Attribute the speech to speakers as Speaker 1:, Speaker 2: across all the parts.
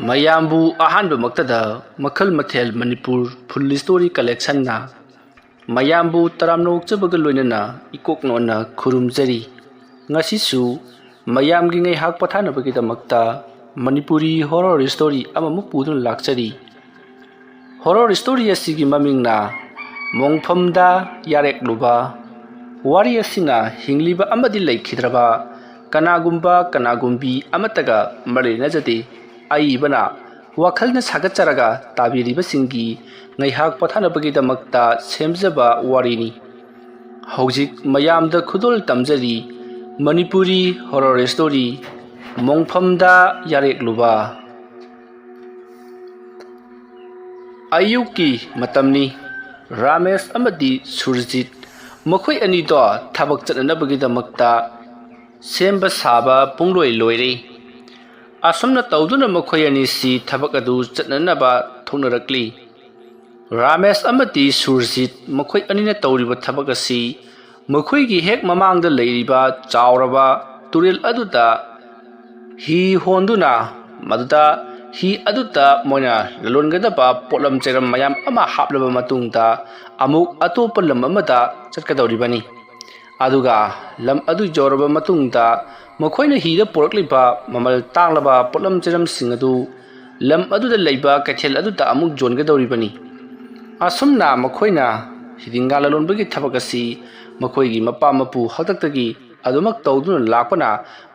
Speaker 1: ꯃꯌꯥꯝꯕꯨ ꯑꯍꯥꯟꯕꯃꯛꯇꯗ ꯃꯈꯜ ꯃꯊꯦꯜ ꯃꯅꯤꯄꯨꯔ ꯐꯨꯜ ꯁ꯭ꯇꯣꯔꯤ ꯀꯂꯦꯛꯁꯟꯅ ꯃꯌꯥꯝꯕꯨ ꯇꯔꯥꯝꯅ ꯑꯣꯛꯆꯕꯒ ꯂꯣꯏꯅꯅ ꯏꯀꯣꯛꯅꯣꯟꯅ ꯈꯨꯔꯨꯝꯖꯔꯤ꯫ ꯉꯁꯤꯁꯨ ꯃꯌꯥꯝꯒꯤ ꯉꯩꯍꯥꯛ ꯄꯣꯊꯥꯅꯕꯒꯤꯗꯃꯛꯇ ꯃꯅꯤꯄꯨꯔꯤ ꯍꯣꯔꯔ ꯁ꯭ꯇꯣꯔꯤ ꯑꯃꯃꯨꯛ ꯄꯨꯗꯨꯅ ꯂꯥꯛꯆꯔꯤ꯫ ꯍꯣꯔꯔ ꯁ꯭ꯇꯣꯔꯤ ꯑꯁꯤꯒꯤ ꯃꯃꯤꯡꯅ ꯃꯣꯡꯐꯝꯗ ꯌꯥꯔꯦꯛꯂꯨꯕ꯫ ꯋꯥꯔꯤ ꯑꯁꯤꯅ ꯍꯤꯡꯂꯤꯕ ꯑꯃꯗꯤ ꯂꯩꯈꯤꯗ꯭ꯔꯕ ꯀꯅꯥꯒꯨꯝꯕꯤ ꯑꯃꯠꯇꯒ ꯃꯔꯤ ꯂꯩꯅꯖꯗꯦ꯫ ꯑꯏꯕꯅ ꯋꯥꯈꯜꯅ ꯁꯥꯒꯠꯆꯔꯒ ꯇꯥꯕꯤꯔꯤꯕꯁꯤꯡꯒꯤ ꯉꯩꯍꯥꯛ ꯄꯣꯊꯥꯅꯕꯒꯤꯗꯃꯛꯇ ꯁꯦꯝꯖꯕ ꯋꯥꯔꯤꯅꯤ꯫ ꯍꯧꯖꯤꯛ ꯃꯌꯥꯝꯗ ꯈꯨꯗꯣꯜ ꯇꯝꯖꯔꯤ ꯃꯅꯤꯄꯨꯔꯤ ꯍꯣꯔꯔ ꯁ꯭ꯇꯣꯔꯤ ꯃꯣꯡꯐꯝꯗ ꯌꯥꯔꯦꯛꯂꯨꯕ꯫ ꯑꯌꯨꯛꯀꯤ ꯃꯇꯝꯅꯤ꯫ ꯔꯥꯃꯦꯁ ꯑꯃꯗꯤ ꯁꯨꯔꯖꯤꯠ ꯃꯈꯣꯏ ꯑꯅꯤꯗꯣ ꯊꯕꯛ ꯆꯠꯅꯅꯕꯒꯤꯗꯃꯛꯇ ꯁꯦꯝꯕ ꯁꯥꯕ ꯄꯨꯡꯂꯣꯏ ꯂꯣꯏꯔꯦ꯫ ꯑꯁꯨꯝꯅ ꯇꯧꯗꯨꯅ ꯃꯈꯣꯏ ꯑꯅꯤꯁꯤ ꯊꯕꯛ ꯑꯗꯨ ꯆꯠꯅꯅꯕ ꯊꯣꯛꯅꯔꯛꯂꯤ꯫ ꯔꯥꯃꯦꯁ ꯑꯃꯗꯤ ꯁꯨꯔꯖꯤꯠ ꯃꯈꯣꯏ ꯑꯅꯤꯅ ꯇꯧꯔꯤꯕ ꯊꯕꯛ ꯑꯁꯤ ꯃꯈꯣꯏꯒꯤ ꯍꯦꯛ ꯃꯃꯥꯡꯗ ꯂꯩꯔꯤꯕ ꯆꯥꯎꯔꯕ ꯇꯨꯔꯦꯜ ꯑꯗꯨꯗ ꯍꯤ ꯍꯣꯟꯗꯨꯅ ꯃꯗꯨꯗ ꯍꯤ ꯑꯗꯨꯗ ꯃꯣꯏꯅ ꯂꯂꯣꯟꯒꯗꯕ ꯄꯣꯠꯂꯝ ꯆꯩꯔꯝ ꯃꯌꯥꯝ ꯑꯃ ꯍꯥꯞꯂꯕ ꯃꯇꯨꯡꯗ ꯑꯃꯨꯛ ꯑꯇꯣꯞꯄ ꯂꯝ ꯑꯃꯗ ꯆꯠꯀꯗꯧꯔꯤꯕꯅꯤ꯫ ꯑꯗꯨꯒ ꯂꯝ ꯑꯗꯨ ꯌꯧꯔꯕ ꯃꯇꯨꯡꯗ ꯃꯈꯣꯏꯅ ꯍꯤꯗ ꯄꯨꯔꯛꯂꯤꯕ ꯃꯃꯜ ꯇꯥꯡꯂꯕ ꯄꯣꯠꯂꯝ ꯆꯩꯔꯝꯁꯤꯡ ꯑꯗꯨ ꯂꯝ ꯑꯗꯨꯗ ꯂꯩꯕ ꯀꯩꯊꯦꯜ ꯑꯗꯨꯗ ꯑꯃꯨꯛ ꯌꯣꯟꯒꯗꯧꯔꯤꯕꯅꯤ꯫ ꯑꯁꯨꯝꯅ ꯃꯈꯣꯏꯅ ꯍꯤꯗꯤꯡꯒꯥ ꯂꯂꯣꯟꯕꯒꯤ ꯊꯕꯛ ꯑꯁꯤ ꯃꯈꯣꯏꯒꯤ ꯃꯄꯥ ꯃꯄꯨ ꯍꯥꯛꯇꯛꯇꯒꯤ ꯑꯗꯨꯃꯛ ꯇꯧꯗꯨꯅ ꯂꯥꯛꯄꯅ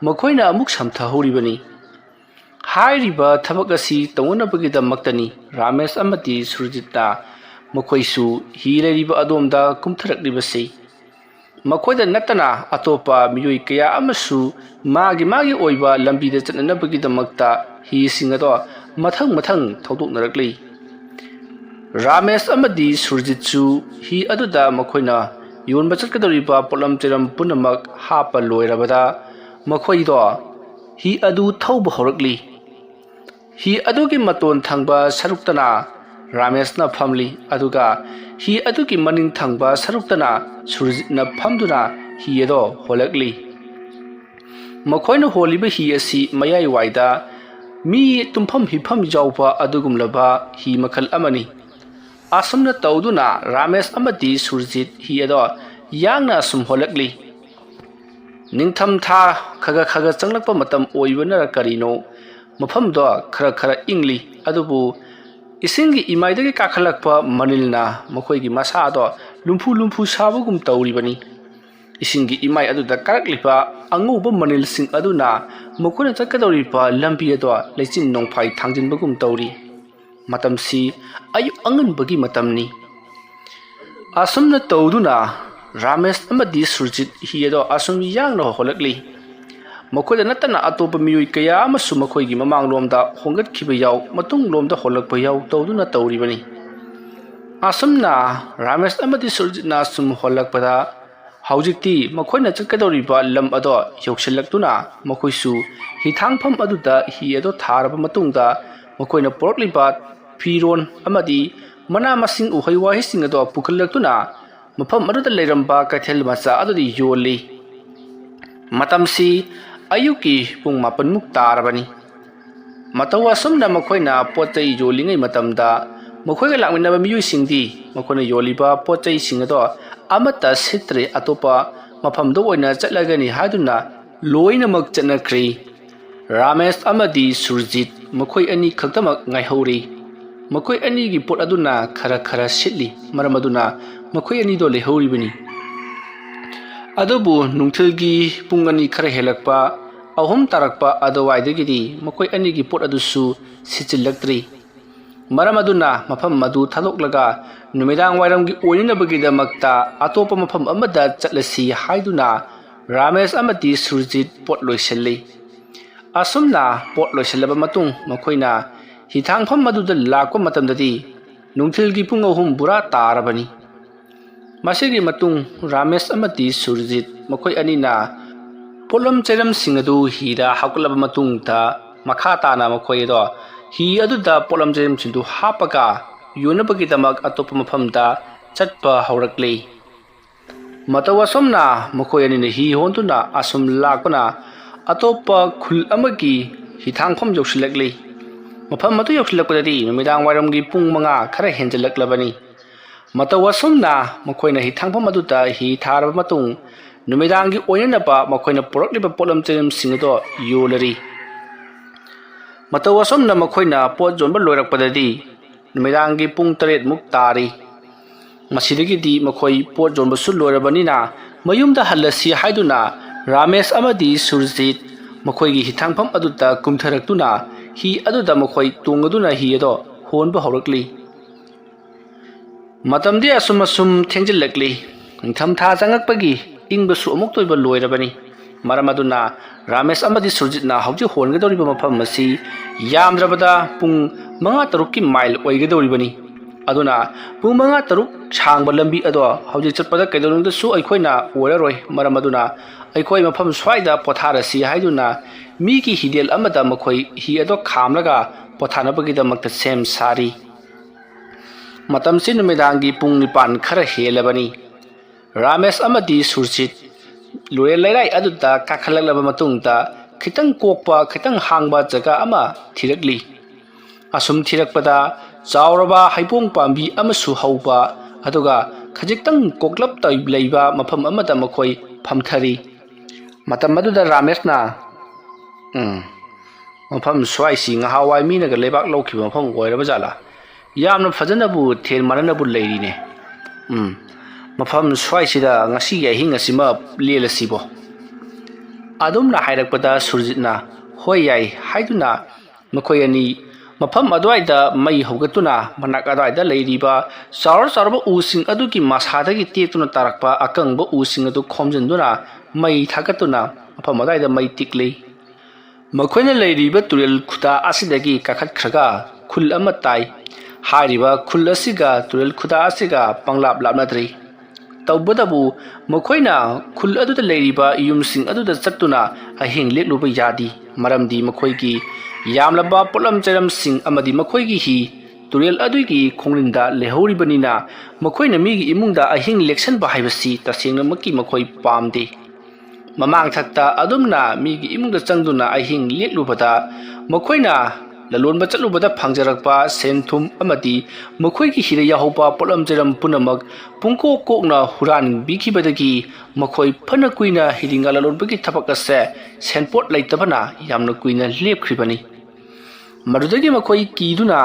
Speaker 1: ꯃꯈꯣꯏꯅ ꯑꯃꯨꯛ ꯁꯝꯊꯍꯧꯔꯤꯕꯅꯤ꯫ ꯍꯥꯏꯔꯤꯕ ꯊꯕꯛ ꯑꯁꯤ ꯇꯧꯅꯅꯕꯒꯤꯗꯃꯛꯇꯅꯤ ꯔꯥꯃꯦꯁ ꯑꯃꯗꯤ ꯁꯨꯔꯖꯤꯠꯅ ꯃꯈꯣꯏꯁꯨ ꯍꯤ ꯂꯩꯔꯤꯕ ꯑꯗꯣꯝꯗ ꯀꯨꯝꯊꯔꯛꯂꯤꯕꯁꯤ꯫ ꯃꯈꯣꯏꯗ ꯅꯠꯇꯅ ꯑꯇꯣꯞꯄ ꯃꯤꯑꯣꯏ ꯀꯌꯥ ꯑꯃꯁꯨ ꯃꯥꯒꯤ ꯑꯣꯏꯕ ꯂꯝꯕꯤꯗ ꯆꯠꯅꯅꯕꯒꯤꯗꯃꯛꯇ ꯍꯤꯁꯤꯡ ꯑꯗꯣ ꯃꯊꯪ ꯊꯧꯗꯣꯛꯅꯔꯛꯂꯤ꯫ ꯔꯥꯃꯦꯁ ꯑꯃꯗꯤ ꯁꯨꯔꯖꯤꯠꯁꯨ ꯍꯤ ꯑꯗꯨꯗ ꯃꯈꯣꯏꯅ ꯌꯣꯟꯕ ꯆꯠꯀꯗꯧꯔꯤꯕ ꯄꯣꯠꯂꯝ ꯆꯩꯔꯝ ꯄꯨꯝꯅꯃꯛ ꯍꯥꯞꯄ ꯂꯣꯏꯔꯕꯗ ꯃꯈꯣꯏꯗꯣ ꯍꯤ ꯑꯗꯨ ꯊꯧꯕ ꯍꯧꯔꯛꯂꯤ꯫ ꯍꯤ ꯑꯗꯨꯒꯤ ꯃꯇꯣꯟ ꯊꯪꯕ ꯁꯔꯨꯛꯇꯅ ꯔꯥꯃꯦꯁꯅ ꯐꯝꯂꯤ, ꯑꯗꯨꯒ ꯍꯤ ꯑꯗꯨꯒꯤ ꯃꯅꯤꯡ ꯊꯪꯕ ꯁꯔꯨꯛꯇꯅ ꯁꯨꯔꯖꯤꯠꯅ ꯐꯝꯗꯨꯅ हि ꯑꯗꯣ ꯍꯣꯜꯂꯛꯂꯤ꯫ ꯃꯈꯣꯏꯅ ꯍꯣꯜꯂꯤꯕ हि ꯑꯁꯤ ꯃꯌꯥꯏꯋꯥꯏꯗ ꯃꯤ ꯇꯨꯝꯐꯝ ꯍꯤꯞꯐꯝ ꯌꯥꯎꯕ ꯑꯗꯨꯒꯨꯝꯂꯕ हि ꯃꯈꯜ ꯑꯃꯅꯤ꯫ ꯑꯁꯨꯝꯅ ꯇꯧꯗꯨꯅ ꯔꯥꯃꯦꯁ ꯑꯃꯗꯤ ꯁꯨꯔꯖꯤꯠ हि ꯑꯗꯣ ꯌꯥꯡꯅ ꯑꯁꯨꯝ ꯍꯣꯜꯂꯛꯂꯤ꯫ ꯅꯤꯡꯊꯝꯊꯥ ꯈꯒ ꯆꯪꯂꯛꯄ ꯃꯇꯝ ꯑꯣꯏꯕꯅꯔ ꯀꯔꯤꯅꯣ ꯃꯐꯝꯗꯣꯈꯔ ꯏꯪꯂꯤ, ꯑꯗꯨꯕꯨ ꯏꯁꯤꯡꯒꯤ ꯏꯃꯥꯏꯗꯒꯤ ꯀꯥꯈꯠꯂꯛꯄ ꯃꯅꯤꯜꯅ ꯃꯈꯣꯏꯒꯤ ꯃꯁꯥꯗꯣ ꯂꯨꯝꯐꯨ ꯁꯥꯕꯒꯨꯝ ꯇꯧꯔꯤꯕꯅꯤ꯫ ꯏꯁꯤꯡꯒꯤ ꯏꯃꯥꯏ ꯑꯗꯨꯗ ꯀꯥꯔꯛꯂꯤꯕ ꯑꯉꯧꯕ ꯃꯅꯤꯜꯁꯤꯡ ꯑꯗꯨꯅ ꯃꯈꯣꯏꯅ ꯆꯠꯀꯗꯧꯔꯤꯕ ꯂꯝꯕꯤ ꯑꯗꯣ ꯂꯩꯆꯤꯟ ꯅꯣꯡꯐꯥꯏ ꯊꯥꯡꯖꯤꯟꯕꯒꯨꯝ ꯇꯧꯔꯤ꯫ ꯃꯇꯝꯁꯤ ꯑꯌꯨꯛ ꯑꯉꯟꯕꯒꯤ ꯃꯇꯝꯅꯤ꯫ ꯑꯁꯨꯝꯅ ꯇꯧꯗꯨꯅ ꯔꯥꯃꯦꯁ ꯑꯃꯗꯤ ꯁꯨꯔꯖꯤꯠ हि ꯑꯗꯣ ꯑꯁꯨꯝ ꯌꯥꯡꯅ ꯍꯣꯜꯂꯛꯂꯤ꯫ ꯃꯈꯣꯏꯗ ꯅꯠꯇꯅ ꯑꯇꯣꯞꯄ ꯃꯤꯑꯣꯏ ꯀꯌꯥ ꯑꯃꯁꯨ ꯃꯈꯣꯏꯒꯤ ꯃꯃꯥꯡꯂꯣꯝꯗ ꯍꯣꯡꯒꯠꯈꯤꯕ ꯌꯥꯎ, ꯃꯇꯨꯡꯂꯣꯝꯗ ꯍꯣꯜꯂꯛꯄ ꯌꯥꯎ ꯇꯧꯗꯨꯅ ꯇꯧꯔꯤꯕꯅꯤ꯫ ꯑꯁꯨꯝꯅ ꯔꯥꯃꯦꯁ ꯑꯃꯗꯤ ꯁꯨꯔꯖꯤꯠꯅ ꯑꯁꯨꯝ ꯍꯣꯜꯂꯛꯄꯗ ꯍꯧꯖꯤꯛꯇꯤ ꯃꯈꯣꯏꯅ ꯆꯠꯀꯗꯧꯔꯤꯕ ꯂꯝ ꯑꯗꯣ ꯌꯧꯁꯤꯜꯂꯛꯇꯨꯅ ꯃꯈꯣꯏꯁꯨ ꯍꯤꯊꯥꯡꯐꯝ ꯑꯗꯨꯗ हि ꯑꯗꯣ ꯊꯥꯔꯕ ꯃꯇꯨꯡꯗ ꯃꯈꯣꯏꯅ ꯄꯣꯔꯛꯂꯤꯕ ꯐꯤꯔꯣꯟ ꯑꯃꯗꯤ ꯃꯅꯥ ꯃꯁꯤꯡ ꯎꯍꯩ ꯋꯥꯍꯩꯁꯤꯡ ꯑꯗꯣ ꯄꯨꯈꯠꯂꯛꯇꯨꯅ ꯃꯐꯝ ꯑꯗꯨꯗ ꯂꯩꯔꯝꯕ ꯀꯩꯊꯦꯜ ꯃꯆꯥ ꯑꯗꯨꯗ ꯌꯣꯜꯂꯤ꯫ ꯃꯇꯝꯁꯤ ꯑꯌꯨꯛꯀꯤ ꯄꯨꯡ 9ꯃꯨꯛ ꯇꯥꯔꯕꯅꯤ꯫ ꯃꯇꯧ ꯑꯁꯨꯝꯅ ꯃꯈꯣꯏꯅ ꯄꯣꯠ ꯆꯩ ꯌꯣꯜꯂꯤꯉꯩ ꯃꯇꯝꯗ ꯃꯈꯣꯏꯒ ꯂꯥꯛꯃꯤꯟꯅꯕ ꯃꯤꯑꯣꯏꯁꯤꯡꯗꯤ ꯃꯈꯣꯏꯅ ꯌꯣꯜꯂꯤꯕ ꯄꯣꯠ ꯆꯩꯁꯤꯡ ꯑꯗꯣ ꯑꯃꯠꯇ ꯁꯤꯠꯇ꯭ꯔꯦ, ꯑꯇꯣꯞꯄ ꯃꯐꯝꯗ ꯑꯣꯏꯅ ꯆꯠꯂꯒꯅꯤ ꯍꯥꯏꯗꯨꯅ ꯂꯣꯏꯅꯃꯛ ꯆꯠꯅꯈ꯭ꯔꯦ꯫ ꯔꯥꯃꯦꯁ ꯑꯃꯗꯤ ꯁꯨꯔꯖꯤꯠ ꯃꯈꯣꯏ ꯑꯅꯤ ꯈꯛꯇꯃꯛ ꯉꯥꯏꯍꯧꯔꯤ꯫ ꯃꯈꯣꯏ ꯑꯅꯤꯒꯤ ꯄꯣꯠ ꯑꯗꯨꯅ ꯈꯔ ꯁꯤꯠꯂꯤ, ꯃꯔꯝ ꯑꯗꯨꯅ ꯃꯈꯣꯏ ꯑꯅꯤꯗꯣ ꯂꯩꯍꯧꯔꯤꯕꯅꯤ꯫ ꯑꯗꯨꯕꯨ ꯅꯨꯡꯊꯤꯜꯒꯤ ꯄꯨꯡ 2 ꯈꯔ ꯍꯦꯜꯂꯛꯄ 3 ꯇꯥꯔꯛꯄ ꯑꯗꯨꯋꯥꯏꯗꯒꯤꯗꯤ ꯃꯈꯣꯏ ꯑꯅꯤꯒꯤ ꯄꯣꯠ ꯑꯗꯨꯁꯨ ꯁꯤꯠꯆꯤꯜꯂꯛꯇ꯭ꯔꯤ꯫ ꯃꯔꯝ ꯑꯗꯨꯅ ꯃꯐꯝ ꯑꯗꯨ ꯊꯥꯗꯣꯛꯂꯒ ꯅꯨꯃꯤꯗꯥꯡ ꯋꯥꯏꯔꯝꯒꯤ ꯑꯣꯏꯅꯅꯕꯒꯤꯗꯃꯛꯇ ꯑꯇꯣꯞꯄ ꯃꯐꯝ ꯑꯃꯗ ꯆꯠꯂꯁꯤ ꯍꯥꯏꯗꯨꯅ ꯔꯥꯃꯦꯁ ꯑꯃꯗꯤ ꯁꯨꯔꯖꯤꯠ ꯄꯣꯠ ꯂꯣꯏꯁꯤꯜꯂꯤ꯫ ꯑꯁꯨꯝꯅ ꯄꯣꯠ ꯂꯣꯏꯁꯤꯜꯂꯕ ꯃꯇꯨꯡ ꯃꯈꯣꯏꯅ ꯍꯤꯊꯥꯡꯐꯝ ꯑꯗꯨꯗ ꯂꯥꯛꯄ ꯃꯇꯝꯗꯗꯤ ꯅꯨꯡꯊꯤꯜꯒꯤ ꯄꯨꯡ 3 ꯄꯨꯔꯥ ꯇꯥꯔꯕꯅꯤ꯫ ꯃꯁꯤꯒꯤ ꯃꯇꯨꯡ ꯔꯥꯃꯦꯁ ꯑꯃꯗꯤ ꯁꯨꯔꯖꯤꯠ ꯃꯈꯣꯏ ꯑꯅꯤꯅ ꯄꯣꯠꯂꯝ ꯆꯩꯔꯝꯁꯤꯡ ꯑꯗꯨ ꯍꯤꯗ ꯍꯥꯞꯀꯠꯂꯕ ꯃꯇꯨꯡꯗ ꯃꯈꯥ ꯇꯥꯅ ꯃꯈꯣꯏ ꯑꯗꯣ हि ꯑꯗꯨꯗ ꯄꯣꯠꯂꯝ ꯆꯩꯔꯝꯁꯤꯡꯗꯨ ꯍꯥꯞꯄꯒ ꯌꯣꯟꯅꯕꯒꯤꯗꯃꯛ ꯑꯇꯣꯞꯄ ꯃꯐꯝꯗ ꯆꯠꯄ ꯍꯧꯔꯛꯂꯤ꯫ ꯃꯇꯧ ꯑꯁꯨꯝꯅ ꯃꯈꯣꯏ ꯑꯅꯤꯅ हि ꯍꯣꯟꯗꯨꯅ ꯑꯁꯨꯝ ꯂꯥꯛꯄꯅ ꯑꯇꯣꯞꯄ ꯈꯨꯜ ꯑꯃꯒꯤ ꯍꯤꯊꯥꯡꯐꯝ ꯌꯧꯁꯤꯜꯂꯛꯂꯤ꯫ ꯃꯐꯝ ꯑꯗꯨ ꯌꯧꯁꯤꯜꯂꯛꯄꯗꯗꯤ ꯅꯨꯃꯤꯗꯥꯡ ꯋꯥꯏꯔꯝꯒꯤ ꯄꯨꯡ 5 ꯈꯔ ꯍꯦꯟꯖꯜꯂꯛꯂꯕꯅꯤ ꯃꯇꯧ ꯑꯁꯨꯝꯅ ꯃꯈꯣꯏꯅ ꯍꯤꯊꯥꯡꯐꯝ ꯑꯗꯨꯗ ꯍꯤ ꯊꯥꯔꯕ ꯃꯇꯨꯡ ꯅꯨꯃꯤꯗꯥꯡꯒꯤ ꯑꯣꯏꯅꯅꯕ ꯃꯈꯣꯏꯅ ꯄꯨꯔꯛꯂꯤꯕ ꯄꯣꯠꯂꯝ ꯆꯩꯂꯝꯁꯤꯡ ꯑꯗꯨ ꯌꯣꯜꯂꯔꯤ ꯃꯇꯧ ꯑꯁꯨꯝꯅ ꯃꯈꯣꯏꯅ ꯄꯣꯠ ꯌꯣꯟꯕ ꯂꯣꯏꯔꯛꯄꯗꯗꯤ ꯅꯨꯃꯤꯗꯥꯡꯒꯤ ꯄꯨꯡ 8 ꯃꯨꯛ ꯇꯥꯔꯤ ꯃꯁꯤꯗꯒꯤꯗꯤ ꯃꯈꯣꯏ ꯄꯣꯠ ꯌꯣꯟꯕꯁꯨ ꯂꯣꯏꯔꯕꯅꯤꯅ ꯃꯌꯨꯝꯗ ꯍꯜꯂꯁꯤ ꯍꯥꯏꯗꯨꯅ ꯔꯥꯃꯦꯁ ꯑꯃꯗꯤ ꯁꯨꯔꯖꯤꯠ ꯃꯈꯣꯏꯒꯤ ꯍꯤꯊꯥꯡꯐꯝ ꯑꯗꯨꯗ ꯀꯨꯝꯊꯔꯛꯇꯨꯅ ꯍꯤ ꯑꯗꯨꯗ ꯃꯈꯣꯏ ꯇꯣꯡꯗꯨꯅ ꯍꯤ ꯑꯗꯨ ꯍꯣꯟꯕ ꯍꯧꯔꯛꯂꯤ ꯃꯇꯝꯗꯤ ꯑꯁꯨꯝ ꯊꯦꯡꯖꯤꯜꯂꯛꯂꯤ ꯅꯤꯡꯊꯝꯊꯥ ꯆꯪꯉꯛꯄꯒꯤ ꯏꯪꯕꯁꯨ ꯑꯃꯨꯛ ꯇꯣꯏꯕ ꯂꯣꯏꯔꯕꯅꯤ ꯃꯔꯝ ꯑꯗꯨꯅ ꯔꯥꯃꯦꯁ ꯑꯃꯗꯤ ꯁꯨꯔꯖꯤꯠꯅ ꯍꯧꯖꯤꯛ ꯍꯣꯟꯒꯗꯧꯔꯤꯕ ꯃꯐꯝ ꯑꯁꯤ ꯌꯥꯝꯗ꯭ꯔꯕꯗ ꯄꯨꯡ 5-6ꯀꯤ ꯃꯥꯏꯜ ꯑꯣꯏꯒꯗꯧꯔꯤꯕꯅꯤ ꯑꯗꯨꯅ ꯄꯨꯡ 5-6 ꯁꯥꯡꯕ ꯂꯝꯕꯤ ꯑꯗꯣ ꯍꯧꯖꯤꯛ ꯆꯠꯄꯗ ꯀꯩꯗꯧꯅꯨꯡꯗꯁꯨ ꯑꯩꯈꯣꯏꯅ ꯑꯣꯏꯔꯔꯣꯏ ꯃꯔꯝ ꯑꯗꯨꯅ ꯑꯩꯈꯣꯏ ꯃꯐꯝ ꯁ꯭ꯋꯥꯏꯗ ꯄꯣꯊꯥꯔꯁꯤ ꯍꯥꯏꯗꯨꯅ ꯃꯤꯒꯤ ꯍꯤꯗꯦꯜ ꯑꯃꯗ ꯃꯈꯣꯏ ꯍꯤ ꯑꯗꯣ ꯈꯥꯝꯂꯒ ꯄꯣꯊꯥꯅꯕꯒꯤꯗꯃꯛꯇ ꯁꯦꯝ ꯁꯥꯔꯤ ꯃꯇꯝꯁꯤ ꯅꯨꯃꯤꯗꯥꯡꯒꯤ ꯄꯨꯡ 9 ꯈꯔ ꯍꯦꯜꯂꯕꯅꯤ ꯔꯥꯃꯦꯁ ꯑꯃꯗꯤ ꯁꯨꯔꯖꯤꯠ ꯂꯣꯌꯦꯜ ꯂꯩꯔꯥꯏ ꯑꯗꯨꯗ ꯀꯥꯈꯠꯂꯛꯂꯕ ꯃꯇꯨꯡꯗ ꯈꯤꯇꯪ ꯀꯣꯛꯄ ꯈꯤꯇꯪ ꯍꯥꯡꯕ ꯖꯒꯥ ꯑꯃ ꯊꯤꯔꯛꯂꯤ ꯑꯁꯨꯝ ꯊꯤꯔꯛꯄꯗ ꯆꯥꯎꯔꯕ ꯍꯩꯕꯣꯡ ꯄꯥꯝꯕꯤ ꯑꯃꯁꯨ ꯍꯧꯕ ꯑꯗꯨꯒ ꯈꯖꯤꯛꯇꯪ ꯀꯣꯛꯂꯞ ꯂꯩꯕ ꯃꯐꯝ ꯑꯃꯗ ꯃꯈꯣꯏ ꯐꯝꯊꯔꯤ ꯃꯇꯝ ꯑꯗꯨꯗ ꯔꯥꯃꯦꯁꯅ ꯃꯐꯝ ꯁ꯭ꯋꯥꯏꯁꯤ ꯉꯍꯥꯋꯥꯏ ꯃꯤꯅꯒ ꯂꯩꯕꯥꯛ ꯂꯧꯈꯤꯕ ꯃꯐꯝ ꯑꯣꯏꯔꯕ ꯖꯥꯠꯂꯥ ꯌꯥꯝꯅ ꯐꯖꯅꯕꯨ ꯊꯦꯟ ꯃꯥꯟꯅꯅꯕꯨ ꯂꯩꯔꯤꯅꯦ ꯃꯐꯝ ꯁ꯭ꯋꯥꯏꯁꯤꯗ ꯉꯁꯤꯒꯤ ꯑꯍꯤꯡ ꯑꯁꯤꯃ ꯂꯦꯜꯂꯁꯤꯕꯣ ꯑꯗꯨꯝꯅ ꯍꯥꯏꯔꯛꯄꯗ ꯁꯨꯔꯖꯤꯠꯅ ꯍꯣꯏ ꯌꯥꯏ ꯍꯥꯏꯗꯨꯅ ꯃꯈꯣꯏ ꯑꯅꯤ ꯃꯐꯝ ꯑꯗꯨꯋꯥꯏꯗ ꯃꯩ ꯍꯧꯒꯠꯇꯨꯅ ꯃꯅꯥꯛ ꯑꯗꯨꯋꯥꯏꯗ ꯂꯩꯔꯤꯕ ꯆꯥꯎꯔꯕ ꯎꯁꯤꯡ ꯑꯗꯨꯒꯤ ꯃꯁꯥꯗꯒꯤ ꯇꯦꯛꯇꯨꯅ ꯇꯥꯔꯛꯄ ꯑꯀꯪꯕ ꯎꯁꯤꯡ ꯑꯗꯨ ꯈꯣꯝꯖꯤꯟꯗꯨꯅ ꯃꯩ ꯊꯥꯒꯠꯇꯨꯅ ꯃꯐꯝ ꯑꯗꯨꯋꯥꯏꯗ ꯃꯩ ꯇꯤꯛꯂꯤ ꯃꯈꯣꯏꯅ ꯂꯩꯔꯤꯕ ꯇꯨꯔꯦꯜ ꯈꯨꯗꯥ ꯑꯁꯤꯗꯒꯤ ꯀꯥꯈꯠꯈ꯭ꯔꯒ ꯈꯨꯜ ꯑꯃ ꯇꯥꯏ ꯍꯥꯏꯔꯤꯕ ꯈꯨꯜ ꯑꯁꯤꯒ ꯇꯨꯔꯦꯜ ꯈꯨꯗꯥ ꯑꯁꯤꯒ ꯄꯪꯂꯥꯞ ꯂꯥꯞꯅꯗ꯭ꯔꯤ ꯇꯧꯕꯇꯕꯨ ꯃꯈꯣꯏꯅ ꯈꯨꯜ ꯑꯗꯨꯗ ꯂꯩꯔꯤꯕ ꯌꯨꯝꯁꯤꯡ ꯑꯗꯨꯗ ꯆꯠꯇꯨꯅ ꯑꯍꯤꯡ ꯂꯦꯛꯂꯨꯕ ꯌꯥꯗꯦ ꯃꯔꯝꯗꯤ ꯃꯈꯣꯏꯒꯤ ꯌꯥꯝꯂꯕ ꯄꯣꯠꯂꯝ ꯆꯩꯔꯝꯁꯤꯡ ꯑꯃꯗꯤ ꯃꯈꯣꯏꯒꯤ ꯍꯤ ꯇꯨꯔꯦꯜ ꯑꯗꯨꯒꯤ ꯈꯣꯡꯅꯤꯡꯗ ꯂꯩꯍꯧꯔꯤꯕꯅꯤꯅ ꯃꯈꯣꯏꯅ ꯃꯤꯒꯤ ꯏꯃꯨꯡꯗ ꯑꯍꯤꯡ ꯂꯦꯛꯁꯟꯕ ꯍꯥꯏꯕꯁꯤ ꯇꯁꯦꯡꯅꯃꯛꯀꯤ ꯃꯈꯣꯏ ꯄꯥꯝꯗꯦ ꯃꯃꯥꯡꯊꯛꯇ ꯑꯗꯨꯝꯅ ꯃꯤꯒꯤ ꯏꯃꯨꯡꯗ ꯆꯪꯗꯨꯅ ꯑꯍꯤꯡ ꯂꯦꯛꯂꯨꯕꯗ ꯃꯈꯣꯏꯅ ꯂꯂꯣꯟꯕ ꯆꯠꯂꯨꯕꯗ ꯐꯪꯖꯔꯛꯄ ꯁꯦꯟꯊꯨꯝ ꯑꯃꯗꯤ ꯃꯈꯣꯏꯒꯤ ꯍꯤꯗ ꯌꯥꯎꯍꯧꯕ ꯄꯣꯠꯂꯝ ꯆꯩꯔꯝ ꯄꯨꯝꯅꯃꯛ ꯄꯨꯡꯀꯣꯛ ꯀꯣꯛꯅ ꯍꯨꯔꯥꯟꯕꯤꯈꯤꯕꯗꯒꯤ ꯃꯈꯣꯏ ꯐꯅ ꯀꯨꯏꯅ ꯍꯤꯗꯤꯡꯒ ꯂꯂꯣꯟꯕꯒꯤ ꯊꯕꯛ ꯑꯁꯦ ꯁꯦꯟꯄꯣꯠ ꯂꯩꯇꯕꯅ ꯌꯥꯝꯅ ꯀꯨꯏꯅ ꯂꯦꯞꯈ꯭ꯔꯤꯕꯅꯤ ꯃꯗꯨꯗꯒꯤ ꯃꯈꯣꯏ ꯀꯤꯗꯨꯅ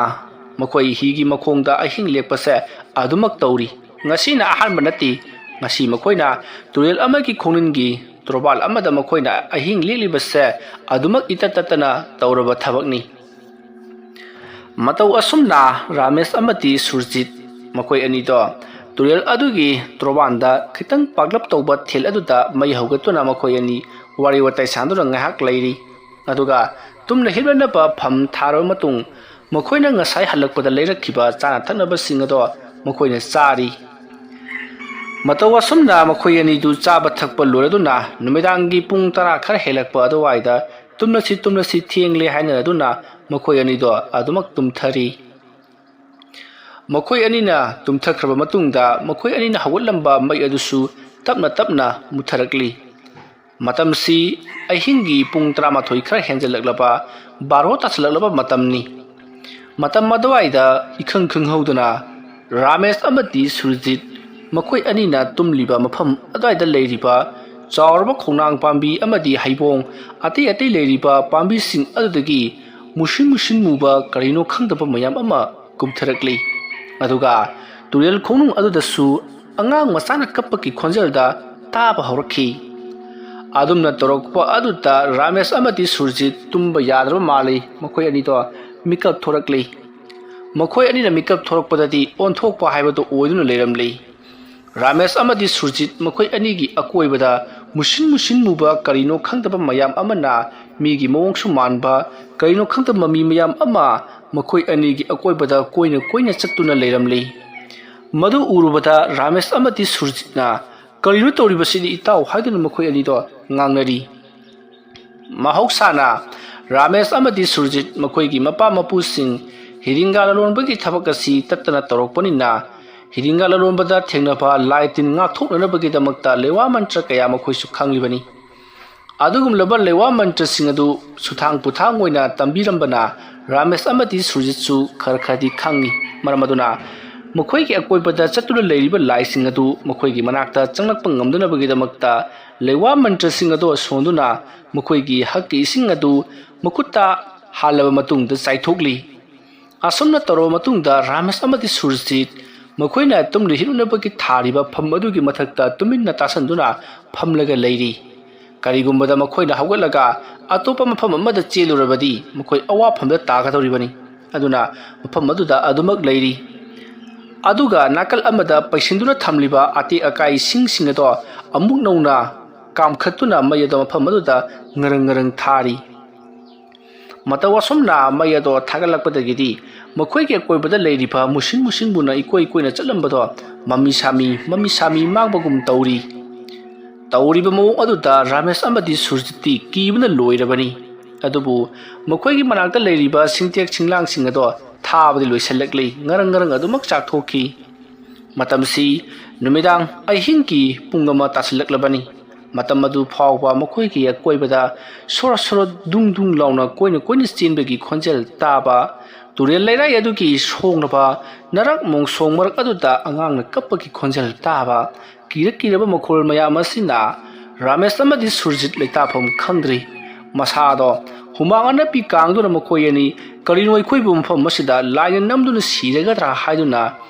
Speaker 1: ꯃꯈꯣꯏ ꯍꯤꯒꯤ ꯃꯈꯣꯡꯗ ꯑꯍꯤꯡ ꯂꯦꯛꯄꯁꯦ ꯑꯗꯨꯃꯛ ꯇꯧꯔꯤ ꯉꯁꯤꯅ ꯑꯍꯥꯟꯕ ꯅꯠꯇꯦ ꯉꯁꯤ ꯃꯈꯣꯏꯅ ꯇꯨꯔꯦꯜ ꯑꯃꯒꯤ ꯈꯣꯡꯅꯤꯡꯒꯤ ꯇꯣꯔꯕꯥꯜ ꯑꯃꯗ ꯃꯈꯣꯏꯅ ꯑꯍꯤꯡ ꯂꯦꯛꯂꯤꯕꯁꯦ ꯑꯗꯨꯃꯛ ꯏꯇꯠ ꯇꯠꯇꯅ ꯇꯧꯔꯕ ꯊꯕꯛꯅꯤ ꯃꯇꯧ ꯑꯁꯨꯝꯅ ꯔꯥꯃꯦꯁ ꯑꯃꯗꯤ ꯁꯨꯔꯖꯤꯠ ꯃꯈꯣꯏ ꯑꯅꯤꯗꯣ ꯇꯨꯔꯦꯜ ꯑꯗꯨꯒꯤ ꯇꯣꯔꯕꯥꯟꯗ ꯈꯤꯇꯪ ꯄꯥꯛꯂꯞ ꯇꯧꯕ ꯊꯦꯜ ꯑꯗꯨꯗ ꯃꯩ ꯍꯧꯒꯠꯇꯨꯅ ꯃꯈꯣꯏ ꯑꯅꯤ ꯋꯥꯔꯤ ꯋꯥꯇꯥꯏ ꯁꯥꯟꯗꯨꯅ ꯉꯥꯏꯍꯥꯛ ꯂꯩꯔꯤ ꯑꯗꯨꯒ ꯇꯨꯝꯅ ꯍꯤꯞꯅꯅꯕ ꯐꯝ ꯊꯥꯔꯕ ꯃꯇꯨꯡ ꯃꯈꯣꯏꯅ ꯉꯁꯥꯏ ꯍꯜꯂꯛꯄꯗ ꯂꯩꯔꯛꯈꯤꯕ ꯆꯥꯅ ꯊꯛꯅꯕꯁꯤꯡ ꯑꯗꯣ ꯃꯈꯣꯏꯅ ꯆꯥꯔꯤ ꯃꯇꯧ ꯑꯁꯨꯝꯅ ꯃꯈꯣꯏ ꯑꯅꯤꯗꯨ ꯆꯥꯕ ꯊꯛꯄ ꯂꯣꯏꯔꯗꯨꯅ ꯅꯨꯃꯤꯗꯥꯡꯒꯤ ꯄꯨꯡ 10 ꯈꯔ ꯍꯦꯜꯂꯛꯄ ꯑꯗꯨꯋꯥꯏꯗ ꯇꯨꯝꯅꯁꯤ ꯊꯦꯡꯂꯦ ꯍꯥꯏꯅꯗꯨꯅ ꯃꯈꯣꯏ ꯑꯅꯤꯗꯣ ꯑꯗꯨꯃꯛ ꯇꯨꯝꯊꯔꯤ ꯃꯈꯣꯏ ꯑꯅꯤꯅ ꯇꯨꯝꯊꯈ꯭ꯔꯕ ꯃꯇꯨꯡꯗ ꯃꯈꯣꯏ ꯑꯅꯤꯅ ꯍꯧꯒꯠꯂꯝꯕ ꯃꯩ ꯑꯗꯨꯁꯨ ꯇꯞꯅ ꯃꯨꯊꯔꯛꯂꯤ ꯃꯇꯝꯁꯤ ꯑꯍꯤꯡꯒꯤ ꯄꯨꯡ 12 ꯈꯔ ꯍꯦꯟꯖꯜꯂꯛꯂꯕ 12 ꯇꯥꯁꯜꯂꯛꯂꯕ ꯃꯇꯝꯅꯤ ꯃꯇꯝ ꯑꯗꯨꯋꯥꯏꯗ ꯏꯈꯪ ꯈꯪꯍꯧꯗꯅ ꯔꯥꯃꯦꯁ ꯑꯃꯗꯤ ꯁꯨꯔꯖꯤꯠ ꯃꯈꯣꯏ ꯑꯅꯤꯅ ꯇꯨꯝꯂꯤꯕ ꯃꯐꯝ ꯑꯗꯨꯋꯥꯏꯗ ꯂꯩꯔꯤꯕ ꯆꯥꯎꯔꯕ ꯈꯣꯡꯅꯥꯡ ꯄꯥꯝꯕꯤ ꯑꯃꯗꯤ ꯍꯩꯕꯣꯡ ꯑꯇꯩ ꯂꯩꯔꯤꯕ ꯄꯥꯝꯕꯤꯁꯤꯡ ꯑꯗꯨꯗꯒꯤ ꯃꯨꯁꯤꯟ ꯃꯨꯕ ꯀꯔꯤꯅꯣ ꯈꯪꯗꯕ ꯃꯌꯥꯝ ꯑꯃ ꯀꯨꯝꯊꯔꯛꯂꯤ ꯑꯗꯨꯒ ꯇꯨꯔꯦꯜ ꯈꯣꯡꯅꯨꯡ ꯑꯗꯨꯗꯁꯨ ꯑꯉꯥꯡ ꯃꯆꯥꯅ ꯀꯞꯄꯒꯤ ꯈꯣꯟꯖꯦꯜꯗ ꯇꯥꯕ ꯍꯧꯔꯛꯈꯤ ꯑꯗꯨꯝꯅ ꯇꯧꯔꯛꯄ ꯑꯗꯨꯗ ꯔꯥꯃꯦꯁ ꯑꯃꯗꯤ ꯁꯨꯔꯖꯤꯠ ꯇꯨꯝꯕ ꯌꯥꯗ꯭ꯔꯕ ꯃꯥꯜꯂꯤ ꯃꯈꯣꯏ ꯑꯅꯤꯗꯣ ꯃꯤꯀꯞ ꯊꯣꯔꯛꯂꯤ ꯃꯈꯣꯏ ꯑꯅꯤꯅ ꯃꯤꯀꯞ ꯊꯣꯔꯛꯄꯗꯗꯤ ꯑꯣꯟꯊꯣꯛꯄ ꯍꯥꯏꯕꯗꯨ ꯑꯣꯏꯗꯨꯅ ꯂꯩꯔꯝꯂꯤ ꯔꯥꯃꯦꯁ ꯑꯃꯗꯤ ꯁꯨꯔꯖꯤꯠ ꯃꯈꯣꯏ ꯑꯅꯤꯒꯤ ꯑꯀꯣꯏꯕꯗ ꯃꯨꯁꯤꯟ ꯃꯨꯕ ꯀꯔꯤꯅꯣ ꯈꯪꯗꯕ ꯃꯌꯥꯝ ꯑꯃꯅ ꯃꯤꯒꯤ ꯃꯑꯣꯡꯁꯨ ꯃꯥꯟꯕ ꯀꯔꯤꯅꯣ ꯈꯪꯗꯕ ꯃꯃꯤ ꯃꯌꯥꯝ ꯑꯃ ꯃꯈꯣꯏ ꯑꯅꯤꯒꯤ ꯑꯀꯣꯏꯕꯗ ꯀꯣꯏꯅ ꯆꯠꯇꯨꯅ ꯂꯩꯔꯝꯂꯤ ꯃꯗꯨ ꯎꯔꯨꯕꯗ ꯔꯥꯃꯦꯁ ꯑꯃꯗꯤ ꯁꯨꯔꯖꯤꯠꯅ ꯀꯔꯤꯅꯣ ꯇꯧꯔꯤꯕꯁꯤꯗꯤ ꯏꯇꯥꯎ ꯍꯥꯏꯗꯨꯅ ꯃꯈꯣꯏ ꯑꯅꯤꯗꯣ ꯉꯥꯡꯅꯔꯤ ꯃꯍꯧꯁꯥꯅ ꯔꯥꯃꯦꯁ ꯑꯃꯗꯤ ꯁꯨꯔꯖꯤꯠ ꯃꯈꯣꯏꯒꯤ ꯃꯄꯥ ꯃꯄꯨꯁꯤꯡ ꯍꯤꯗꯤꯡꯒꯥ ꯂꯂꯣꯟꯕꯒꯤ ꯊꯕꯛ ꯑꯁꯤ ꯇꯠꯇꯅ ꯇꯧꯔꯛꯄꯅꯤꯅ ꯍꯤꯗꯤꯡꯒꯥ ꯂꯂꯣꯟꯕꯗ ꯊꯦꯡꯅꯕ ꯂꯥꯏ ꯇꯤꯟ ꯉꯥꯛꯊꯣꯛꯅꯅꯕꯒꯤꯗꯃꯛꯇ ꯂꯩꯋꯥ ꯃꯟꯇ꯭ꯔ ꯀꯌꯥ ꯃꯈꯣꯏꯁꯨ ꯈꯪꯂꯤꯕꯅꯤ ꯑꯗꯨꯒꯨꯝꯂꯕ ꯂꯩꯋꯥ ꯃꯟꯇ꯭ꯔꯁꯤꯡ ꯑꯗꯨ ꯁꯨꯊꯥꯡ ꯄꯨꯊꯥꯡ ꯑꯣꯏꯅ ꯇꯝꯕꯤꯔꯝꯕꯅ ꯔꯥꯃꯦꯁ ꯑꯃꯗꯤ ꯁꯨꯔꯖꯤꯠꯁꯨ ꯈꯔ ꯈꯔꯗꯤ ꯈꯪꯉꯤ ꯃꯔꯝ ꯑꯗꯨꯅ ꯃꯈꯣꯏꯒꯤ ꯑꯀꯣꯏꯕꯗ ꯆꯠꯇꯨꯅ ꯂꯩꯔꯤꯕ ꯂꯥꯏꯁꯤꯡ ꯑꯗꯨ ꯃꯈꯣꯏꯒꯤ ꯃꯅꯥꯛꯇ ꯆꯪꯂꯛꯄ ꯉꯝꯗꯅꯕꯒꯤꯗꯃꯛꯇ ꯂꯩꯋꯥ ꯃꯟꯇ꯭ꯔꯁꯤꯡ ꯑꯗꯨ ꯁꯣꯟꯗꯨꯅ ꯃꯈꯣꯏꯒꯤ ꯍꯛꯀꯤ ꯏꯁꯤꯡ ꯑꯗꯨ ꯃꯈꯨꯠꯇ ꯍꯥꯜꯂꯕ ꯃꯇꯨꯡꯗ ꯆꯥꯏꯊꯣꯛꯂꯤ ꯑꯁꯨꯝꯅ ꯇꯧꯔꯕ ꯃꯇꯨꯡꯗ ꯔꯥꯃꯦꯁ ꯑꯃꯗꯤ ꯁꯨꯔꯖꯤꯠ ꯃꯈꯣꯏꯅ ꯇꯨꯝꯂꯤ ꯍꯤꯞꯅꯕꯒꯤ ꯊꯥꯔꯤꯕ ꯐꯝ ꯑꯗꯨꯒꯤ ꯃꯊꯛꯇ ꯇꯨꯃꯤꯟꯅ ꯇꯥꯁꯟꯗꯨꯅ ꯐꯝꯂꯒ ꯂꯩꯔꯤ ꯀꯔꯤꯒꯨꯝꯕꯗ ꯃꯈꯣꯏꯅ ꯍꯧꯒꯠꯂꯒ ꯑꯇꯣꯞꯄ ꯃꯐꯝ ꯑꯃꯗ ꯆꯦꯜꯂꯨꯔꯕꯗꯤ ꯃꯈꯣꯏ ꯑꯋꯥꯐꯝꯗ ꯇꯥꯒꯗꯧꯔꯤꯕꯅꯤ ꯑꯗꯨꯅ ꯃꯐꯝ ꯑꯗꯨꯗ ꯑꯗꯨꯃꯛ ꯂꯩꯔꯤ ꯑꯗꯨꯒ ꯅꯥꯀꯜ ꯑꯃꯗ ꯄꯩꯁꯤꯟꯗꯨꯅ ꯊꯝꯂꯤꯕ ꯑꯇꯦꯛ ꯑꯀꯥꯏ ꯏꯁꯤꯡꯁꯤꯡ ꯑꯗꯣ ꯑꯃꯨꯛ ꯅꯧꯅ ꯀꯥꯝꯈꯠꯇꯨꯅ ꯃꯩ ꯑꯗꯣ ꯃꯐꯝ ꯑꯗꯨꯗ ꯉꯔꯪ ꯉꯔꯪ ꯊꯥꯔꯤ ꯃꯇꯧ ꯑꯁꯨꯝꯅ ꯃꯩ ꯑꯗꯣ ꯊꯥꯒꯠꯂꯛꯄꯗꯒꯤꯗꯤ ꯃꯈꯣꯏꯒꯤ ꯑꯀꯣꯏꯕꯗ ꯂꯩꯔꯤꯕ ꯃꯨꯁꯤꯟ ꯃꯨꯁꯤꯟꯕꯨꯅ ꯏꯀꯣꯏ ꯀꯣꯏꯅ ꯆꯠꯂꯝꯕꯗꯣ ꯃꯃꯤ ꯁꯥꯃꯤ ꯃꯥꯡꯕꯒꯨꯝ ꯇꯧꯔꯤ ꯇꯧꯔꯤꯕ ꯃꯑꯣꯡ ꯑꯗꯨꯗ ꯔꯥꯃꯦꯁ ꯑꯃꯗꯤ ꯁꯨꯔꯖꯤꯠꯇꯤ ꯀꯤꯕꯅ ꯂꯣꯏꯔꯕꯅꯤ ꯑꯗꯨꯕꯨ ꯃꯈꯣꯏꯒꯤ ꯃꯅꯥꯛꯇ ꯂꯩꯔꯤꯕ ꯁꯤꯡꯇꯦꯛ ꯁꯤꯡꯂꯥꯡꯁꯤꯡ ꯑꯗꯣ ꯊꯥꯕꯗꯤ ꯂꯣꯏꯁꯤꯜꯂꯛꯂꯤ ꯉꯔꯪ ꯉꯔꯪ ꯑꯗꯨꯃꯛ ꯆꯥꯛꯊꯣꯛꯈꯤ ꯃꯇꯝꯁꯤ ꯅꯨꯃꯤꯗꯥꯡ ꯑꯍꯤꯡꯒꯤ ꯄꯨꯡ 1 ꯇꯥꯁꯤꯜꯂꯛꯂꯕꯅꯤ ꯃꯇꯝ ꯑꯗꯨ ꯐꯥꯎꯕ ꯃꯈꯣꯏꯒꯤ ꯑꯀꯣꯏꯕꯗ ꯁꯣꯔ ꯁꯣꯔ ꯗꯨꯡ ꯗꯨꯡ ꯂꯥꯎꯅ ꯀꯣꯏꯅ ꯀꯣꯏꯅ ꯆꯦꯟꯕꯒꯤ ꯈꯣꯟꯖꯦꯜ ꯇꯥꯕ ꯇꯨꯔꯦꯜ ꯂꯩꯔꯥꯏ ꯑꯗꯨꯒꯤ ꯁꯣꯡꯂꯕ ꯅꯔꯛ ꯃꯣꯡꯁꯣꯡ ꯃꯔꯛ ꯑꯗꯨꯗ ꯑꯉꯥꯡꯅ ꯀꯞꯄꯒꯤ ꯈꯣꯟꯖꯦꯜ ꯇꯥꯕ ꯀꯤꯔꯕ ꯃꯈꯣꯜ ꯃꯌꯥꯝ ꯑꯁꯤꯅ ꯔꯥꯃꯦꯁ ꯑꯃꯗꯤ ꯁꯨꯔꯖꯤꯠ ꯂꯩꯇꯥꯐꯝ ꯈꯪꯗ꯭ꯔꯤ ꯃꯁꯥꯗꯣ ꯍꯨꯃꯥꯡ ꯑꯅꯞꯄꯤ ꯀꯥꯡꯗꯨꯅ ꯃꯈꯣꯏ ꯑꯅꯤ ꯀꯔꯤꯅꯣ ꯑꯩꯈꯣꯏꯕꯨ ꯃꯐꯝ ꯑꯁꯤꯗ ꯂꯥꯏꯅ ꯅꯝꯗꯨꯅ ꯁꯤꯔꯒꯗ꯭ꯔꯥ ꯍꯥꯏꯗꯨꯅ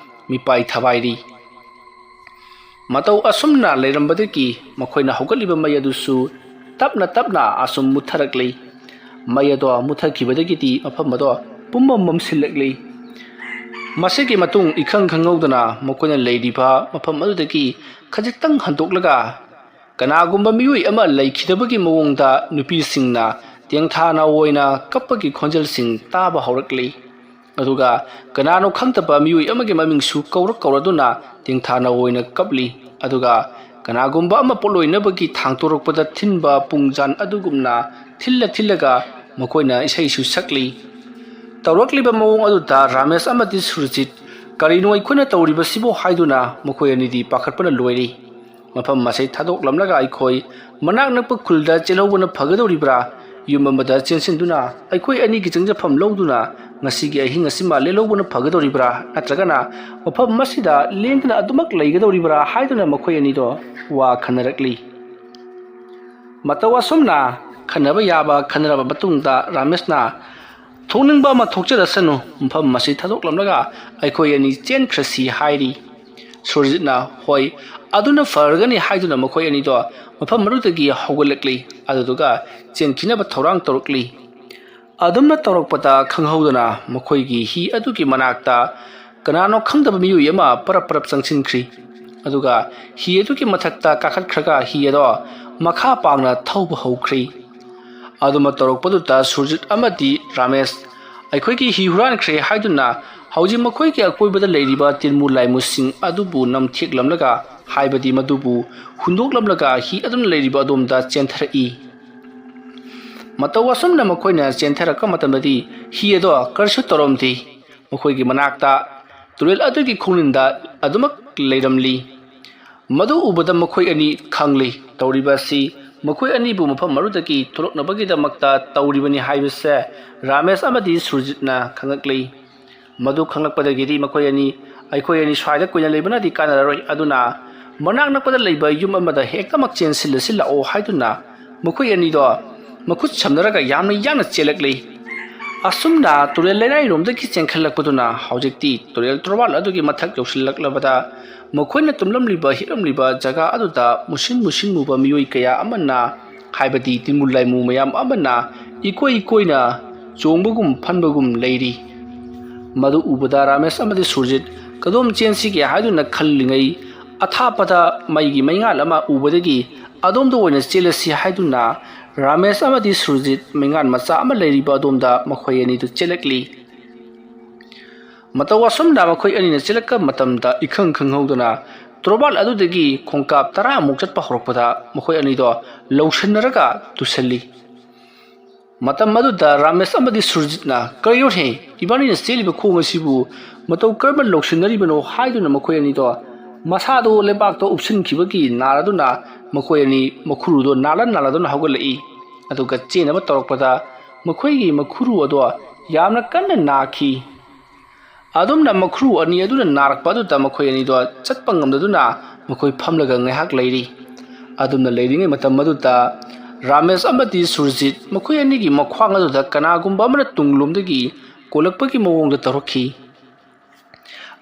Speaker 1: ꯃꯤꯄꯥꯏ ꯊꯕꯥꯏꯔꯤ ꯃꯇꯧ ꯑꯁꯨꯝꯅ ꯂꯩꯔꯝꯕꯗꯒꯤ ꯃꯈꯣꯏꯅ ꯍꯧꯒꯠꯂꯤꯕ ꯃꯩ ꯑꯗꯨꯁꯨ ꯇꯞꯅ ꯇꯞꯅ ꯑꯁꯨꯝ ꯃꯨꯠꯊꯔꯛꯂꯤ ꯃꯩ ꯑꯗꯣ ꯃꯨꯠꯊꯈꯤꯕꯗꯒꯤꯗꯤ ꯃꯐꯝ ꯑꯗꯣ ꯄꯨꯝꯃꯝ ꯃꯝꯁꯤꯜꯂꯛꯂꯤ ꯃꯁꯤꯒꯤ ꯃꯇꯨꯡ ꯏꯈꯪ ꯈꯪꯍꯧꯗꯅ ꯃꯈꯣꯏꯅ ꯂꯩꯔꯤꯕ ꯃꯐꯝ ꯑꯗꯨꯗꯒꯤ ꯈꯖꯤꯛꯇꯪ ꯍꯟꯗꯣꯛꯂꯒ ꯀꯅꯥꯒꯨꯝꯕ ꯃꯤꯑꯣꯏ ꯑꯃ ꯂꯩꯈꯤꯗꯕꯒꯤ ꯃꯑꯣꯡꯗ ꯅꯨꯄꯤꯁꯤꯡꯅ ꯇꯦꯡꯊꯥꯅ ꯑꯣꯏꯅ ꯀꯞꯄꯒꯤ ꯈꯣꯟꯖꯦꯜꯁꯤꯡ ꯇꯥꯕ ꯍꯧꯔꯛꯂꯤ ꯑꯗꯨꯒ ꯀꯅꯥꯅꯣ ꯈꯪꯗꯕ ꯃꯤꯑꯣꯏ ꯑꯃꯒꯤ ꯃꯃꯤꯡꯁꯨ ꯀꯧꯔꯗꯨꯅ ꯇꯦꯡꯊꯥꯅ ꯑꯣꯏꯅ ꯀꯞꯂꯤ ꯑꯗꯨꯒ ꯀꯅꯥꯒꯨꯝꯕ ꯑꯃ ꯄꯣꯠꯂꯣꯏꯅꯕꯒꯤ ꯊꯥꯡꯇꯣꯔꯛꯄꯗ ꯊꯤꯟꯕ ꯄꯨꯡꯖꯥꯟ ꯑꯗꯨꯒꯨꯝꯅ ꯊꯤꯜꯂꯒ ꯃꯈꯣꯏꯅ ꯏꯁꯩꯁꯨ ꯁꯛꯂꯤ ꯇꯧꯔꯛꯂꯤꯕ ꯃꯑꯣꯡ ꯑꯗꯨꯗ ꯔꯥꯃꯦꯁ ꯑꯃꯗꯤ ꯁꯨꯔꯖꯤꯠ ꯀꯔꯤꯅꯣ ꯑꯩꯈꯣꯏꯅ ꯇꯧꯔꯤꯕꯁꯤꯕꯨ ꯍꯥꯏꯗꯨꯅ ꯃꯈꯣꯏ ꯑꯅꯤꯗꯤ ꯄꯥꯈꯠꯄꯅ ꯂꯣꯏꯔꯤ ꯃꯐꯝ ꯑꯁꯤ ꯊꯥꯗꯣꯛꯂꯝꯂꯒ ꯑꯩꯈꯣꯏ ꯃꯅꯥꯛ ꯅꯛꯄ ꯈꯨꯜꯗ ꯆꯦꯜꯍꯧꯕꯅ ꯐꯒꯗꯧꯔꯤꯕ꯭ꯔꯥ ꯌꯨꯝ ꯑꯃꯗ ꯆꯦꯟꯁꯤꯟꯗꯨꯅ ꯑꯩꯈꯣꯏ ꯑꯅꯤꯒꯤ ꯆꯪꯖꯐꯝ ꯂꯧꯗꯨꯅ ꯉꯁꯤꯒꯤ ꯑꯍꯤꯡ ꯑꯁꯤꯃ ꯂꯦꯜꯍꯧꯕꯅ ꯐꯒꯗꯧꯔꯤꯕ꯭ꯔꯥ ꯅꯠꯇ꯭ꯔꯒꯅ ꯃꯐꯝ ꯑꯁꯤꯗ ꯂꯦꯡꯗꯅ ꯑꯗꯨꯃꯛ ꯂꯩꯒꯗꯧꯔꯤꯕ꯭ꯔꯥ ꯍꯥꯏꯗꯨꯅ ꯃꯈꯣꯏ ꯑꯅꯤꯗꯣ ꯋꯥ ꯈꯟꯅꯔꯛꯂꯤ ꯃꯇꯧ ꯑꯁꯨꯝꯅ ꯈꯟꯅꯕ ꯌꯥꯕ ꯈꯟꯅꯔꯕ ꯃꯇꯨꯡꯗ ꯔꯥꯃꯦꯁꯅ ꯊꯣꯛꯅꯤꯡꯕ ꯑꯃ ꯊꯣꯛꯆꯔꯁꯅꯨ ꯃꯐꯝ ꯑꯁꯤ ꯊꯥꯗꯣꯛꯂꯝꯂꯒ ꯑꯩꯈꯣꯏ ꯑꯅꯤ ꯆꯦꯟꯈ꯭ꯔꯁꯤ ꯍꯥꯏꯔꯤ ꯁꯨꯔꯖꯤꯠꯅ ꯍꯣꯏ ꯑꯗꯨꯅ ꯐꯔꯒꯅꯤ ꯍꯥꯏꯗꯨꯅ ꯃꯈꯣꯏ ꯑꯅꯤꯗꯣ ꯃꯐꯝ ꯑꯗꯨꯗꯒꯤ ꯍꯧꯒꯠꯂꯛꯂꯤ ꯑꯗꯨꯗꯨꯒ ꯆꯦꯟꯈꯤꯅꯕ ꯊꯧꯔꯥꯡ ꯇꯧꯔꯛꯂꯤ ꯑꯗꯨꯝꯅ ꯇꯧꯔꯛꯄꯗ ꯈꯪꯍꯧꯗꯅ ꯃꯈꯣꯏꯒꯤ ꯍꯤ ꯑꯗꯨꯒꯤ ꯃꯅꯥꯛꯇ ꯀꯅꯥꯅꯣ ꯈꯪꯗꯕ ꯃꯤꯑꯣꯏ ꯑꯃ ꯄꯔꯞ ꯆꯪꯁꯤꯟꯈ꯭ꯔꯤ ꯑꯗꯨꯒ ꯍꯤ ꯑꯗꯨꯒꯤ ꯃꯊꯛꯇ ꯀꯥꯈꯠꯈ꯭ꯔꯒ ꯍꯤ ꯑꯗꯣ ꯃꯈꯥ ꯄꯥꯡꯅ ꯊꯧꯕ ꯍꯧꯈ꯭ꯔꯤ ꯑꯗꯨꯃ ꯇꯧꯔꯛꯄꯗꯨꯗ ꯁꯨꯔꯖꯤꯠ ꯑꯃꯗꯤ ꯔꯥꯃꯦꯁ ꯑꯩꯈꯣꯏꯒꯤ ꯍꯤ ꯍꯨꯔꯥꯟꯈ꯭ꯔꯦ ꯍꯥꯏꯗꯨꯅ ꯍꯧꯖꯤꯛ ꯃꯈꯣꯏꯒꯤ ꯑꯀꯣꯏꯕꯗ ꯂꯩꯔꯤꯕ ꯇꯤꯟꯃꯨ ꯂꯥꯏꯃꯨꯁꯤꯡ ꯑꯗꯨꯕꯨ ꯅꯝꯊꯦꯛꯂꯝꯂꯒ ꯍꯥꯏꯕꯗꯤ ꯃꯗꯨꯕꯨ ꯍꯨꯟꯗꯣꯛꯂꯝꯂꯒ ꯍꯤ ꯑꯗꯨꯅ ꯂꯩꯔꯤꯕ ꯑꯗꯣꯝꯗ ꯆꯦꯟꯊꯔꯛꯏ ꯃꯇꯧ ꯑꯁꯨꯝꯅ ꯃꯈꯣꯏꯅ ꯆꯦꯟꯊꯔꯛꯄ ꯃꯇꯝꯗꯗꯤ ꯍꯤ ꯑꯗꯣ ꯀꯔꯤꯁꯨ ꯇꯧꯔꯝꯗꯦ ꯃꯈꯣꯏꯒꯤ ꯃꯅꯥꯛꯇ ꯇꯨꯔꯦꯜ ꯑꯗꯨꯒꯤ ꯈꯣꯡꯅꯤꯡꯗ ꯑꯗꯨꯃꯛ ꯂꯩꯔꯝꯂꯤ ꯃꯗꯨ ꯎꯕꯗ ꯃꯈꯣꯏ ꯑꯅꯤ ꯈꯪꯂꯤ ꯇꯧꯔꯤꯕ ꯑꯁꯤ ꯃꯈꯣꯏ ꯑꯅꯤꯕꯨ ꯃꯐꯝ ꯑꯗꯨꯗꯒꯤ ꯊꯣꯛꯂꯛꯅꯕꯒꯤꯗꯃꯛꯇ ꯇꯧꯔꯤꯕꯅꯤ ꯍꯥꯏꯕꯁꯦ ꯔꯥꯃꯦꯁ ꯑꯃꯗꯤ ꯁꯨꯔꯖꯤꯠꯅ ꯈꯪꯂꯛꯂꯤ ꯃꯗꯨ ꯈꯪꯂꯛꯄꯗꯒꯤꯗꯤ ꯑꯩꯈꯣꯏ ꯑꯅꯤ ꯁ꯭ꯋꯥꯏꯗ ꯀꯨꯏꯅ ꯂꯩꯕꯅꯗꯤ ꯀꯥꯟꯅꯔꯔꯣꯏ ꯑꯗꯨꯅ ꯃꯅꯥꯛ ꯅꯛꯄꯗ ꯂꯩꯕ ꯌꯨꯝ ꯑꯃꯗ ꯍꯦꯛꯇꯃꯛ ꯆꯦꯟꯁꯤꯜꯂꯁꯤ ꯂꯥꯛꯑꯣ ꯍꯥꯏꯗꯨꯅ ꯃꯈꯣꯏ ꯑꯅꯤꯗꯣ ꯃꯈꯨꯠ ꯁꯝꯅꯔꯒ ꯌꯥꯝꯅ ꯌꯥꯡꯅ ꯆꯦꯜꯂꯛꯂꯤ ꯑꯁꯨꯝꯅ ꯇꯨꯔꯦꯜ ꯂꯩꯔꯥꯏꯔꯣꯝꯗꯒꯤ ꯆꯦꯟꯈꯠꯂꯛꯄꯗꯨꯅ ꯍꯧꯖꯤꯛꯇꯤ ꯇꯨꯔꯦꯜ ꯇꯣꯔꯕꯥꯜ ꯑꯗꯨꯒꯤ ꯃꯊꯛ ꯌꯧꯁꯤꯜꯂꯛꯂꯕꯗ ꯃꯈꯣꯏꯅ ꯇꯨꯝꯂꯝꯂꯤꯕ ꯍꯤꯞꯂꯝꯂꯤꯕ ꯖꯒꯥ ꯑꯗꯨꯗ ꯃꯨꯁꯤꯟ ꯃꯨꯕ ꯃꯤꯑꯣꯏ ꯀꯌꯥ ꯑꯃꯅ ꯍꯥꯏꯕꯗꯤ ꯇꯤꯟꯃꯨ ꯂꯥꯏꯃꯨ ꯃꯌꯥꯝ ꯑꯃꯅ ꯏꯀꯣꯏ ꯀꯣꯏꯅ ꯆꯣꯡꯕꯒꯨꯝ ꯐꯟꯕꯒꯨꯝ ꯂꯩꯔꯤ ꯃꯗꯨ ꯎꯕꯗ ꯔꯥꯃꯦꯁ ꯑꯃꯗꯤ ꯁꯨꯔꯖꯤꯠ ꯀꯗꯣꯝ ꯆꯦꯟꯁꯤꯒꯦ ꯍꯥꯏꯗꯨꯅ ꯈꯜꯂꯤꯉꯩ ꯑꯊꯥꯞꯄꯗ ꯃꯩꯒꯤ ꯃꯩꯉꯥꯜ ꯑꯃ ꯎꯕꯗꯒꯤ ꯑꯗꯣꯝꯗ ꯑꯣꯏꯅ ꯆꯦꯜꯂꯁꯤ ꯍꯥꯏꯗꯨꯅ ꯔꯥꯃꯦꯁ ꯑꯃꯗꯤ ꯁꯨꯔꯖꯤꯠ ꯃꯩꯉꯥꯜ ꯃꯆꯥ ꯑꯃ ꯂꯩꯔꯤꯕ ꯑꯗꯣꯝꯗ ꯃꯈꯣꯏ ꯑꯅꯤꯗꯨ ꯆꯦꯜꯂꯛꯂꯤ ꯃꯇꯧ ꯑꯁꯨꯝꯅ ꯃꯈꯣꯏ ꯑꯅꯤꯅ ꯆꯦꯜꯂꯛꯄ ꯃꯇꯝꯗ ꯏꯈꯪ ꯈꯪꯍꯧꯗꯅ ꯇꯣꯔꯕꯥꯜ ꯑꯗꯨꯗꯒꯤ ꯈꯣꯡꯀꯥꯞ 10 ꯆꯠꯄ ꯍꯧꯔꯛꯄꯗ ꯃꯈꯣꯏ ꯑꯅꯤꯗꯣ ꯂꯧꯁꯤꯟꯅꯔꯒ ꯇꯨꯁꯜꯂꯤ ꯃꯇꯝ ꯑꯗꯨꯗ ꯔꯥꯃꯦꯁ ꯑꯃꯗꯤ ꯁꯨꯔꯖꯤꯠꯅ ꯀꯔꯤꯅꯣꯍꯦ ꯏꯕꯥꯅꯤꯅ ꯆꯦꯜꯂꯤꯕ ꯈꯣꯡ ꯑꯁꯤꯕꯨ ꯃꯇꯧ ꯀꯔꯝꯕ ꯂꯧꯁꯤꯟꯅꯔꯤꯕꯅꯣ ꯍꯥꯏꯗꯨꯅ ꯃꯈꯣꯏ ꯑꯅꯤꯗꯣ ꯃꯁꯥꯗꯣ ꯂꯩꯕꯥꯛꯇ ꯎꯞꯁꯤꯟꯈꯤꯕꯒꯤ ꯅꯥꯔꯗꯨꯅ ꯃꯈꯣꯏ ꯑꯅꯤ ꯃꯈꯨꯔꯨꯗꯣ ꯅꯥꯜꯂꯗꯨꯅ ꯍꯧꯒꯠꯂꯛꯏ ꯑꯗꯨꯒ ꯆꯦꯟꯅꯕ ꯇꯧꯔꯛꯄꯗ ꯃꯈꯣꯏꯒꯤ ꯃꯈꯨꯔꯨ ꯑꯗꯣ ꯌꯥꯝꯅ ꯀꯟꯅ ꯅꯥꯈꯤ ꯑꯗꯨꯝꯅ ꯃꯈ꯭ꯔꯨ ꯑꯅꯤ ꯑꯗꯨꯅ ꯅꯥꯔꯛꯄ ꯑꯗꯨꯗ ꯃꯈꯣꯏ ꯑꯅꯤꯗꯣ ꯆꯠꯄ ꯉꯝꯗꯗꯨꯅ ꯃꯈꯣꯏ ꯐꯝꯂꯒ ꯉꯥꯏꯍꯥꯛ ꯂꯩꯔꯤ ꯑꯗꯨꯝꯅ ꯂꯩꯔꯤꯉꯩ ꯃꯇꯝ ꯑꯗꯨꯗ ꯔꯥꯃꯦꯁ ꯑꯃꯗꯤ ꯁꯨꯔꯖꯤꯠ ꯃꯈꯣꯏ ꯑꯅꯤꯒꯤ ꯃꯈ꯭ꯋꯥꯡ ꯑꯗꯨꯗ ꯀꯅꯥꯒꯨꯝꯕ ꯑꯃꯅ ꯇꯨꯡꯂꯣꯝꯗꯒꯤ ꯀꯣꯜꯂꯛꯄꯒꯤ ꯃꯑꯣꯡꯗ ꯇꯧꯔꯛꯈꯤ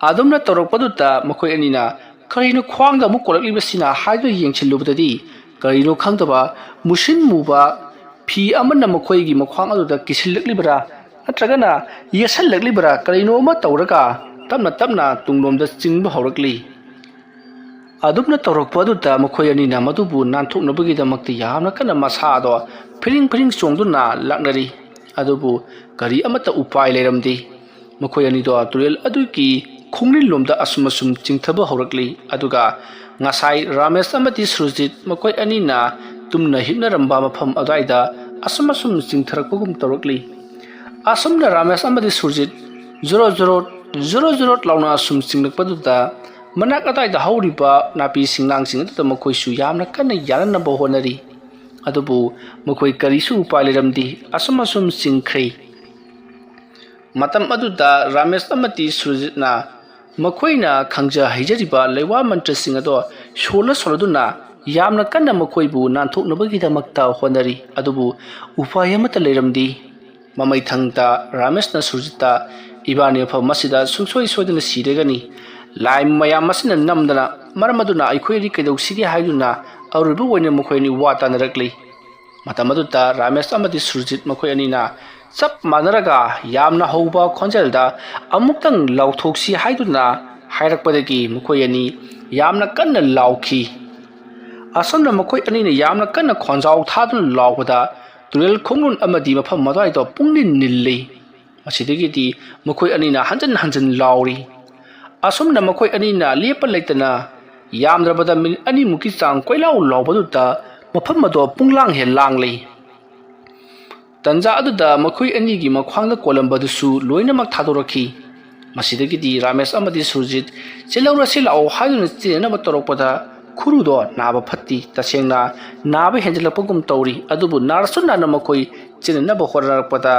Speaker 1: ꯑꯗꯨꯝꯅ ꯇꯧꯔꯛꯄꯗꯨꯗ ꯃꯈꯣꯏ ꯑꯅꯤꯅ ꯀꯔꯤꯅꯣ ꯈ꯭ꯋꯥꯡꯗ ꯑꯃꯨꯛ ꯀꯣꯜꯂꯛꯂꯤꯕꯁꯤꯅ ꯍꯥꯏꯗꯨꯅ ꯌꯦꯡꯁꯤꯜꯂꯨꯕꯗꯗꯤ ꯀꯔꯤꯅꯣ ꯈꯪꯗꯕ ꯃꯨꯁꯤꯟ ꯃꯨꯕ ꯐꯤ ꯑꯃꯅ ꯃꯈꯣꯏꯒꯤ ꯃꯈ꯭ꯋꯥꯡ ꯑꯗꯨꯗ ꯀꯤꯁꯤꯜꯂꯛꯂꯤꯕꯔꯥ ꯅꯠꯇ꯭ꯔꯒꯅ ꯌꯦꯠꯁꯜꯂꯛꯂꯤꯕꯔꯥ ꯀꯔꯤꯅꯣ ꯑꯃ ꯇꯧꯔꯒ ꯇꯞꯅ ꯇꯞꯅ ꯇꯨꯡꯂꯣꯝꯗ ꯆꯤꯡꯕ ꯍꯧꯔꯛꯂꯤ ꯑꯗꯨꯝꯅ ꯇꯧꯔꯛꯄ ꯑꯗꯨꯗ ꯃꯈꯣꯏ ꯑꯅꯤꯅ ꯃꯗꯨꯕꯨ ꯅꯥꯟꯊꯣꯛꯅꯕꯒꯤꯗꯃꯛꯇ ꯌꯥꯝꯅ ꯀꯟꯅ ꯃꯁꯥꯗꯣ ꯐꯤꯔꯤꯡ ꯐꯤꯔꯤꯡ ꯆꯣꯡꯗꯨꯅ ꯂꯥꯛꯅꯔꯤ ꯑꯗꯨꯕꯨ ꯀꯔꯤ ꯑꯃꯠꯇ ꯎꯄꯥꯏ ꯂꯩꯔꯝꯗꯦ ꯃꯈꯣꯏ ꯑꯅꯤꯗꯣ ꯇꯨꯔꯦꯜ ꯑꯗꯨꯒꯤ ꯈꯣꯡꯅꯤꯜꯂꯣꯝꯗ ꯑꯁꯨꯝ ꯆꯤꯡꯊꯕ ꯍꯧꯔꯛꯂꯤ ꯑꯗꯨꯒ ꯉꯁꯥꯏ ꯔꯥꯃꯦꯁ ꯑꯃꯗꯤ ꯁꯨꯔꯖꯤꯠ ꯃꯈꯣꯏ ꯑꯅꯤꯅ ꯇꯨꯝꯅ ꯍꯤꯞꯅꯔꯝꯕ ꯃꯐꯝ ꯑꯗꯨꯋꯥꯏꯗ ꯑꯁꯨꯝ ꯆꯤꯡꯊꯔꯛꯄꯒꯨꯝ ꯇꯧꯔꯛꯂꯤ ꯑꯁꯨꯝꯅ ꯔꯥꯃꯦꯁ ꯑꯃꯗꯤ ꯁꯨꯔꯖꯤꯠ ꯖꯣꯔꯣ ꯂꯥꯎꯅ ꯑꯁꯨꯝ ꯆꯤꯡꯂꯛꯄꯗꯨꯗ ꯃꯅꯥꯛ ꯑꯗꯨꯋꯥꯏꯗ ꯍꯧꯔꯤꯕ ꯅꯥꯄꯤ ꯁꯤꯡꯅꯥꯡꯁꯤꯡ ꯑꯗꯨꯗ ꯃꯈꯣꯏꯁꯨ ꯌꯥꯝꯅ ꯀꯟꯅ ꯌꯥꯅꯅꯕ ꯍꯣꯠꯅꯔꯤ ꯑꯗꯨꯕꯨ ꯃꯈꯣꯏ ꯀꯔꯤꯁꯨ ꯎꯄꯥꯏ ꯂꯩꯔꯝꯗꯦ ꯑꯁꯨꯝ ꯆꯤꯡꯈ꯭ꯔꯦ ꯃꯇꯝ ꯑꯗꯨꯗ ꯔꯥꯃꯦꯁ ꯑꯃꯗꯤ ꯁꯨꯔꯖꯤꯠꯅ ꯃꯈꯣꯏꯅ ꯈꯪꯖ ꯍꯩꯖꯔꯤꯕ ꯂꯩꯋꯥ ꯃꯟꯇ꯭ꯔꯁꯤꯡ ꯑꯗꯣ ꯁꯣꯜꯂꯗꯨꯅ ꯌꯥꯝꯅ ꯀꯟꯅ ꯃꯈꯣꯏꯕꯨ ꯅꯥꯟꯊꯣꯛꯅꯕꯒꯤꯗꯃꯛꯇ ꯍꯣꯠꯅꯔꯤ ꯑꯗꯨꯕꯨ ꯎꯄꯥꯏ ꯑꯃꯠꯇ ꯂꯩꯔꯝꯗꯦ ꯃꯃꯩꯊꯪꯗ ꯔꯥꯃꯦꯁꯅ ꯁꯨꯔꯖꯤꯠꯇ ꯏꯕꯥꯅꯤ ꯃꯐꯝ ꯑꯁꯤꯗ ꯁꯨꯡꯁꯣꯏ ꯁꯣꯏꯗꯅ ꯁꯤꯔꯒꯅꯤ ꯂꯥꯏ ꯃꯌꯥꯝ ꯑꯁꯤꯅ ꯅꯝꯗꯅ ꯃꯔꯝ ꯑꯗꯨꯅ ꯑꯩꯈꯣꯏꯗꯤ ꯀꯩꯗꯧꯁꯤꯒꯦ ꯍꯥꯏꯗꯨꯅ ꯑꯔꯣꯏꯕ ꯑꯣꯏꯅ ꯃꯈꯣꯏ ꯑꯅꯤ ꯋꯥ ꯇꯥꯅꯔꯛꯂꯤ ꯃꯇꯝ ꯑꯗꯨꯗ ꯔꯥꯃꯦꯁ ꯑꯃꯗꯤ ꯁꯨꯔꯖꯤꯠ ꯃꯈꯣꯏ ꯑꯅꯤꯅ ꯆꯞ ꯃꯥꯟꯅꯔꯒ ꯌꯥꯝꯅ ꯍꯧꯕ ꯈꯣꯟꯖꯦꯜꯗ ꯑꯃꯨꯛꯇꯪ ꯂꯥꯎꯊꯣꯛꯁꯤ ꯍꯥꯏꯗꯨꯅ ꯍꯥꯏꯔꯛꯄꯗꯒꯤ ꯃꯈꯣꯏ ꯑꯅꯤ ꯌꯥꯝꯅ ꯀꯟꯅ ꯂꯥꯎꯈꯤ ꯑꯁꯨꯝꯅ ꯃꯈꯣꯏ ꯑꯅꯤꯅ ꯌꯥꯝꯅ ꯀꯟꯅ ꯈꯣꯟꯖꯥꯎ ꯊꯥꯗꯨꯅ ꯂꯥꯎꯕꯗ ꯇꯨꯔꯦꯜ ꯈꯣꯡꯅꯨꯡ ꯑꯃꯗꯤ ꯃꯐꯝ ꯑꯗꯨꯋꯥꯏꯗ ꯄꯨꯡꯅꯤꯜ ꯅꯤꯜꯂꯤ ꯃꯁꯤꯗꯒꯤꯗꯤ ꯃꯈꯣꯏ ꯑꯅꯤꯅ ꯍꯟꯖꯤꯟ ꯂꯥꯎꯔꯤ ꯑꯁꯨꯝꯅ ꯃꯈꯣꯏ ꯑꯅꯤꯅ ꯂꯦꯞꯄ ꯂꯩꯇꯅ ꯌꯥꯝꯗ꯭ꯔꯕꯗ ꯃꯤꯅꯤꯠ ꯑꯅꯤꯃꯨꯛꯀꯤ ꯆꯥꯡ ꯀꯣꯏꯂꯥꯎ ꯂꯥꯎꯕꯗꯨꯗ ꯃꯐꯝ ꯑꯗꯣ ꯄꯨꯡꯂꯥꯡ ꯂꯥꯡꯂꯤ ꯇꯟꯖꯥ ꯑꯗꯨꯗ ꯃꯈꯣꯏ ꯑꯅꯤꯒꯤ ꯃꯈ꯭ꯋꯥꯡꯗ ꯀꯣꯜꯂꯝꯕꯗꯨꯁꯨ ꯂꯣꯏꯅꯃꯛ ꯊꯥꯗꯣꯔꯛꯈꯤ ꯃꯁꯤꯗꯒꯤꯗꯤ ꯔꯥꯃꯦꯁ ꯑꯃꯗꯤ ꯁꯨꯔꯖꯤꯠ ꯆꯦꯜꯍꯧꯔꯁꯤ ꯂꯥꯛꯑꯣ ꯍꯥꯏꯗꯨꯅ ꯆꯦꯟꯅꯕ ꯇꯧꯔꯛꯄꯗ ꯈꯨꯔꯨꯗꯣ ꯅꯥꯕ ꯐꯠꯇꯤ ꯇꯁꯦꯡꯅ ꯅꯥꯕ ꯍꯦꯟꯖꯜꯂꯛꯄꯒꯨꯝ ꯇꯧꯔꯤ ꯑꯗꯨꯕꯨ ꯅꯥꯔꯁꯨ ꯅꯥꯅ ꯃꯈꯣꯏ ꯆꯦꯟꯅꯅꯕ ꯍꯣꯠꯅꯔꯛꯄꯗ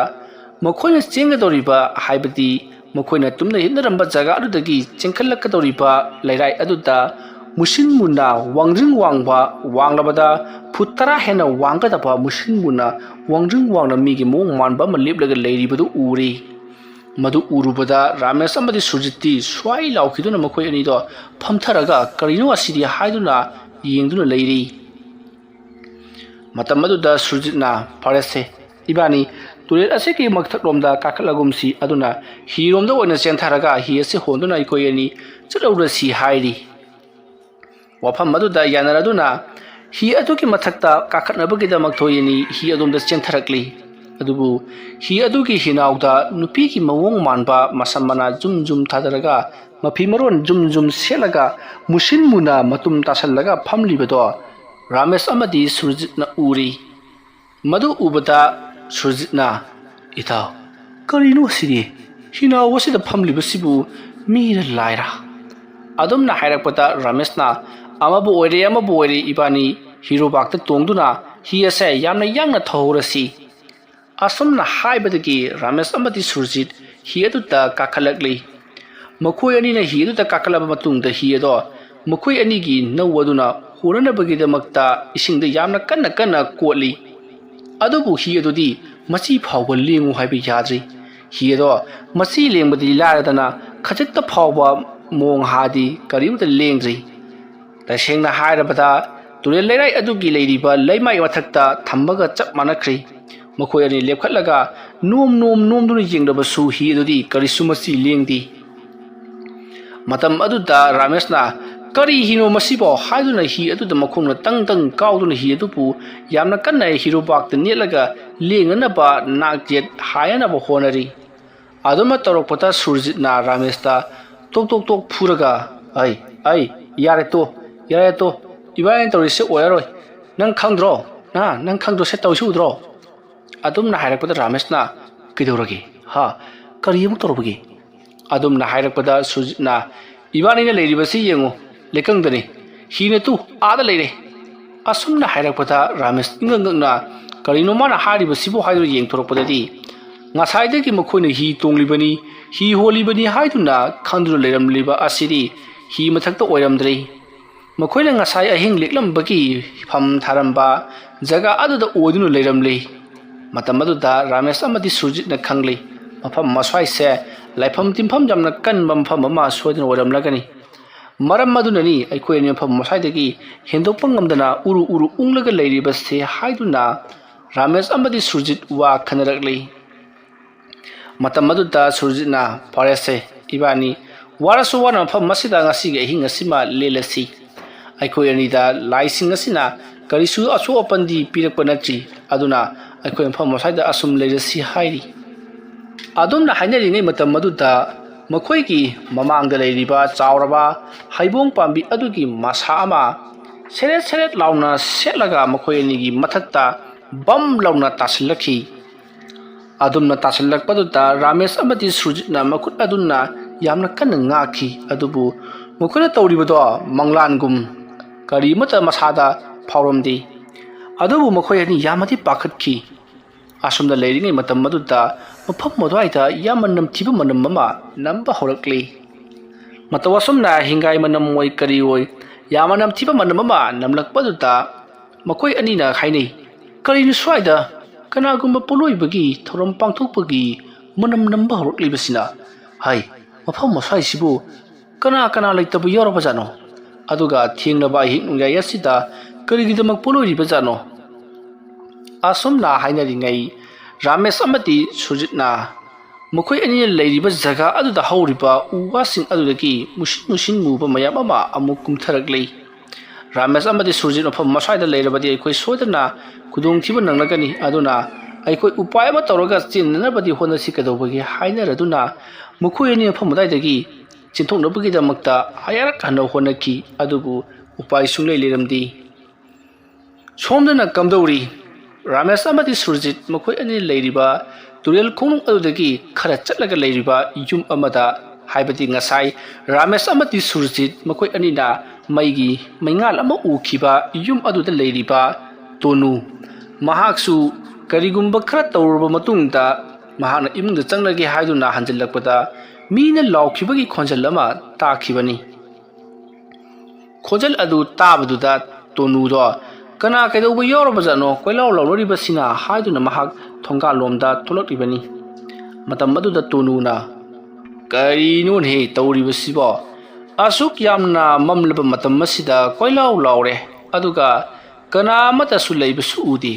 Speaker 1: ꯃꯈꯣꯏꯅ ꯆꯦꯟꯒꯗꯧꯔꯤꯕ ꯍꯥꯏꯕꯗꯤ ꯃꯈꯣꯏꯅ ꯇꯨꯝꯅ ꯍꯤꯞꯅꯔꯝꯕ ꯖꯒꯥ ꯑꯗꯨꯗꯒꯤ ꯆꯦꯟꯈꯠꯂꯛꯀꯗꯧꯔꯤꯕ ꯂꯩꯔꯥꯏ ꯑꯗꯨꯗ ꯃꯨꯁꯤꯟ ꯃꯨꯟꯅ ꯋꯥꯡꯖꯤꯡ ꯋꯥꯡꯕ ꯋꯥꯡꯂꯕꯗ ꯐꯨꯠ 10 ꯍꯦꯟꯅ ꯋꯥꯡꯒꯗꯕ ꯃꯨꯁꯤꯟ ꯃꯨꯟꯅ ꯋꯥꯡꯖꯤꯡ ꯋꯥꯡꯅ ꯃꯤꯒꯤ ꯃꯑꯣꯡ ꯃꯥꯟꯕ ꯑꯃ ꯂꯦꯞꯂꯒ ꯂꯩꯔꯤꯕꯗꯨ ꯎꯔꯤ मधु उरुबदा रमेश अमदी सुरजित्ती स्वाई लाउखिदुना मखोय अनिदो फमथरगा करिनो असिदि हाइदुना येंगदुना लैरी मतम मदुदा सुरजितना फरेसे इबानी तुरेल असेकी मक्थकलोमदा काखलगुमसी अदुना हिरोमदा ओइना चेंथारगा हि असे होंदुना इकोय अनि चलौरसी हाइरी वफम मदुदा यानरदुना हि अदुकी मथकता काखनबगिदमक थोयनी हि अदुमदा चेंथरकली अदुबु हि अदुगी हिनाउदा नुपीकी मवोंग मानबा मसमना जुम जुम थादरगा मफी मरोन जुम जुम सेलगा मुसिन मुना मतुम तासलगा फमलिबदो रमेश अमदी सुरजितना उरी मधु उबदा सुरजितना इता करिनो सिदि हिनाउ वसिदा फमलिबसिबु मीर लायरा अदुमना हायरकपदा रमेशना अमबु ओइरे इबानी हीरो बाक्ता तोंगदुना हि असे यामना यांगना थौरसी असमना हाइबदगी रमेश अमदी सुरजित हि अदुता काखलकली मखोय अनिना हि अदुता काखलब मतुंगदा हि अदो मखोय अनिगी नौवदुना होरनबगिदमक्ता इसिंगदा यामना कन्ना कन्ना कोटली अदुबु हि अदुदी मची फावबा लेंगु हाइबि याद्रि हि अदो मची लेंबदि लारदना खजत्ता फावबा मोंग हादि करिमता लेंग्रि तसेंगना हायरबदा तुरेल लेराय अदुगी लेरिबा लैमाय मथक्ता थम्बगा चप मानख्रि मखोय अनि लेपखलगा नोम दुना येंगदबसु हि अदुदी करिसु मची लेंगदि मतम अदुदा रमेशना करी हिनो मसिबो हाइदुना हि अदुदा मखोंगना तंग तंग काउदुना हि अदुपु यामना कन्ना हिरो बाक्ता नेलगा लेंगनबा नागजेट हायनबा होनरी अदुमा तरोकपता सुरजितना रमेशता टोक फुरगा आई यारे तो इबाय तौरिसे ओयरोय नंग खंद्रो नंग खंद्रो से तौसुद्रो अदुमना हायरकपदा रमेशना किदौरगे हा करियमु तौरबगे अदुमना हायरकपदा सुरजितना इबानीना लेरिबसि येंगो लेकंगदने हिने तु आदा लेरे असुमना हायरकपदा रमेश इंगंगंगना करिनो माना हारिबसिबो हायरो येंगथोरकपददि ꯉꯁꯥꯏꯗꯒꯤ ꯃꯈꯣꯏꯅ ꯍꯤ ꯇꯣꯡꯂꯤꯕꯅꯤ ꯍꯤ ꯍꯣꯜꯂꯤꯕꯅꯤ ꯍꯥꯏꯗꯨꯅ ꯈꯪꯗꯨꯅ ꯂꯩꯔꯝꯂꯤꯕ ꯑꯁꯤꯗꯤ ꯍꯤ ꯃꯊꯛꯇ ꯑꯣꯏꯔꯝꯗ꯭ꯔꯦ ꯃꯈꯣꯏꯅ ꯉꯁꯥꯏ ꯑꯍꯤꯡ ꯂꯦꯛꯂꯝꯕꯒꯤ ꯐꯝ ꯊꯥꯔꯝꯕ ꯖꯒꯥ ꯑꯗꯨꯗ ꯑꯣꯏꯗꯨꯅ ꯂꯩꯔꯝꯂꯤ ꯃꯇꯝ ꯑꯗꯨꯗ ꯔꯥꯃꯦꯁ ꯑꯃꯗꯤ ꯁꯨꯔꯖꯤꯠꯅ ꯈꯪꯂꯤ ꯃꯐꯝ ꯑꯁ꯭ꯋꯥꯏꯁꯦ ꯂꯥꯏꯐꯝ ꯇꯤꯟꯐꯝ ꯌꯥꯝꯅ ꯀꯟꯕ ꯃꯐꯝ ꯑꯃ ꯁꯣꯏꯗꯅ ꯑꯣꯏꯔꯝꯂꯒꯅꯤ ꯃꯔꯝ ꯑꯗꯨꯅꯅꯤ ꯑꯩꯈꯣꯏ ꯑꯅꯤ ꯃꯐꯝ ꯑꯁ꯭ꯋꯥꯏꯗꯒꯤ ꯍꯦꯟꯗꯣꯛꯄ ꯉꯝꯗꯅ ꯎꯔꯨ ꯎꯔꯨ ꯎꯪꯂꯒ ꯂꯩꯔꯤꯕꯁꯦ ꯍꯥꯏꯗꯨꯅ ꯔꯥꯃꯦꯁ ꯑꯃꯗꯤ ꯁꯨꯔꯖꯤꯠ ꯋꯥ ꯈꯟꯅꯔꯛꯂꯤ ꯃꯇꯝ ꯑꯗꯨꯗ ꯁꯨꯔꯖꯤꯠꯅ ꯐꯔꯦꯁꯦ ꯏꯕꯥꯅꯤ ꯋꯥꯔꯁꯨ ꯋꯥꯅ ꯃꯐꯝ ꯑꯁꯤꯗ ꯉꯁꯤꯒꯤ ꯑꯍꯤꯡ ꯑꯁꯤꯃ ꯂꯦꯜꯂꯁꯤ ꯑꯩꯈꯣꯏ ꯑꯅꯤꯗ ꯂꯥꯏꯁꯤꯡ ꯑꯁꯤꯅ ꯀꯔꯤꯁꯨ ꯑꯆꯣ ꯑꯄꯟꯗꯤ ꯄꯤꯔꯛꯄ ꯅꯠꯇ꯭ꯔꯤ ꯑꯗꯨꯅ ꯑꯩꯈꯣꯏ ꯃꯐꯝ ꯑꯁ꯭ꯋꯥꯏꯗ ꯑꯁꯨꯝ ꯂꯩꯔꯁꯤ ꯍꯥꯏꯔꯤ ꯑꯗꯨꯝꯅ ꯍꯥꯏꯅꯔꯤꯉꯩ ꯃꯇꯝ ꯑꯗꯨꯗ ꯃꯈꯣꯏꯒꯤ ꯃꯃꯥꯡꯗ ꯂꯩꯔꯤꯕ ꯆꯥꯎꯔꯕ ꯍꯩꯕꯣꯡ ꯄꯥꯝꯕꯤ ꯑꯗꯨꯒꯤ ꯃꯁꯥ ꯑꯃ ꯁꯦꯔꯦꯠ ꯁꯦꯔꯦꯠ ꯂꯥꯎꯅ ꯁꯦꯠꯂꯒ ꯃꯈꯣꯏ ꯑꯅꯤꯒꯤ ꯃꯊꯛꯇ ꯕꯝ ꯂꯥꯎꯅ ꯇꯥꯁꯤꯜꯂꯛꯈꯤ ꯑꯗꯨꯝꯅ ꯇꯥꯁꯤꯜꯂꯛꯄꯗꯨꯗ ꯔꯥꯃꯦꯁ ꯑꯃꯗꯤ ꯁꯨꯔꯖꯤꯠꯅ ꯃꯈꯨꯠ ꯑꯗꯨꯅ ꯌꯥꯝꯅ ꯀꯟꯅ ꯉꯥꯛꯈꯤ ꯑꯗꯨꯕꯨ ꯃꯈꯣꯏꯅ ꯇꯧꯔꯤꯕꯗꯣ ꯃꯪꯂꯥꯟꯒꯨꯝ ꯀꯔꯤꯃꯠꯇ ꯃꯁꯥꯗ ꯐꯥꯎꯔꯝꯗꯦ ꯑꯗꯨꯕꯨ ꯃꯈꯣꯏ ꯑꯅꯤ ꯌꯥꯝꯅꯗꯤ ꯄꯥꯈꯠꯈꯤ ꯑꯁꯨꯝꯅ ꯂꯩꯔꯤꯉꯩ ꯃꯇꯝ ꯑꯗꯨꯗ ꯃꯐꯝ ꯑꯗꯨꯋꯥꯏꯗ ꯌꯥꯝꯅ ꯅꯝꯊꯤꯕ ꯃꯅꯝ ꯑꯃ ꯅꯝꯕ ꯍꯧꯔꯛꯂꯤ ꯃꯇꯧ ꯑꯁꯨꯝꯅ ꯍꯤꯡꯒꯥꯏ ꯃꯅꯝ ꯑꯣꯏ ꯀꯔꯤ ꯑꯣꯏ ꯌꯥꯝꯅ ꯅꯝꯊꯤꯕ ꯃꯅꯝ ꯑꯃ ꯅꯝꯂꯛꯄꯗꯨꯗ ꯃꯈꯣꯏ ꯑꯅꯤꯅ ꯍꯥꯏꯅꯩ ꯀꯔꯤꯅꯣ ꯁ꯭ꯋꯥꯏꯗ ꯀꯅꯥꯒꯨꯝꯕ ꯄꯣꯠꯂꯣꯏꯕꯒꯤ ꯊꯧꯔꯝ ꯄꯥꯡꯊꯣꯛꯄꯒꯤ ꯃꯅꯝ ꯅꯝꯕ ꯍꯧꯔꯛꯂꯤꯕꯁꯤꯅ ꯍꯥꯏ ꯃꯐꯝ ꯑꯁ꯭ꯋꯥꯏꯁꯤꯕꯨ ꯀꯅꯥ ꯂꯩꯇꯕ ꯌꯥꯎꯔꯕꯖꯥꯠꯅꯣ ꯑꯗꯨꯒ ꯊꯦꯡꯅꯕ ꯑꯍꯤꯡ ꯅꯣꯡꯌꯥꯏ ꯑꯁꯤꯗ ꯀꯔꯤꯒꯤꯗꯃꯛ ꯄꯣꯠꯂꯣꯏꯔꯤꯕꯖꯥꯠꯅꯣ ꯑꯁꯨꯝꯅ ꯍꯥꯏꯅꯔꯤꯉꯩ ꯔꯥꯃꯦꯁ ꯑꯃꯗꯤ ꯁꯨꯔꯖꯤꯠꯅ ꯃꯈꯣꯏ ꯑꯅꯤꯅ ꯂꯩꯔꯤꯕ ꯖꯒꯥ ꯑꯗꯨꯗ ꯍꯧꯔꯤꯕ ꯎ ꯋꯥꯁꯤꯡ ꯑꯗꯨꯗꯒꯤ ꯃꯨꯁꯤꯟ ꯃꯨꯕ ꯃꯌꯥꯝ ꯑꯃ ꯑꯃꯨꯛ ꯀꯨꯝꯊꯔꯛꯂꯤ ꯔꯥꯃꯦꯁ ꯑꯃꯗꯤ ꯁꯨꯔꯖꯤꯠ ꯃꯐꯝ ꯑꯁ꯭ꯋꯥꯏꯗ ꯂꯩꯔꯕꯗꯤ ꯑꯩꯈꯣꯏ ꯁꯣꯏꯗꯅ ꯈꯨꯗꯣꯡꯊꯤꯕ ꯅꯪꯂꯒꯅꯤ ꯑꯗꯨꯅ ꯑꯩꯈꯣꯏ ꯎꯄꯥꯏ ꯑꯃ ꯇꯧꯔꯒ ꯆꯦꯟꯅꯅꯕꯗꯤ ꯍꯣꯠꯅꯁꯤ ꯀꯩꯗꯧꯕꯒꯦ ꯍꯥꯏꯅꯔꯗꯨꯅ ꯃꯈꯣꯏ ꯑꯅꯤ ꯃꯐꯝ ꯑꯗꯨꯋꯥꯏꯗꯒꯤ ꯆꯦꯟꯊꯣꯛꯅꯕꯒꯤꯗꯃꯛꯇ ꯍꯥꯌꯥꯔꯛ ꯍꯟꯅ ꯍꯣꯠꯅꯈꯤ ꯑꯗꯨꯕꯨ ꯎꯄꯥꯏ ꯁꯨꯡꯂꯩ ꯂꯩꯔꯝꯗꯦ ꯁꯣꯝꯗꯅ ꯀꯝꯗꯧꯔꯤ ꯔꯥꯃꯦꯁ ꯑꯃꯗꯤ ꯁꯨꯔꯖꯤꯠ ꯃꯈꯣꯏ ꯑꯅꯤ ꯂꯩꯔꯤꯕ ꯇꯨꯔꯦꯜ ꯈꯣꯡꯅꯨꯡ ꯑꯗꯨꯗꯒꯤ ꯈꯔ ꯆꯠꯂꯒ ꯂꯩꯔꯤꯕ ꯌꯨꯝ ꯑꯃꯗ ꯍꯥꯏꯕꯗꯤ ꯉꯁꯥꯏ ꯔꯥꯃꯦꯁ ꯑꯃꯗꯤ ꯁꯨꯔꯖꯤꯠ ꯃꯈꯣꯏ ꯑꯅꯤꯅ ꯃꯩꯒꯤ ꯃꯩꯉꯥꯜ ꯑꯃ ꯎꯈꯤꯕ ꯌꯨꯝ ꯑꯗꯨꯗ ꯂꯩꯔꯤꯕ ꯇꯣꯅꯨ ꯃꯍꯥꯛꯁꯨ ꯀꯔꯤꯒꯨꯝꯕ ꯈꯔ ꯇꯧꯔꯕ ꯃꯇꯨꯡꯗ ꯃꯍꯥꯛꯅ ꯏꯃꯨꯡꯗ ꯆꯪꯂꯒꯦ ꯍꯥꯏꯗꯨꯅ ꯍꯟꯖꯤꯜꯂꯛꯄꯗ ꯃꯤꯅ ꯂꯥꯎꯈꯤꯕꯒꯤ ꯈꯣꯟꯖꯦꯜ ꯑꯃ ꯇꯥꯈꯤꯕꯅꯤ ꯈꯣꯟꯖꯦꯜ ꯑꯗꯨ ꯇꯥꯕꯗꯨꯗ ꯇꯣꯅꯨꯗꯣ ꯀꯅꯥ ꯀꯩꯗꯧꯕ ꯌꯥꯎꯔꯕꯖꯥꯠꯅꯣ ꯀꯣꯏꯂꯥꯎ ꯂꯥꯎꯅꯔꯤꯕꯁꯤꯅ ꯍꯥꯏꯗꯨꯅ ꯃꯍꯥꯛ ꯊꯣꯡꯒꯥꯜꯂꯣꯝꯗ ꯊꯣꯛꯂꯛꯂꯤꯕꯅꯤ ꯃꯇꯝ ꯑꯗꯨꯗ ꯇꯣꯅꯨꯅ ꯀꯔꯤꯅꯣꯅꯦꯍꯦ ꯇꯧꯔꯤꯕꯁꯤꯕꯣ ꯑꯁꯨꯛ ꯌꯥꯝꯅ ꯃꯝꯂꯕ ꯃꯇꯝ ꯑꯁꯤꯗ ꯀꯣꯏꯂꯥꯎ ꯂꯥꯎꯔꯦ ꯑꯗꯨꯒ ꯀꯅꯥ ꯑꯃꯠꯇꯁꯨ ꯂꯩꯕꯁꯨ ꯎꯗꯦ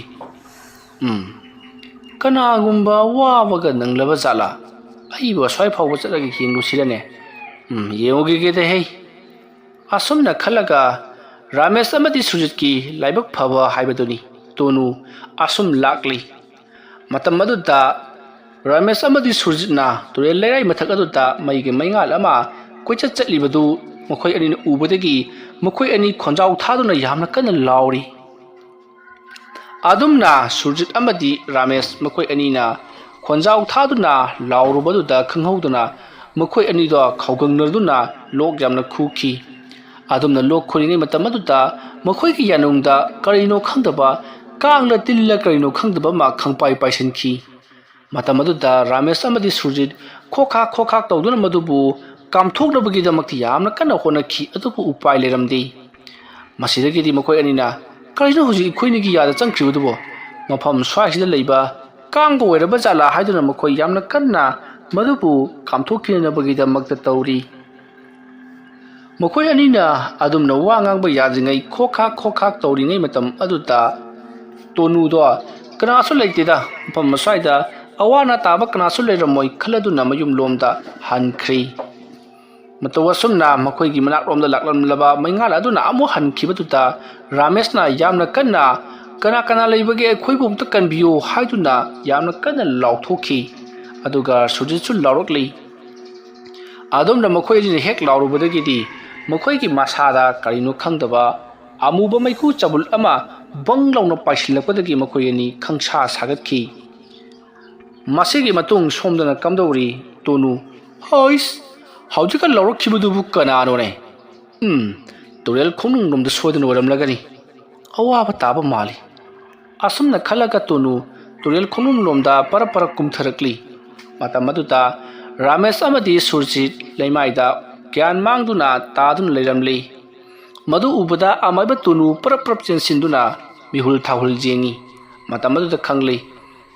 Speaker 1: ꯀꯅꯥꯒꯨꯝꯕ ꯋꯥꯕꯒ ꯅꯪꯂꯕ ꯖꯥꯠꯂꯥ ꯑꯩꯕꯨ ꯑꯁ꯭ꯋꯥꯏ ꯐꯥꯎꯕ ꯆꯠꯂꯒ ꯌꯦꯡꯂꯨꯁꯤꯔꯅꯦ ꯌꯦꯡꯉꯨꯒꯦꯗꯍꯦ ꯑꯁꯨꯝꯅ ꯈꯜꯂꯒ ꯔꯥꯃꯦꯁ ꯑꯃꯗꯤ ꯁꯨꯔꯖꯤꯠꯀꯤ ꯂꯥꯏꯕꯛ ꯐꯕ ꯍꯥꯏꯕꯗꯨꯅꯤ ꯇꯣꯅꯨ ꯑꯁꯨꯝ ꯂꯥꯛꯂꯤ ꯃꯇꯝ ꯑꯗꯨꯗ ꯔꯥꯃꯦꯁ ꯑꯃꯗꯤ ꯁꯨꯔꯖꯤꯠꯅ ꯇꯨꯔꯦꯜ ꯂꯩꯔꯥꯏ ꯃꯊꯛ ꯑꯗꯨꯗ ꯃꯩꯒꯤ ꯃꯩꯉꯥꯜ ꯑꯃ ꯀꯣꯏꯆꯠ ꯆꯠꯂꯤꯕꯗꯨ ꯃꯈꯣꯏ ꯑꯅꯤꯅ ꯎꯕꯗꯒꯤ ꯃꯈꯣꯏ ꯑꯅꯤ ꯈꯣꯟꯖꯥꯎ ꯊꯥꯗꯨꯅ ꯌꯥꯝꯅ ꯀꯟꯅ ꯂꯥꯎꯔꯤ ꯑꯗꯨꯝꯅ ꯁꯨꯔꯖꯤꯠ ꯑꯃꯗꯤ ꯔꯥꯃꯦꯁ ꯃꯈꯣꯏ ꯑꯅꯤꯅ ꯈꯣꯟꯖꯥꯎ ꯊꯥꯗꯨꯅ ꯂꯥꯎꯔꯨꯕꯗꯨꯗ ꯈꯪꯍꯧꯗꯨꯅ ꯃꯈꯣꯏ ꯑꯅꯤꯗꯣ ꯈꯧꯒꯪꯅꯗꯨꯅ ꯂꯣꯛ ꯌꯥꯝꯅ ꯈꯨꯈꯤ ꯑꯗꯨꯝꯅ ꯂꯣꯛ ꯈꯨꯔꯤꯉꯩ ꯃꯇꯝ ꯑꯗꯨꯗ ꯃꯈꯣꯏꯒꯤ ꯌꯥꯅꯨꯡꯗ ꯀꯔꯤꯅꯣ ꯈꯪꯗꯕ ꯀꯥꯡꯂ ꯇꯤꯜꯂ ꯀꯔꯤꯅꯣ ꯈꯪꯗꯕ ꯑꯃ ꯈꯪꯄꯥꯏ ꯄꯥꯏꯁꯤꯟꯈꯤ ꯃꯇꯝ ꯑꯗꯨꯗ ꯔꯥꯃꯦꯁ ꯑꯃꯗꯤ ꯁꯨꯔꯖꯤꯠ ꯈꯣꯈꯥꯛ ꯇꯧꯗꯨꯅ ꯃꯗꯨꯕꯨ ꯀꯥꯝꯊꯣꯛꯅꯕꯒꯤꯗꯃꯛꯇ ꯌꯥꯝꯅ ꯀꯟꯅ ꯍꯣꯠꯅꯈꯤ ꯑꯗꯨꯕꯨ ꯎꯄꯥꯏ ꯂꯩꯔꯝꯗꯦ ꯃꯁꯤꯗꯒꯤꯗꯤ ꯃꯈꯣꯏ ꯑꯅꯤꯅ ꯀꯔꯤꯅꯣ ꯍꯧꯖꯤꯛ ꯑꯩꯈꯣꯏꯅꯤꯒꯤ ꯌꯥꯗ ꯆꯪꯈ꯭ꯔꯤꯕꯗꯨꯕꯣ ꯃꯐꯝ ꯁ꯭ꯋꯥꯏꯁꯤꯗ ꯂꯩꯕ ꯀꯥꯡꯕ ꯑꯣꯏꯔꯕ ꯖꯥꯠꯂꯥ ꯍꯥꯏꯗꯨꯅ ꯃꯈꯣꯏ ꯌꯥꯝꯅ ꯀꯟꯅ ꯃꯗꯨꯕꯨ ꯀꯥꯝꯊꯣꯛꯈꯤꯅꯕꯒꯤꯗꯃꯛꯇ ꯇꯧꯔꯤ ꯃꯈꯣꯏ ꯑꯅꯤꯅ ꯑꯗꯨꯝꯅ ꯋꯥ ꯉꯥꯡꯕ ꯌꯥꯗ꯭ꯔꯤꯉꯩ ꯈꯣꯈꯥꯛ ꯇꯧꯔꯤꯉꯩ ꯃꯇꯝ ꯑꯗꯨꯗ ꯇꯣꯅꯨꯗꯣ ꯀꯅꯥꯁꯨ ꯂꯩꯇꯦꯗ ꯃꯐꯝ ꯑꯁ꯭ꯋꯥꯏꯗ ꯑꯋꯥ ꯑꯅꯥ ꯇꯥꯕ ꯀꯅꯥꯁꯨ ꯂꯩꯔꯝꯃꯣꯏ ꯈꯜꯂꯗꯨꯅ ꯃꯌꯨꯝꯂꯣꯝꯗ ꯍꯟꯈ꯭ꯔꯤ ꯃꯇꯧ ꯑꯁꯨꯝꯅ ꯃꯈꯣꯏꯒꯤ ꯃꯅꯥꯛꯂꯣꯝꯗ ꯂꯥꯛꯂꯝꯂꯕ ꯃꯩꯉꯥꯜ ꯑꯗꯨꯅ ꯑꯃꯨꯛ ꯍꯟꯈꯤꯕꯗꯨꯗ ꯔꯥꯃꯦꯁꯅ ꯌꯥꯝꯅ ꯀꯟꯅ ꯀꯅꯥ ꯂꯩꯕꯒꯦ ꯑꯩꯈꯣꯏꯕꯨ ꯑꯃꯨꯛꯇ ꯀꯟꯕꯤꯌꯨ ꯍꯥꯏꯗꯨꯅ ꯌꯥꯝꯅ ꯀꯟꯅ ꯂꯥꯎꯊꯣꯛꯈꯤ ꯑꯗꯨꯒ ꯁꯨꯔꯖꯤꯠꯁꯨ ꯂꯥꯎꯔꯛꯂꯤ ꯑꯗꯨꯝꯅ ꯃꯈꯣꯏ ꯑꯅꯤꯅ ꯍꯦꯛ ꯂꯥꯎꯔꯨꯕꯗꯒꯤꯗꯤ ꯃꯈꯣꯏꯒꯤ ꯃꯁꯥꯗ ꯀꯔꯤꯅꯣ ꯈꯪꯗꯕ ꯑꯃꯨꯕ ꯃꯩꯈꯨ ꯆꯕꯨꯜ ꯑꯃ ꯕꯪ ꯂꯥꯎꯅ ꯄꯥꯏꯁꯤꯜꯂꯛꯄꯗꯒꯤ ꯃꯈꯣꯏ ꯑꯅꯤ ꯈꯪꯁꯥ ꯁꯥꯒꯠꯈꯤ ꯃꯁꯤꯒꯤ ꯃꯇꯨꯡ ꯁꯣꯝꯗꯅ ꯀꯝꯗꯧꯔꯤ ꯇꯣꯅꯨ ꯍꯩꯁ ꯍꯧꯖꯤꯛꯀ ꯂꯧꯔꯛꯈꯤꯕꯗꯨꯕꯨ ꯀꯅꯥꯅꯣꯅꯦ ꯇꯨꯔꯦꯜ ꯈꯣꯡꯅꯨꯡꯂꯣꯝꯗ ꯁꯣꯏꯗꯅ ꯑꯣꯏꯔꯝꯂꯒꯅꯤ ꯑꯋꯥꯕ ꯇꯥꯕ ꯃꯥꯜꯂꯤ ꯑꯁꯨꯝꯅ ꯈꯜꯂꯒ ꯇꯣꯅꯨ ꯇꯨꯔꯦꯜ ꯈꯣꯡꯅꯨꯡ ꯂꯣꯝꯗ ꯄꯔꯞ ꯄꯔꯞ ꯀꯨꯝꯊꯔꯛꯂꯤ꯫ ꯃꯇꯝ ꯑꯗꯨꯗ ꯔꯥꯃꯦꯁ ꯑꯃꯗꯤ ꯁꯨꯔꯖꯤꯠ ꯂꯩꯃꯥꯏꯗ ꯒ꯭ꯌꯥꯟ ꯃꯥꯡꯗꯨꯅ ꯇꯥꯗꯨꯅ ꯂꯩꯔꯝꯂꯤ꯫ ꯃꯗꯨ ꯎꯕꯗ ꯑꯃꯥꯏꯕ ꯇꯨꯅꯨ ꯄꯔꯞ ꯄꯔꯞ ꯆꯦꯟꯁꯤꯟꯗꯨꯅ ꯃꯤꯍꯨꯜ ꯊꯥꯍꯨꯜ ꯌꯦꯡꯉꯤ꯫ ꯃꯇꯝ ꯑꯗꯨꯗ ꯈꯪꯂꯤ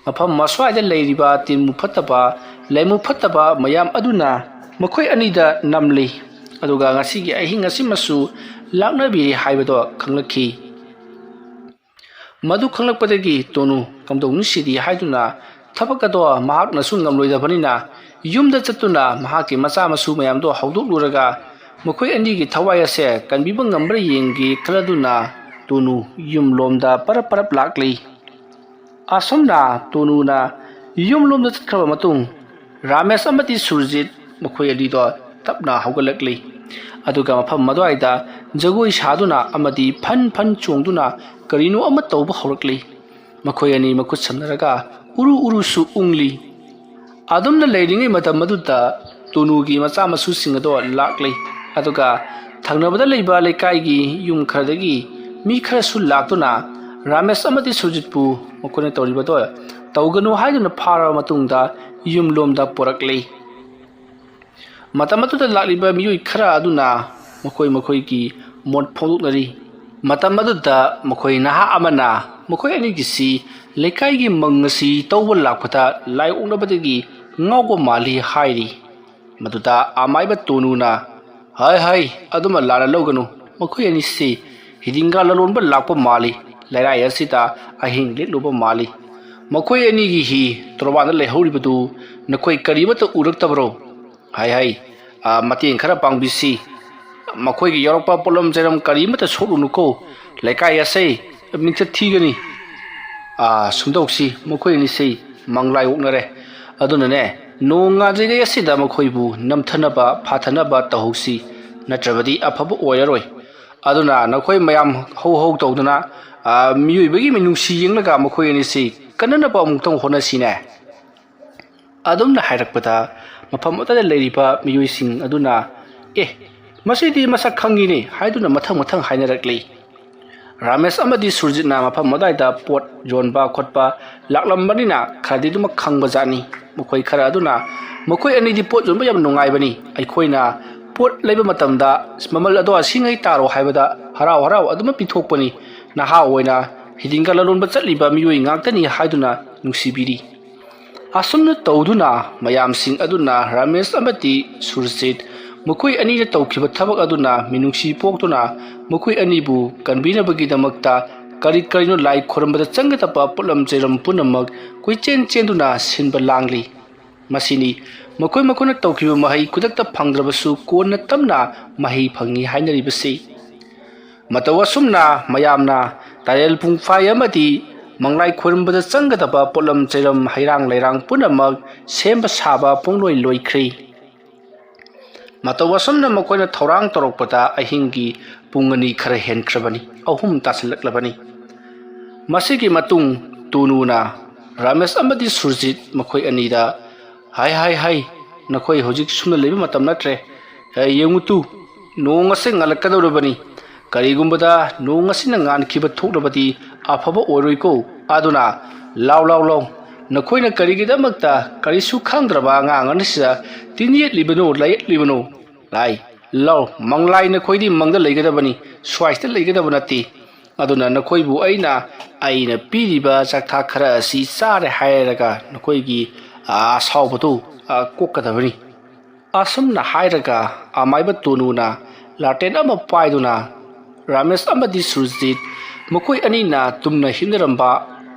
Speaker 1: ꯃꯐꯝ ꯑꯁ꯭ꯋꯥꯏꯗ ꯂꯩꯔꯤꯕ ꯇꯤꯟꯃꯨ ꯐꯠꯇꯕ ꯂꯩꯃꯨ ꯐꯠꯇꯕ ꯃꯌꯥꯝ ꯑꯗꯨꯅ ꯃꯈꯣꯏ ꯑꯅꯤꯗ ꯅꯝꯂꯤ, ꯑꯗꯨꯒ ꯉꯁꯤꯒꯤ ꯑꯍꯤꯡ ꯑꯁꯤꯃꯁꯨ ꯂꯥꯛꯅꯕꯤꯔꯤ ꯍꯥꯏꯕꯗꯣ ꯈꯪꯂꯛꯈꯤ꯫ ꯃꯗꯨ ꯈꯪꯂꯛꯄꯗꯒꯤ ꯇꯣꯅꯨ ꯀꯝꯗꯧꯅꯤꯁꯤꯗꯤ ꯍꯥꯏꯗꯨꯅ ꯊꯕꯛ ꯑꯗꯣ ꯃꯍꯥꯛꯅꯁꯨ ꯉꯝꯂꯣꯏꯗꯕꯅꯤꯅ ꯌꯨꯝꯗ ꯆꯠꯇꯨꯅ ꯃꯍꯥꯛꯀꯤ ꯃꯆꯥ ꯃꯁꯨ ꯃꯌꯥꯝꯗꯣ ꯍꯧꯗꯣꯛꯂꯨꯔꯒ ꯃꯈꯣꯏ ꯑꯅꯤꯒꯤ ꯊꯋꯥꯏ ꯑꯁꯦ ꯀꯟꯕꯤꯕ ꯉꯝꯕ꯭ꯔꯥ ꯌꯦꯡꯒꯦ ꯈꯜꯂꯗꯨꯅ ꯇꯣꯅꯨ ꯌꯨꯝꯂꯣꯝꯗ ꯄꯔꯞ ꯄꯔꯞ ꯂꯥꯛꯂꯤ꯫ ꯑꯁꯨꯝꯅ ꯇꯣꯅꯨꯅ ꯌꯨꯝꯂꯣꯝꯗ ꯆꯠꯈ꯭ꯔꯕ ꯃꯇꯨꯡ ꯔꯥꯃꯦꯁ ꯑꯃꯗꯤ ꯁꯨꯔꯖꯤꯠ ꯃꯈꯣꯏ ꯑꯅꯤꯗꯣ ꯇꯞꯅ ꯍꯧꯒꯠꯂꯛꯂꯤ, ꯑꯗꯨꯒ ꯃꯐꯝ ꯑꯗꯨꯋꯥꯏꯗ ꯖꯒꯣꯏ ꯁꯥꯗꯨꯅ ꯑꯃꯗꯤ ꯐꯟ ꯐꯟ ꯆꯣꯡꯗꯨꯅ ꯀꯔꯤꯅꯣ ꯑꯃ ꯇꯧꯕ ꯍꯧꯔꯛꯂꯤ꯫ ꯃꯈꯣꯏ ꯑꯅꯤ ꯃꯈꯨꯠ ꯁꯝꯅꯔꯒ ꯎꯔꯨ ꯎꯔꯨꯁꯨ ꯎꯪꯂꯤ꯫ ꯑꯗꯨꯝꯅ ꯂꯩꯔꯤꯉꯩ ꯃꯇꯝ ꯑꯗꯨꯗ ꯇꯣꯅꯨꯒꯤ ꯃꯆꯥ ꯃꯁꯨꯁꯤꯡ ꯑꯗꯣ ꯂꯥꯛꯂꯤ, ꯑꯗꯨꯒ ꯊꯪꯅꯕꯗ ꯂꯩꯕ ꯂꯩꯀꯥꯏꯒꯤ ꯌꯨꯝ ꯈꯔꯗꯒꯤ ꯃꯤ ꯈꯔꯁꯨ ꯂꯥꯛꯇꯨꯅ ꯔꯥꯃꯦꯁ ꯑꯃꯗꯤ ꯁꯨꯔꯖꯤꯠꯄꯨ ꯃꯈꯣꯏꯅ ꯇꯧꯔꯤꯕꯗꯣ ꯇꯧꯒꯅꯨ ꯍꯥꯏꯗꯨꯅ ꯐꯥꯔꯕ ꯃꯇꯨꯡꯗ ꯌꯨꯝꯂꯣꯝꯗ ꯄꯣꯔꯛꯂꯤ꯫ ꯃꯇꯝ ꯑꯗꯨꯗ ꯂꯥꯛꯂꯤꯕ ꯃꯤꯑꯣꯏ ꯈꯔ ꯑꯗꯨꯅ ꯃꯈꯣꯏꯒꯤ ꯃꯣꯠ ꯐꯣꯡꯗꯣꯛꯅꯔꯤ꯫ ꯃꯇꯝ ꯑꯗꯨꯗ ꯃꯈꯣꯏ ꯅꯍꯥ ꯑꯃꯅ ꯃꯈꯣꯏ ꯑꯅꯤꯒꯤꯁꯤ ꯂꯩꯀꯥꯏꯒꯤ ꯃꯪ ꯑꯁꯤ ꯇꯧꯕ ꯂꯥꯛꯄꯗ ꯂꯥꯏ ꯑꯣꯛꯅꯕꯗꯒꯤ ꯉꯥꯎꯕ ꯃꯥꯜꯂꯤ ꯍꯥꯏꯔꯤ꯫ ꯃꯗꯨꯗ ꯑꯃꯥꯏꯕ ꯇꯣꯅꯨꯅ ꯍꯩ ꯑꯗꯨꯃ ꯂꯥꯟꯅ ꯂꯧꯒꯅꯨ, ꯃꯈꯣꯏ ꯑꯅꯤꯁꯤ ꯍꯤꯗꯤꯡꯒꯥ ꯂꯂꯣꯟꯕ ꯂꯥꯛꯄ ꯃꯥꯜꯂꯤ, ꯂꯩꯔꯥꯏ ꯑꯁꯤꯗ ꯑꯍꯤꯡ ꯂꯦꯛꯂꯨꯕ ꯃꯥꯜꯂꯤ꯫ ꯃꯈꯣꯏ ꯑꯅꯤꯒꯤ ꯍꯤ ꯇꯣꯔꯕꯥꯟꯗ ꯂꯩꯍꯧꯔꯤꯕꯗꯨ ꯅꯈꯣꯏ ꯀꯔꯤꯃꯠꯇ ꯎꯔꯛꯇꯕꯔꯣ? ꯃꯇꯦꯡ ꯈꯔ ꯄꯥꯡꯕꯤꯁꯤ, ꯃꯈꯣꯏꯒꯤ ꯌꯥꯎꯔꯛꯄ ꯄꯣꯠꯂꯝ ꯆꯩꯔꯝ ꯀꯔꯤꯃꯠꯇ ꯁꯣꯛꯂꯨꯅꯨꯀꯣ, ꯂꯩꯀꯥꯏ ꯑꯁꯤ ꯃꯤꯡꯆꯠ ꯊꯤꯒꯅꯤ꯫ ꯁꯨꯝꯗꯧꯁꯤ, ꯃꯈꯣꯏ ꯑꯅꯤꯁꯤ ꯃꯪꯂꯥꯏ ꯑꯣꯛꯅꯔꯦ, ꯑꯗꯨꯅꯅꯦ ꯅꯣꯡ ꯉꯥꯟꯗ꯭ꯔꯤꯉꯩ ꯑꯁꯤꯗ ꯃꯈꯣꯏꯕꯨ ꯅꯝꯊꯅꯕ ꯐꯥꯊꯅꯕ ꯇꯧꯍꯧꯁꯤ, ꯅꯠꯇ꯭ꯔꯕꯗꯤ ꯑꯐꯕ ꯑꯣꯏꯔꯔꯣꯏ꯫ ꯑꯗꯨꯅ ꯅꯈꯣꯏ ꯃꯌꯥꯝ ꯍꯧ ꯇꯧꯗꯨꯅ ꯃꯤꯑꯣꯏꯕꯒꯤ ꯃꯤꯅꯨꯡꯁꯤ ꯌꯦꯡꯂꯒ ꯃꯈꯣꯏ ꯑꯅꯤꯁꯤ ꯀꯟꯅꯅꯕ ꯑꯃꯨꯛꯇꯪ ꯍꯣꯠꯅꯁꯤꯅꯦ꯫ ꯑꯗꯨꯝꯅ ꯍꯥꯏꯔꯛꯄꯗ ꯃꯐꯝ ꯑꯗꯨꯗ ꯂꯩꯔꯤꯕ ꯃꯤꯑꯣꯏꯁꯤꯡ ꯑꯗꯨꯅ ꯃꯁꯤꯗꯤ ꯃꯁꯛ ꯈꯪꯉꯤꯅꯤ ꯍꯥꯏꯗꯨꯅ ꯃꯊꯪ ꯍꯥꯏꯅꯔꯛꯂꯤ꯫ ꯔꯥꯃꯦꯁ ꯑꯃꯗꯤ ꯁꯨꯔꯖꯤꯠꯅ ꯃꯐꯝ ꯑꯗꯨꯋꯥꯏꯗ ꯄꯣꯠ ꯌꯣꯟꯕ ꯈꯣꯠꯄ ꯂꯥꯛꯂꯝꯕꯅꯤꯅ ꯈꯔꯗꯤ ꯑꯗꯨꯃꯛ ꯈꯪꯕꯖꯥꯠꯅꯤ꯫ ꯃꯈꯣꯏ ꯈꯔ ꯑꯗꯨꯅ ꯃꯈꯣꯏ ꯑꯅꯤꯗꯤ ꯄꯣꯠ ꯌꯣꯟꯕ ꯌꯥꯝ ꯅꯨꯡꯉꯥꯏꯕꯅꯤ, ꯑꯩꯈꯣꯏꯅ ꯄꯣꯠ ꯂꯩꯕ ꯃꯇꯝꯗ ꯃꯃꯜ ꯑꯗꯣ ꯑꯁꯤꯉꯩ ꯇꯥꯔꯣ ꯍꯥꯏꯕꯗ ꯍꯔꯥꯎ ꯑꯗꯨꯃꯛ ꯄꯤꯊꯣꯛꯄꯅꯤ, ꯅꯍꯥ ꯑꯣꯏꯅ ꯍꯤꯗꯤꯡꯒꯥ ꯂꯂꯣꯟꯕ ꯆꯠꯂꯤꯕ ꯃꯤꯑꯣꯏ ꯉꯥꯛꯇꯅꯤ ꯍꯥꯏꯗꯨꯅ ꯅꯨꯡꯁꯤꯕꯤꯔꯤ꯫ ꯑꯁꯨꯝꯅ ꯇꯧꯗꯨꯅ ꯃꯌꯥꯝꯁꯤꯡ ꯑꯗꯨꯅ ꯔꯥꯃꯦꯁ ꯑꯃꯗꯤ ꯁꯨꯔꯖꯤꯠ ꯃꯈꯣꯏ ꯑꯅꯤꯅ ꯇꯧꯈꯤꯕ ꯊꯕꯛ ꯑꯗꯨꯅ ꯃꯤꯅꯨꯡꯁꯤ ꯄꯣꯛꯇꯨꯅ ꯃꯈꯣꯏ ꯑꯅꯤꯕꯨ ꯀꯟꯕꯤꯅꯕꯒꯤꯗꯃꯛꯇ ꯀꯔꯤꯅꯣ ꯂꯥꯏ ꯈꯣꯏꯔꯝꯕꯗ ꯆꯪꯒꯗꯕ ꯄꯣꯠꯂꯝ ꯆꯩꯔꯝ ꯄꯨꯝꯅꯃꯛ ꯀꯣꯏꯆꯦꯟ ꯆꯦꯟꯗꯨꯅ ꯁꯤꯟꯕ ꯂꯥꯡꯂꯤ꯫ ꯃꯁꯤꯅꯤ ꯃꯈꯣꯏꯅ ꯇꯧꯈꯤꯕ ꯃꯍꯩ ꯈꯨꯗꯛꯇ ꯐꯪꯗ꯭ꯔꯕꯁꯨ ꯀꯣꯟꯅ ꯇꯞꯅ ꯃꯍꯩ ꯐꯪꯉꯤ ꯍꯥꯏꯅꯔꯤꯕꯁꯤ꯫ ꯃꯇꯧ ꯑꯁꯨꯝꯅ ꯃꯌꯥꯝꯅ ꯇꯥꯔꯦꯜ ꯄꯨꯡꯐꯥꯏ ꯑꯃꯗꯤ ꯃꯪꯂꯥꯏ ꯈꯣꯏꯔꯝꯕꯗ ꯆꯪꯒꯗꯕ ꯄꯣꯠꯂꯝ ꯆꯩꯔꯝ ꯍꯩꯔꯥꯡ ꯂꯩꯔꯥꯡ ꯄꯨꯝꯅꯃꯛ ꯁꯦꯝꯕ ꯁꯥꯕ ꯄꯨꯡꯂꯣꯏ ꯂꯣꯏꯈ꯭ꯔꯦ꯫ ꯃꯇꯧ ꯑꯁꯨꯝꯅ ꯃꯈꯣꯏꯅ ꯊꯧꯔꯥꯡ ꯇꯧꯔꯛꯄꯗ ꯑꯍꯤꯡꯒꯤ ꯄꯨꯡ 2 ꯈꯔ ꯍꯦꯟꯈ꯭ꯔꯕꯅꯤ, 3 ꯇꯥꯁꯤꯜꯂꯛꯂꯕꯅꯤ꯫ ꯃꯁꯤꯒꯤ ꯃꯇꯨꯡ ꯇꯣꯅꯨꯅ ꯔꯥꯃꯦꯁ ꯑꯃꯗꯤ ꯁꯨꯔꯖꯤꯠ ꯃꯈꯣꯏ ꯑꯅꯤꯗ ꯅꯈꯣꯏ ꯍꯧꯖꯤꯛ ꯁꯨꯝꯅ ꯂꯩꯕ ꯃꯇꯝ ꯅꯠꯇ꯭ꯔꯦ, ꯌꯦꯡꯉꯨꯇꯨ ꯅꯣꯡ ꯑꯁꯤ ꯉꯥꯜꯂꯛꯀꯗꯧꯔꯕꯅꯤ, ꯀꯔꯤꯒꯨꯝꯕꯗ ꯅꯣꯡ ꯑꯁꯤꯅ ꯉꯥꯟꯈꯤꯕ ꯊꯣꯛꯂꯕꯗꯤ ꯑꯐꯕ ꯑꯣꯏꯔꯣꯏꯀꯣ, ꯑꯗꯨꯅ ꯂꯥꯎ ꯅꯈꯣꯏꯅ ꯀꯔꯤꯒꯤꯗꯃꯛꯇ ꯀꯔꯤꯁꯨ ꯈꯪꯗ꯭ꯔꯕ ꯑꯉꯥꯡ ꯑꯁꯤꯗ ꯇꯤꯟ ꯌꯦꯠꯂꯤꯕꯅꯣ ꯂꯥꯌꯦꯠꯂꯤꯕꯅꯣ? ꯂꯥꯎ ꯃꯪꯂꯥꯏ ꯅꯈꯣꯏꯗꯤ ꯃꯪꯗ ꯂꯩꯒꯗꯕꯅꯤ, ꯁ꯭ꯋꯥꯏꯁꯤꯗ ꯂꯩꯒꯗꯕ ꯅꯠꯇꯦ꯫ ꯑꯗꯨꯅ ꯅꯈꯣꯏꯕꯨ ꯑꯩꯅ ꯄꯤꯔꯤꯕ ꯆꯥꯛꯊꯥꯛ ꯈꯔ ꯑꯁꯤ ꯆꯥꯔꯦ ꯍꯥꯏꯔꯒ ꯅꯈꯣꯏꯒꯤ ꯑꯁꯥꯎꯕꯗꯨ ꯀꯣꯛꯀꯗꯕꯅꯤ꯫ ꯑꯁꯨꯝꯅ ꯍꯥꯏꯔꯒ ꯑꯃꯥꯏꯕ ꯇꯣꯅꯨꯅ ꯂꯥꯇꯦꯟ ꯑꯃ ꯄꯥꯏꯗꯨꯅ ꯔꯥꯃꯦꯁ ꯑꯃꯗꯤ ꯁꯨꯔꯖꯤꯠ ꯃꯈꯣꯏ ꯑꯅꯤꯅ ꯇꯨꯝꯅ ꯍꯤꯞꯅꯔꯝꯕ,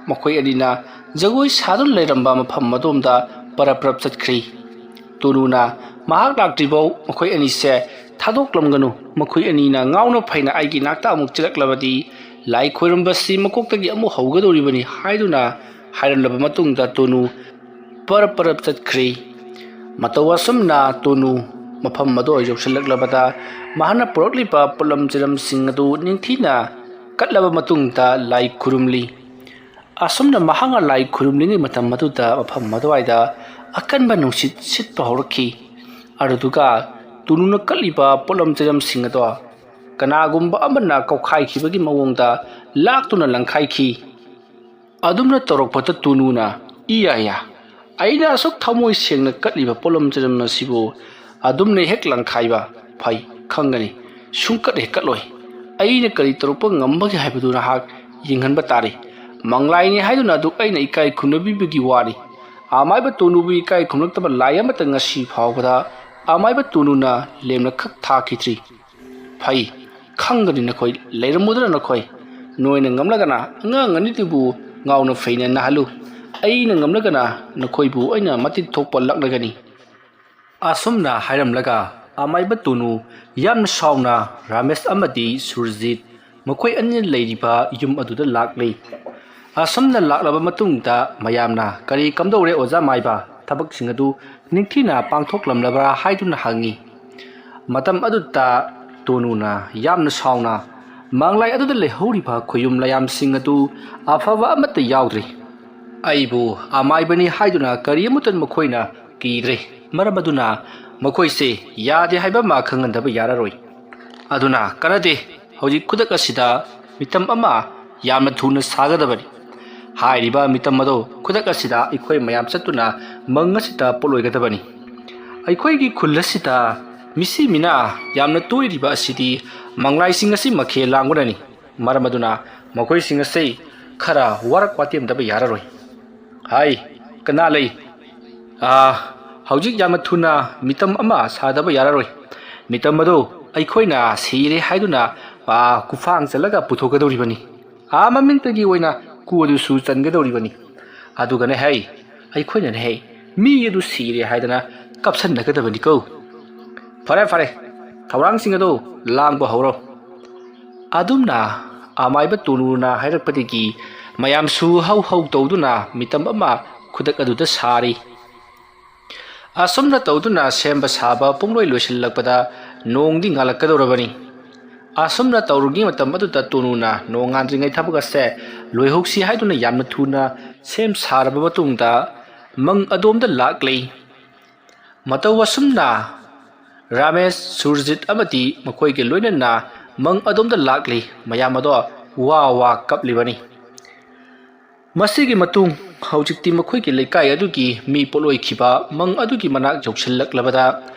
Speaker 1: ꯃꯈꯣꯏ ꯑꯅꯤꯅ ꯖꯒꯣꯏ ꯁꯥꯗꯨꯅ ꯂꯩꯔꯝꯕ ꯃꯐꯝ ꯑꯗꯣꯝꯗ ꯄꯔꯞ ꯆꯠꯈ꯭ꯔꯤ꯫ ꯇꯣꯅꯨꯅ ꯃꯍꯥꯛ ꯂꯥꯛꯇ꯭ꯔꯤꯐꯥꯎ ꯃꯈꯣꯏ ꯑꯅꯤꯁꯦ ꯊꯥꯗꯣꯛꯂꯝꯒꯅꯨ, ꯃꯈꯣꯏ ꯑꯅꯤꯅ ꯉꯥꯎꯅ ꯐꯩꯅ ꯑꯩꯒꯤ ꯅꯥꯛꯇ ꯑꯃꯨꯛ ꯆꯤꯜꯂꯛꯂꯕꯗꯤ ꯂꯥꯏ ꯈꯣꯏꯔꯝꯕꯁꯤ ꯃꯀꯣꯛꯇꯒꯤ ꯑꯃꯨꯛ ꯍꯧꯒꯗꯧꯔꯤꯕꯅꯤ ꯍꯥꯏꯗꯨꯅ ꯍꯥꯏꯔꯝꯂꯕ ꯃꯇꯨꯡꯗ ꯇꯣꯅꯨ ꯄꯔꯞ ꯆꯠꯈ꯭ꯔꯤ꯫ ꯃꯇꯧ ꯑꯁꯨꯝꯅ ꯇꯣꯅꯨ ꯃꯐꯝ ꯑꯗꯨ ꯌꯧꯁꯤꯜꯂꯛꯂꯕꯗ ꯃꯍꯥꯛꯅ ꯄꯨꯔꯛꯂꯤꯕ ꯄꯣꯠꯂꯝ ꯆꯩꯔꯝꯁꯤꯡ ꯑꯗꯨ ꯅꯤꯡꯊꯤꯅ ꯀꯠꯂꯕ ꯃꯇꯨꯡꯗ ꯂꯥꯏ ꯈꯨꯔꯨꯝꯂꯤ꯫ ꯑꯁꯨꯝꯅ ꯃꯍꯥꯛꯅ ꯂꯥꯏ ꯈꯨꯔꯨꯝꯂꯤꯉꯩ ꯃꯇꯝ ꯑꯗꯨꯗ ꯃꯐꯝ ꯑꯗꯨꯋꯥꯏꯗ ꯑꯀꯟꯕ ꯅꯨꯡꯁꯤꯠ ꯁꯤꯠꯄ ꯍꯧꯔꯛꯈꯤ, ꯑꯗꯨꯗꯨꯒ ꯇꯣꯅꯨꯅ ꯀꯠꯂꯤꯕ ꯄꯣꯠꯂꯝ ꯆꯩꯔꯝꯁꯤꯡ ꯑꯗꯣ ꯀꯅꯥꯒꯨꯝꯕ ꯑꯃꯅ ꯀꯧꯈꯥꯏꯈꯤꯕꯒꯤ ꯃꯑꯣꯡꯗ ꯂꯥꯛꯇꯨꯅ ꯂꯪꯈꯥꯏꯈꯤ꯫ ꯑꯗꯨꯝꯅ ꯇꯧꯔꯛꯄꯗ ꯇꯨꯅꯨꯅ ꯏꯌꯥ ꯑꯩꯅ ꯑꯁꯨꯛ ꯊꯃꯣꯏ ꯁꯦꯡꯅ ꯀꯠꯂꯤꯕ ꯄꯣꯠꯂꯝ ꯆꯅꯝ ꯑꯁꯤꯕꯨ ꯑꯗꯨꯝꯅ ꯍꯦꯛ ꯂꯪꯈꯥꯏꯕ ꯐꯩ ꯈꯪꯒꯅꯤ ꯁꯨꯡꯀꯠ ꯍꯦꯛ ꯀꯠꯂꯣꯏ ꯑꯩꯅ ꯀꯔꯤ ꯇꯧꯔꯛꯄ ꯉꯝꯕꯒꯦ ꯍꯥꯏꯕꯗꯨ ꯅꯍꯥꯛ ꯌꯦꯡꯍꯟꯕ ꯇꯥꯔꯤ ꯃꯪꯂꯥꯏꯅꯤ ꯍꯥꯏꯗꯨꯅ ꯑꯗꯨꯛ ꯑꯩꯅ ꯏꯀꯥꯏ ꯈꯨꯝꯅꯕꯤꯕꯒꯤ ꯋꯥꯅꯤ ꯑꯃꯥꯏꯕ ꯇꯨꯅꯨꯕꯨ ꯏꯀꯥꯏ ꯈꯨꯝꯂꯛꯇꯕ ꯂꯥꯏ ꯑꯃꯠꯇ ꯉꯁꯤ ꯐꯥꯎꯕꯗ ꯑꯃꯥꯏꯕ ꯇꯨꯅꯨꯅ ꯂꯦꯝꯅ ꯈꯛ ꯊꯥꯈꯤꯗ꯭ꯔꯤ ꯐꯩ ꯈꯪꯒꯅꯤ ꯅꯈꯣꯏ ꯂꯩꯔꯝꯃꯨꯗꯅ ꯅꯈꯣꯏ ꯅꯣꯏꯅ ꯉꯝꯂꯒꯅ ꯑꯉꯥꯡ ꯑꯅꯤꯗꯨꯕꯨ ꯉꯥꯎꯅ ꯐꯩꯅ ꯅꯥꯍꯜꯂꯨ ꯑꯩꯅ ꯉꯝꯂꯒꯅ ꯅꯈꯣꯏꯕꯨ ꯑꯩꯅ ꯃꯇꯤꯛ ꯊꯣꯛꯄ ꯂꯛꯅꯒꯅꯤ ꯑꯁꯨꯝꯅ ꯍꯥꯏꯔꯝꯂꯒ ꯑꯃꯥꯏꯕ ꯇꯨꯅꯨ ꯌꯥꯝꯅ ꯁꯥꯎꯅ ꯔꯥꯃꯦꯁ ꯑꯃꯗꯤ ꯁꯨꯔꯖꯤꯠ ꯃꯈꯣꯏ ꯑꯅꯤ ꯂꯩꯔꯤꯕ ꯌꯨꯝ ꯑꯗꯨꯗ ꯂꯥꯛꯂꯤ ꯑꯁꯨꯝꯅ ꯂꯥꯛꯂꯕ ꯃꯇꯨꯡꯗ ꯃꯌꯥꯝꯅ ꯀꯔꯤ ꯀꯝꯗꯧꯔꯦ ꯑꯣꯖꯥ ꯃꯥꯏꯕ ꯊꯕꯛꯁꯤꯡ ꯑꯗꯨ ꯅꯤꯡꯊꯤꯅ ꯄꯥꯡꯊꯣꯛꯂꯝꯂꯕ꯭ꯔꯥ ꯍꯥꯏꯗꯨꯅ ꯍꯪꯉꯤ ꯃꯇꯝ ꯑꯗꯨꯗ ꯇꯨꯅꯨꯅ ꯌꯥꯝꯅ ꯁꯥꯎꯅ ꯃꯪꯂꯥꯏ ꯑꯗꯨꯗ ꯂꯩꯍꯧꯔꯤꯕ ꯈꯨꯌꯨꯝ ꯂꯥꯌꯥꯝꯁꯤꯡ ꯑꯗꯨ ꯑꯐꯕ ꯑꯃꯠꯇ ꯌꯥꯎꯗ꯭ꯔꯤ ꯑꯩꯕꯨ ꯑꯃꯥꯏꯕꯅꯤ ꯍꯥꯏꯗꯨꯅ ꯀꯔꯤꯃꯠꯇ ꯃꯈꯣꯏꯅ ꯀꯤꯗ꯭ꯔꯦ ꯃꯔꯝ ꯑꯗꯨꯅ ꯃꯈꯣꯏꯁꯦ ꯌꯥꯗꯦ ꯍꯥꯏꯕ ꯑꯃ ꯈꯪꯍꯟꯗꯕ ꯌꯥꯔꯔꯣꯏ ꯑꯗꯨꯅ ꯀꯅꯗꯦ ꯍꯧꯖꯤꯛ ꯈꯨꯗꯛ ꯑꯁꯤꯗ ꯃꯤꯇꯝ ꯑꯃ ꯌꯥꯝꯅ ꯊꯨꯅ ꯁꯥꯒꯗꯕꯅꯤ ꯍꯥꯏꯔꯤꯕ ꯃꯤꯇꯝ ꯑꯗꯣ ꯈꯨꯗꯛ ꯑꯁꯤꯗ ꯑꯩꯈꯣꯏ ꯃꯌꯥꯝ ꯆꯠꯇꯨꯅ ꯃꯪ ꯑꯁꯤꯗ ꯄꯣꯠꯂꯣꯏꯒꯗꯕꯅꯤ ꯑꯩꯈꯣꯏꯒꯤ ꯈꯨꯜ ꯑꯁꯤꯗ ꯃꯤꯁꯤ ꯃꯤꯅꯥ ꯌꯥꯝꯅ ꯇꯣꯏꯔꯤꯕ ꯑꯁꯤꯗꯤ ꯃꯪꯂꯥꯏꯁꯤꯡ ꯑꯁꯤ ꯃꯈꯦꯜ ꯂꯥꯡꯕꯅꯅꯤ ꯃꯔꯝ ꯑꯗꯨꯅ ꯃꯈꯣꯏꯁꯤꯡ ꯑꯁꯤ ꯈꯔ ꯋꯥꯔꯛ ꯋꯥꯇꯦꯝꯗꯕ ꯌꯥꯔꯔꯣꯏ ꯍꯥꯏ ꯀꯅꯥ ꯂꯩ ꯍꯧꯖꯤꯛ ꯌꯥꯝꯅ ꯊꯨꯅ ꯃꯤꯇꯝ ꯑꯃ ꯁꯥꯗꯕ ꯌꯥꯔꯔꯣꯏ ꯃꯤꯇꯝ ꯑꯗꯨ ꯑꯩꯈꯣꯏꯅ ꯁꯤꯔꯦ ꯍꯥꯏꯗꯨꯅ ꯀꯨꯐꯥꯡ ꯆꯠꯂꯒ ꯄꯨꯊꯣꯛꯀꯗꯧꯔꯤꯕꯅꯤ ꯃꯃꯤꯡꯇꯒꯤ ꯑꯣꯏꯅ ꯀꯨ ꯑꯗꯨꯁꯨ ꯆꯟꯒꯗꯧꯔꯤꯕꯅꯤ ꯑꯗꯨꯒꯅꯦ ꯍꯩ ꯑꯩꯈꯣꯏꯅꯅꯦ ꯍꯩ ꯃꯤ ꯑꯗꯨ ꯁꯤꯔꯦ ꯍꯥꯏꯗꯅ ꯀꯞꯁꯟꯅꯒꯗꯕꯅꯤꯀꯣ ꯐꯔꯦ ꯐꯔꯦ ꯊꯧꯔꯥꯡꯁꯤꯡ ꯑꯗꯨ ꯂꯥꯡꯕ ꯍꯧꯔꯣ ꯑꯗꯨꯝꯅ ꯑꯃꯥꯏꯕ ꯇꯨꯅꯨꯅ ꯍꯥꯏꯔꯛꯄꯗꯒꯤ ꯃꯌꯥꯝꯁꯨ ꯍꯧ ꯍꯧ ꯇꯧꯗꯨꯅ ꯃꯤꯇꯝ ꯑꯃ ꯈꯨꯗꯛ ꯑꯗꯨꯗ ꯁꯥꯔꯤ ꯑꯁꯨꯝꯅ ꯇꯧꯗꯨꯅ ꯁꯦꯝꯕ ꯁꯥꯕ ꯄꯨꯡꯂꯣꯏ ꯂꯣꯏꯁꯤꯜꯂꯛꯄꯗ ꯅꯣꯡꯗꯤ ꯉꯥꯜꯂꯛꯀꯗꯧꯔꯕꯅꯤ ꯑꯁꯨꯝꯅ ꯇꯧꯔꯨꯒꯤ ꯃꯇꯝ ꯑꯗꯨꯗ ꯇꯨꯅꯨꯅ ꯅꯣꯡ ꯉꯥꯟꯗ꯭ꯔꯤꯉꯩ ꯊꯕꯛ ꯑꯁꯦ ꯂꯣꯏꯍꯧꯁꯤ ꯍꯥꯏꯗꯨꯅ ꯌꯥꯝꯅ ꯊꯨꯅ ꯁꯦꯝ ꯁꯥꯔꯕ ꯃꯇꯨꯡꯗ ꯃꯪ ꯑꯗꯣꯝꯗ ꯂꯥꯛꯂꯤ ꯃꯇꯧ ꯑꯁꯨꯝꯅ ꯔꯥꯃꯦꯁ ꯁꯨꯔꯖꯤꯠ ꯑꯃꯗꯤ ꯃꯈꯣꯏꯒꯤ ꯂꯣꯏꯅꯅ ꯃꯪ ꯑꯗꯣꯝꯗ ꯂꯥꯛꯂꯤ ꯃꯌꯥꯝ ꯑꯗꯣ ꯋꯥ ꯋꯥ ꯀꯞꯂꯤꯕꯅꯤ ꯃꯁꯤꯒꯤ ꯃꯇꯨꯡ ꯍꯧꯖꯤꯛꯇꯤ ꯃꯈꯣꯏꯒꯤ ꯂꯩꯀꯥꯏ ꯑꯗꯨꯒꯤ ꯃꯤ ꯄꯣꯠꯂꯣꯏꯈꯤꯕ ꯃꯪ ꯑꯗꯨꯒꯤ ꯃꯅꯥꯛ ꯌꯧꯁꯤꯜꯂꯛꯂꯕꯗ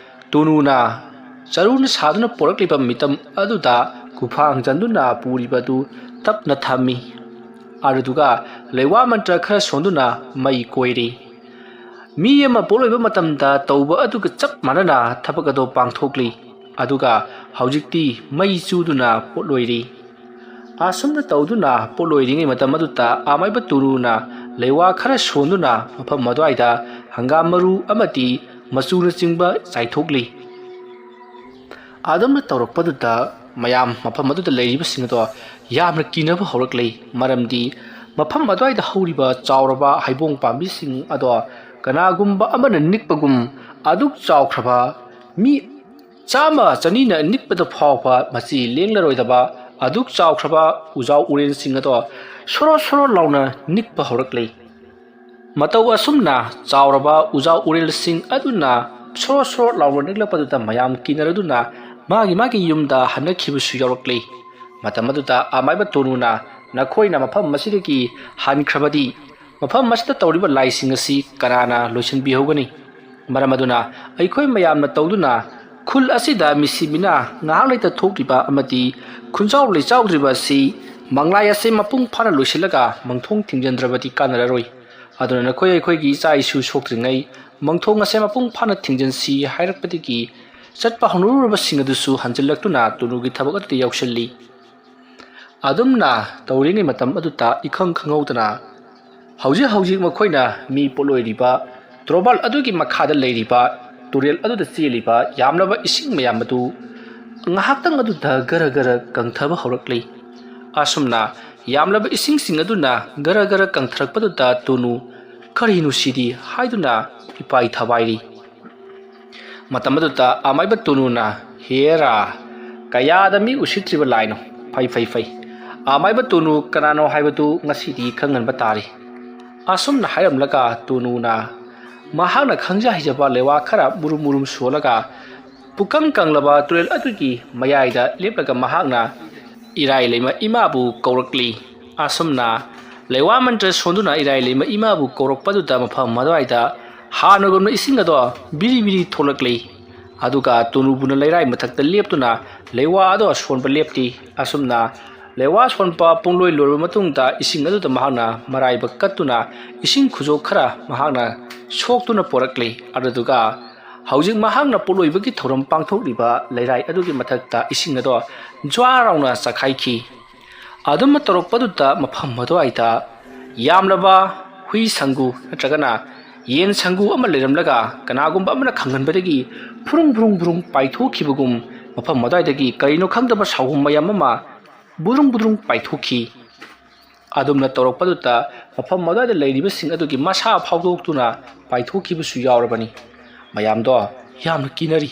Speaker 1: ꯇꯨꯅꯨꯅ ꯆꯔꯨꯅ ꯁꯥꯗꯨꯅ ꯄꯣꯔꯛꯂꯤꯕ ꯃꯤꯇꯝ ꯑꯗꯨꯗ ꯈꯨꯐꯥꯡ ꯆꯟꯗꯨꯅ ꯄꯨꯔꯤꯕꯗꯨ ꯇꯞꯅ ꯊꯝꯃꯤ ꯑꯗꯨꯗꯨꯒ ꯂꯩꯋꯥ ꯃꯟꯇ꯭ꯔ ꯈꯔ ꯁꯣꯟꯗꯨꯅ ꯃꯩ ꯀꯣꯏꯔꯤ ꯃꯤ ꯑꯃ ꯄꯣꯠꯂꯣꯏꯕ ꯃꯇꯝꯗ ꯇꯧꯕ ꯑꯗꯨꯒ ꯆꯞ ꯃꯥꯟꯅꯅ ꯊꯕꯛ ꯑꯗꯨ ꯄꯥꯡꯊꯣꯛꯂꯤ ꯑꯗꯨꯒ ꯍꯧꯖꯤꯛꯇꯤ ꯃꯩ ꯆꯨꯗꯨꯅ ꯄꯣꯠꯂꯣꯏꯔꯤ ꯑꯁꯨꯝꯅ ꯇꯧꯗꯨꯅ ꯄꯣꯠꯂꯣꯏꯔꯤꯉꯩ ꯃꯇꯝ ꯑꯗꯨꯗ ꯑꯃꯥꯏꯕ ꯇꯨꯅꯨꯅ ꯂꯩꯋꯥ ꯈꯔ ꯁꯣꯟꯗꯨꯅ ꯃꯐꯝ ꯑꯗꯨꯋꯥꯏꯗ ꯍꯪꯒꯥꯝ ꯃꯔꯨ ꯑꯃꯗꯤ ꯃꯆꯨꯅꯆꯤꯡꯕ ꯆꯥꯏꯊꯣꯛꯂꯤ ꯑꯗꯨꯝꯅ ꯇꯧꯔꯛꯄꯗꯨꯗ ꯃꯌꯥꯝ ꯃꯐꯝ ꯑꯗꯨꯗ ꯂꯩꯔꯤꯕꯁꯤꯡ ꯑꯗꯣ ꯌꯥꯝꯅ ꯀꯤꯅꯕ ꯍꯧꯔꯛꯂꯤ ꯃꯔꯝꯗꯤ ꯃꯐꯝ ꯑꯗꯨꯋꯥꯏꯗ ꯍꯧꯔꯤꯕ ꯆꯥꯎꯔꯕ ꯍꯩꯕꯣꯡ ꯄꯥꯝꯕꯤꯁꯤꯡ ꯑꯗꯣ ꯀꯅꯥꯒꯨꯝꯕ ꯑꯃꯅ ꯅꯤꯛꯄꯒꯨꯝ ꯑꯗꯨꯛ ꯆꯥꯎꯈ꯭ꯔꯕ ꯃꯤ 100-200ꯅ ꯅꯤꯛꯄꯗ ꯐꯥꯎꯕ ꯃꯆꯤ ꯂꯦꯡꯂꯔꯣꯏꯗꯕ ꯑꯗꯨꯛ ꯆꯥꯎꯈ꯭ꯔꯕ ꯎꯖꯥꯎ ꯎꯔꯦꯟꯁꯤꯡ ꯑꯗꯣ ꯁꯣꯔꯣ ꯁꯣꯔꯣ ꯂꯥꯎꯅ ꯅꯤꯛꯄ ꯍꯧꯔꯛꯂꯤ ꯃꯇꯧ ꯑꯁꯨꯝꯅ ꯆꯥꯎꯔꯕ ꯎꯖꯥꯎ ꯎꯔꯦꯜꯁꯤꯡ ꯑꯗꯨꯅ ꯁꯣꯔꯣ ꯁꯣꯔꯣ ꯂꯥꯎꯅ ꯅꯤꯛꯂꯛꯄꯗꯨꯗ ꯃꯌꯥꯝ ꯀꯤꯅꯔꯗꯨꯅ ꯃꯥꯒꯤ ꯌꯨꯝꯗ ꯍꯟꯅꯈꯤꯕꯁꯨ ꯌꯥꯎꯔꯛꯂꯤ ꯃꯇꯝ ꯑꯗꯨꯗ ꯑꯃꯥꯏꯕ ꯇꯨꯅꯨꯅ ꯅꯈꯣꯏꯅ ꯃꯐꯝ ꯑꯁꯤꯗꯒꯤ ꯍꯟꯈ꯭ꯔꯕꯗꯤ ꯃꯐꯝ ꯑꯁꯤꯗ ꯇꯧꯔꯤꯕ ꯂꯥꯏꯁꯤꯡ ꯑꯁꯤ ꯀꯅꯥꯅ ꯂꯣꯏꯁꯤꯟꯕꯤꯍꯧꯒꯅꯤ ꯃꯔꯝ ꯑꯗꯨꯅ ꯑꯩꯈꯣꯏ ꯃꯌꯥꯝꯅ ꯇꯧꯗꯨꯅ ꯈꯨꯜ ꯑꯁꯤꯗ ꯃꯤꯁꯤ ꯃꯤꯅꯥ ꯉꯥꯏꯍꯥꯛ ꯂꯩꯇ ꯊꯣꯛꯂꯤꯕ ꯑꯃꯗꯤ ꯈꯨꯟꯖꯥꯎ ꯂꯩꯆꯥꯎꯗ꯭ꯔꯤꯕ ꯑꯁꯤ ꯃꯪꯂꯥꯏ ꯑꯁꯤ ꯃꯄꯨꯡ ꯐꯥꯅ ꯂꯣꯏꯁꯤꯜꯂꯒ ꯃꯪꯊꯣꯡ ꯊꯤꯡꯖꯤꯟꯗ꯭ꯔꯕꯗꯤ ꯀꯥꯟꯅꯔꯔꯣꯏ ꯑꯗꯨꯅ ꯑꯩꯈꯣꯏꯒꯤ ꯏꯆꯥ ꯏꯁꯨ ꯁꯣꯛꯇ꯭ꯔꯤꯉꯩ ꯃꯪꯊꯣꯡ ꯑꯁꯦ ꯃꯄꯨꯡ ꯐꯥꯅ ꯊꯤꯡꯖꯤꯟꯁꯤ ꯍꯥꯏꯔꯛꯄꯗꯒꯤ ꯆꯠꯄ ꯍꯧꯅꯔꯨꯔꯕꯁꯤꯡ ꯑꯗꯨꯁꯨ ꯍꯟꯖꯤꯜꯂꯛꯇꯨꯅ ꯇꯨꯅꯨꯒꯤ ꯊꯕꯛ ꯑꯗꯨꯗ ꯌꯥꯎꯁꯤꯜꯂꯤ ꯑꯗꯨꯝꯅ ꯇꯧꯔꯤꯉꯩ ꯃꯇꯝ ꯑꯗꯨꯗ ꯏꯈꯪ ꯈꯪꯍꯧꯗꯅ ꯍꯧꯖꯤꯛ ꯃꯈꯣꯏꯅ ꯃꯤ ꯄꯣꯠꯂꯣꯏꯔꯤꯕ ꯇ꯭ꯔꯣꯕꯥꯜ ꯑꯗꯨꯒꯤ ꯃꯈꯥꯗ ꯂꯩꯔꯤꯕ ꯇꯨꯔꯦꯜ ꯑꯗꯨꯗ ꯆꯦꯜꯂꯤꯕ ꯌꯥꯝꯂꯕ ꯏꯁꯤꯡ ꯃꯌꯥꯝ ꯑꯗꯨ ꯉꯥꯏꯍꯥꯛꯇꯪ ꯑꯗꯨꯗ ꯒꯔ ꯒꯔ ꯀꯪꯊꯕ ꯍꯧꯔꯛꯂꯤ ꯑꯁꯨꯝꯅ ꯌꯥꯝꯂꯕ ꯏꯁꯤꯡꯁꯤꯡ ꯑꯗꯨꯅ ꯒꯔ ꯒꯔ ꯀꯪꯊꯔꯛꯄꯗꯨꯗ ꯇꯨꯅꯨ ꯀꯔꯤꯅꯣ ꯁꯤꯗꯤ ꯍꯥꯏꯗꯨꯅ ꯏꯄꯥꯏ ꯊꯕꯥꯏꯔꯤ ꯃꯇꯝ ꯑꯗꯨꯗ ꯑꯃꯥꯏꯕ ꯇꯨꯅꯨꯅ ꯍꯦꯔꯥ ꯀꯌꯥꯗ ꯃꯤ ꯎꯁꯤꯠꯇ꯭ꯔꯤꯕ ꯂꯥꯏꯅꯣ ꯐꯩ ꯑꯃꯥꯏꯕ ꯇꯨꯅꯨ ꯀꯅꯥꯅꯣ ꯍꯥꯏꯕꯗꯨ ꯉꯁꯤꯗꯤ ꯈꯪꯍꯟꯕ ꯇꯥꯔꯤ ꯑꯁꯨꯝꯅ ꯍꯥꯏꯔꯝꯂꯒ ꯇꯨꯅꯨꯅ ꯃꯍꯥꯛꯅ ꯈꯪꯖ ꯍꯩꯖꯕ ꯂꯩꯋꯥ ꯈꯔ ꯃꯨꯔꯨꯝ ꯁꯣꯜꯂꯒ ꯄꯨꯀꯪ ꯀꯪꯂꯕ ꯇꯨꯔꯦꯜ ꯑꯗꯨꯒꯤ ꯃꯌꯥꯏꯗ ꯂꯦꯞꯂꯒ ꯃꯍꯥꯛꯅ ꯏꯔꯥꯏ ꯂꯩꯃ ꯏꯃꯥꯕꯨ ꯀꯧꯔꯛꯂꯤ ꯑꯁꯨꯝꯅ ꯂꯩꯋꯥ ꯃꯟꯇ꯭ꯔ ꯁꯣꯟꯗꯨꯅ ꯏꯔꯥꯏ ꯂꯩꯃ ꯏꯃꯥꯕꯨ ꯀꯧꯔꯛꯄꯗꯨꯗ ꯃꯐꯝ ꯑꯗꯨꯋꯥꯏꯗ ꯍꯥꯟꯅꯒꯨꯝꯅ ꯏꯁꯤꯡ ꯑꯗꯣ ꯕꯤꯔꯤ ꯕꯤꯔꯤ ꯊꯣꯛꯂꯛꯂꯤ ꯑꯗꯨꯒ ꯇꯣꯅꯨꯕꯨꯅ ꯂꯩꯔꯥꯏ ꯃꯊꯛꯇ ꯂꯦꯞꯇꯨꯅ ꯂꯩꯋꯥ ꯑꯗꯣ ꯁꯣꯟꯕ ꯂꯦꯞꯇꯤ ꯑꯁꯨꯝꯅ ꯂꯩꯋꯥ ꯁꯣꯟꯕ ꯄꯨꯡꯂꯣꯏ ꯂꯣꯏꯔꯕ ꯃꯇꯨꯡꯗ ꯏꯁꯤꯡ ꯑꯗꯨꯗ ꯃꯍꯥꯛꯅ ꯃꯔꯥꯏꯕꯛ ꯀꯠꯇꯨꯅ ꯏꯁꯤꯡ ꯈꯨꯖꯣꯛ ꯈꯔ ꯃꯍꯥꯛꯅ ꯁꯣꯛꯇꯨꯅ ꯄꯣꯔꯛꯂꯤ ꯑꯗꯨꯗꯨꯒ ꯍꯧꯖꯤꯛ ꯃꯍꯥꯛꯅ ꯄꯣꯠꯂꯣꯏꯕꯒꯤ ꯊꯧꯔꯝ ꯄꯥꯡꯊꯣꯛꯂꯤꯕ ꯂꯩꯔꯥꯏ ꯑꯗꯨꯒꯤ ꯃꯊꯛꯇ ꯏꯁꯤꯡ ꯑꯗꯣ ꯖ꯭ꯋꯥꯔ ꯂꯥꯎꯅ ꯆꯈꯥꯏꯈꯤ ꯑꯗꯨꯝꯅ ꯇꯧꯔꯛꯄꯗꯨꯗ ꯃꯐꯝ ꯑꯗꯨꯋꯥꯏꯗ ꯌꯥꯝꯂꯕ ꯍꯨꯏ ꯁꯪꯒꯨ ꯅꯠꯇ꯭ꯔꯒꯅ ꯌꯦꯟ ꯁꯪꯒꯨ ꯑꯃ ꯂꯩꯔꯝꯂꯒ ꯀꯅꯥꯒꯨꯝꯕ ꯑꯃꯅ ꯈꯪꯍꯟꯕꯗꯒꯤ ꯐꯨꯔꯨꯡ ꯄꯥꯏꯊꯣꯛꯈꯤꯕꯒꯨꯝ ꯃꯐꯝ ꯑꯗꯨꯋꯥꯏꯗꯒꯤ ꯀꯔꯤꯅꯣ ꯈꯪꯗꯕ ꯁꯥꯎꯍꯨꯝ ꯃꯌꯥꯝ ꯑꯃ ꯕꯨꯗ꯭ꯔꯨꯡ ꯄꯥꯏꯊꯣꯛꯈꯤ ꯑꯗꯨꯝꯅ ꯇꯧꯔꯛꯄꯗꯨꯗ ꯃꯐꯝ ꯑꯗꯨꯋꯥꯏꯗ ꯂꯩꯔꯤꯕꯁꯤꯡ ꯑꯗꯨꯒꯤ ꯃꯁꯥ ꯐꯥꯎꯗꯣꯛꯇꯨꯅ ꯄꯥꯏꯊꯣꯛꯈꯤꯕꯁꯨ ꯌꯥꯎꯔꯕꯅꯤ ꯃꯌꯥꯝꯗꯣ ꯌꯥꯝꯅ ꯀꯤꯅꯔꯤ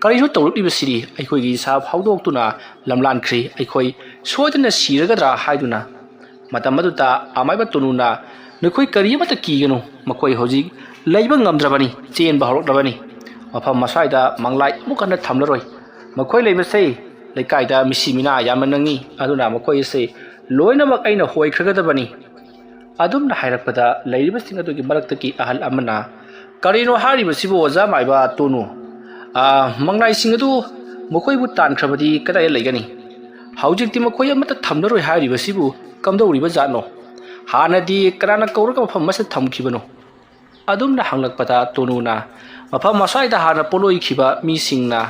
Speaker 1: ꯀꯔꯤꯅꯣ ꯇꯧꯔꯛꯂꯤꯕꯁꯤꯗꯤ ꯑꯩꯈꯣꯏꯒꯤ ꯏꯁꯥ ꯐꯥꯎꯗꯣꯛꯇꯨꯅ ꯂꯝꯂꯥꯟꯈ꯭ꯔꯤ ꯑꯩꯈꯣꯏ ꯁꯣꯏꯗꯅ ꯁꯤꯔꯒꯗ꯭ꯔꯥ ꯍꯥꯏꯗꯨꯅ ꯃꯇꯝ ꯑꯗꯨꯗ ꯑꯃꯥꯏꯕ ꯇꯣꯅꯨꯅ ꯅꯈꯣꯏ ꯀꯔꯤ ꯑꯃꯠꯇ ꯀꯤꯒꯅꯨ ꯃꯈꯣꯏ ꯍꯧꯖꯤꯛ ꯂꯩꯕ ꯉꯝꯗ꯭ꯔꯕꯅꯤ ꯆꯦꯟꯕ ꯍꯧꯔꯛꯂꯕꯅꯤ ꯃꯐꯝ ꯑꯁ꯭ꯋꯥꯏꯗ ꯃꯪꯂꯥꯏ ꯑꯃꯨꯛ ꯍꯟꯅ ꯊꯝꯂꯔꯣꯏ ꯃꯈꯣꯏ ꯂꯩꯕꯁꯦ ꯂꯩꯀꯥꯏꯗ ꯃꯤꯁꯤ ꯃꯤꯅꯥ ꯌꯥꯝꯅ ꯅꯪꯉꯤ ꯑꯗꯨꯅ ꯃꯈꯣꯏ ꯑꯁꯦ ꯂꯣꯏꯅꯃꯛ ꯑꯩꯅ ꯍꯣꯏꯈ꯭ꯔꯒꯗꯕꯅꯤ ꯑꯗꯨꯝꯅ ꯍꯥꯏꯔꯛꯄꯗ ꯂꯩꯔꯤꯕꯁꯤꯡ ꯑꯗꯨꯒꯤ ꯃꯔꯛꯇꯒꯤ ꯑꯍꯜ ꯑꯃꯅ ꯀꯔꯤꯅꯣ ꯍꯥꯏꯔꯤꯕꯁꯤꯕꯨ ꯑꯣꯖꯥ ꯃꯥꯏꯕ ꯇꯣꯅꯨ ꯃꯪꯂꯥꯏꯁꯤꯡ ꯑꯗꯨ ꯃꯈꯣꯏꯕꯨ ꯇꯥꯟꯈ꯭ꯔꯕꯗꯤ ꯀꯗꯥꯏꯗ ꯂꯩꯒꯅꯤ ꯍꯧꯖꯤꯛꯇꯤ ꯃꯈꯣꯏ ꯑꯃꯠꯇ ꯊꯝꯂꯔꯣꯏ ꯍꯥꯏꯔꯤꯕꯁꯤꯕꯨ ꯀꯝꯗꯧꯔꯤꯕ ꯖꯥꯠꯅꯣ ꯍꯥꯟꯅꯗꯤ ꯀꯅꯥꯅ ꯀꯧꯔꯒ ꯃꯐꯝ ꯑꯁꯤꯗ ꯊꯝꯈꯤꯕꯅꯣ ꯑꯗꯨꯝꯅ ꯍꯪꯂꯛꯄꯗ ꯇꯣꯅꯨꯅ ꯃꯐꯝ ꯑꯁ꯭ꯋꯥꯏꯗ ꯍꯥꯟꯅ ꯄꯣꯠꯂꯣꯏꯈꯤꯕ ꯃꯤꯁꯤꯡꯅ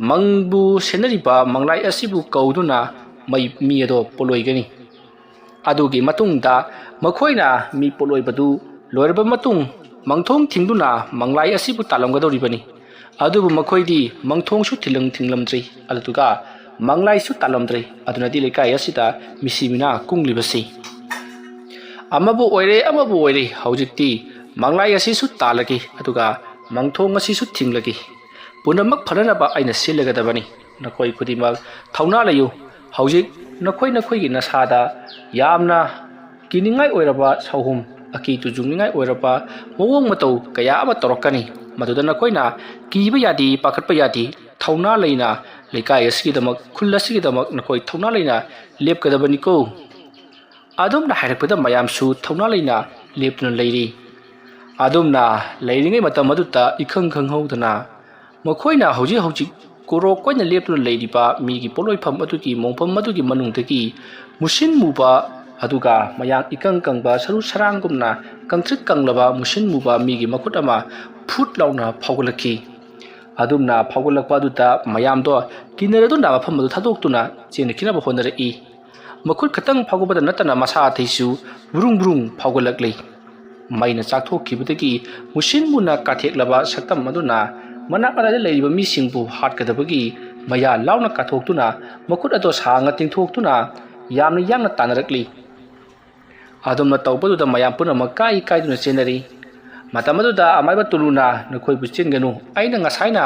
Speaker 1: ꯃꯪꯕꯨ ꯁꯦꯟꯅꯔꯤꯕ ꯃꯪꯂꯥꯏ ꯑꯁꯤꯕు ꯀꯧꯗꯨꯅ ꯃꯤ ꯑꯗꯣ ꯄꯣꯠꯂꯣꯏꯒꯅꯤ ꯑꯗꯨꯒꯤ ꯃꯇꯨꯡꯗ ꯃꯈꯣꯏꯅ ꯃꯤ ꯄꯣꯠꯂꯣꯏꯕꯗꯨ ꯂꯣꯏꯔꯕ ꯃꯇꯨꯡ ꯃꯪꯊꯣꯡ ꯊꯤꯡꯗꯨꯅ ꯃꯪꯂꯥꯏ ꯑꯁꯤꯕꯨ ꯇꯥꯜꯂꯝꯒꯗꯧꯔꯤꯕꯅꯤ ꯑꯗꯨꯕꯨ ꯃꯈꯣꯏꯗꯤ ꯃꯪꯊꯣꯡꯁꯨ ꯊꯤꯡꯂꯝꯗ꯭ꯔꯤ ꯑꯗꯨꯒ ꯃꯪꯂꯥꯏꯁꯨ ꯇꯥꯜꯂꯝꯗ꯭ꯔꯤ ꯑꯗꯨꯅꯗꯤ ꯂꯩꯀꯥꯏ ꯑꯁꯤꯗ ꯃꯤꯁꯤ ꯃꯤꯅꯥ ꯀꯨꯡꯂꯤꯕꯁꯤ ꯑꯃꯕꯨ ꯑꯣꯏꯔꯦ ꯍꯧꯖꯤꯛꯇꯤ ꯃꯪꯂꯥꯏ ꯑꯁꯤꯁꯨ ꯇꯥꯜꯂꯒꯦ ꯑꯗꯨꯒ ꯃꯪꯊꯣꯡ ꯑꯁꯤꯁꯨ ꯊꯤꯡꯂꯒꯦ ꯄꯨꯝꯅꯃꯛ ꯐꯅꯅꯕ ꯑꯩꯅ ꯁꯤꯜꯂꯒꯗꯕꯅꯤ ꯅꯈꯣꯏ ꯈꯨꯗꯤꯡꯃꯛ ꯊꯧꯅꯥ ꯂꯩꯌꯨ ꯍꯧꯖꯤꯛ ꯅꯈꯣꯏꯒꯤ ꯅꯁꯥꯗ ꯌꯥꯝꯅ ꯀꯤꯅꯤꯡꯉꯥꯏ ꯑꯣꯏꯔꯕ ꯁꯥꯎꯍꯨꯝ ꯑꯀꯤ ꯇꯨꯖꯨꯡꯅꯤꯡꯉꯥꯏ ꯑꯣꯏꯔꯕ ꯃꯑꯣꯡ ꯃꯇꯧ ꯀꯌꯥ ꯑꯃ ꯇꯧꯔꯛꯀꯅꯤ ꯃꯗꯨꯗ ꯅꯈꯣꯏꯅ ꯀꯤꯕ ꯌꯥꯗꯦ ꯄꯥꯈꯠꯄ ꯌꯥꯗꯦ ꯊꯧꯅꯥ ꯂꯩꯅ ꯂꯩꯀꯥꯏ ꯑꯁꯤꯒꯤꯗꯃꯛ ꯈꯨꯜ ꯑꯁꯤꯒꯤꯗꯃꯛ ꯅꯈꯣꯏ ꯊꯧꯅꯥ ꯂꯩꯅ ꯂꯦꯞꯀꯗꯕꯅꯤꯀꯣ ꯑꯗꯨꯝꯅ ꯍꯥꯏꯔꯛꯄꯗ ꯃꯌꯥꯝꯁꯨ ꯊꯧꯅꯥ ꯂꯩꯅ ꯂꯦꯞꯇꯨꯅ ꯂꯩꯔꯤ ꯑꯗꯨꯝꯅ ꯂꯩꯔꯤꯉꯩ ꯃꯇꯝ ꯑꯗꯨꯗ ꯏꯈꯪ ꯈꯪꯍꯧꯗꯅ ꯃꯈꯣꯏꯅ ꯍꯧꯖꯤꯛ ꯀꯣꯔꯣꯛ ꯑꯣꯏꯅ ꯂꯦꯞꯇꯨꯅ ꯂꯩꯔꯤꯕ ꯃꯤꯒꯤ ꯄꯣꯠꯂꯣꯏꯐꯝ ꯑꯗꯨꯒꯤ ꯃꯣꯡꯐꯝ ꯑꯗꯨꯒꯤ ꯃꯅꯨꯡꯗꯒꯤ ꯃꯨꯁꯤꯟ ꯃꯨꯕ ꯑꯗꯨꯒ ꯃꯌꯥꯡ ꯏꯀꯪ ꯀꯪꯕ ꯁꯔꯨ ꯁꯔꯥꯡꯒꯨꯝꯅ ꯀꯪꯇ꯭ꯔꯤꯛ ꯀꯪꯂꯕ ꯃꯨꯁꯤꯟ ꯃꯨꯕ ꯃꯤꯒꯤ ꯃꯈꯨꯠ ꯑꯃ ꯐꯨꯠ ꯂꯥꯎꯅ ꯐꯥꯎꯒꯠꯂꯛꯈꯤ ꯑꯗꯨꯝꯅ ꯐꯥꯎꯒꯠꯂꯛꯄ ꯑꯗꯨꯗ ꯃꯌꯥꯝꯗꯣ ꯀꯤꯅꯔꯗꯨꯅ ꯃꯐꯝ ꯑꯗꯨ ꯊꯥꯗꯣꯛꯇꯨꯅ ꯆꯦꯟꯅꯈꯤꯅꯕ ꯍꯣꯠꯅꯔꯛꯏ ꯃꯈꯨꯠ ꯈꯛꯇꯪ ꯐꯥꯎꯒꯠꯄꯗ ꯅꯠꯇꯅ ꯃꯁꯥ ꯑꯇꯩꯁꯨ ꯕꯨꯔꯨꯡ ꯐꯥꯎꯒꯠꯂꯛꯂꯤ ꯃꯩꯅ ꯆꯥꯛꯊꯣꯛꯈꯤꯕꯗꯒꯤ ꯃꯨꯁꯤꯟ ꯃꯨꯅ ꯀꯥꯊꯦꯛꯂꯕ ꯁꯛꯇꯝ ꯑꯗꯨꯅ ꯃꯅꯥꯛ ꯑꯗꯥꯏꯗ ꯂꯩꯔꯤꯕ ꯃꯤꯁꯤꯡꯕꯨ ꯍꯥꯠꯀꯗꯕꯒꯤ ꯃꯌꯥ ꯂꯥꯎꯅ ꯀꯥꯊꯣꯛꯇꯨꯅ ꯃꯈꯨꯠ ꯑꯗꯣ ꯁꯥꯡꯅ ꯇꯤꯡꯊꯣꯛꯇꯨꯅ ꯌꯥꯝꯅ ꯌꯥꯡꯅ ꯇꯥꯟꯅꯔꯛꯂꯤ ꯑꯗꯨꯝꯅ ꯇꯧꯕꯗꯨꯗ ꯃꯌꯥꯝ ꯄꯨꯝꯅꯃꯛ ꯀꯥꯏꯗꯨꯅ ꯆꯦꯟꯅꯔꯤ ꯃꯇꯝ ꯑꯗꯨꯗ ꯑꯃꯥꯏꯕ ꯇꯣꯅꯨꯅ ꯅꯈꯣꯏꯕꯨ ꯆꯦꯟꯒꯅꯨ ꯑꯩꯅ ꯉꯁꯥꯏꯅ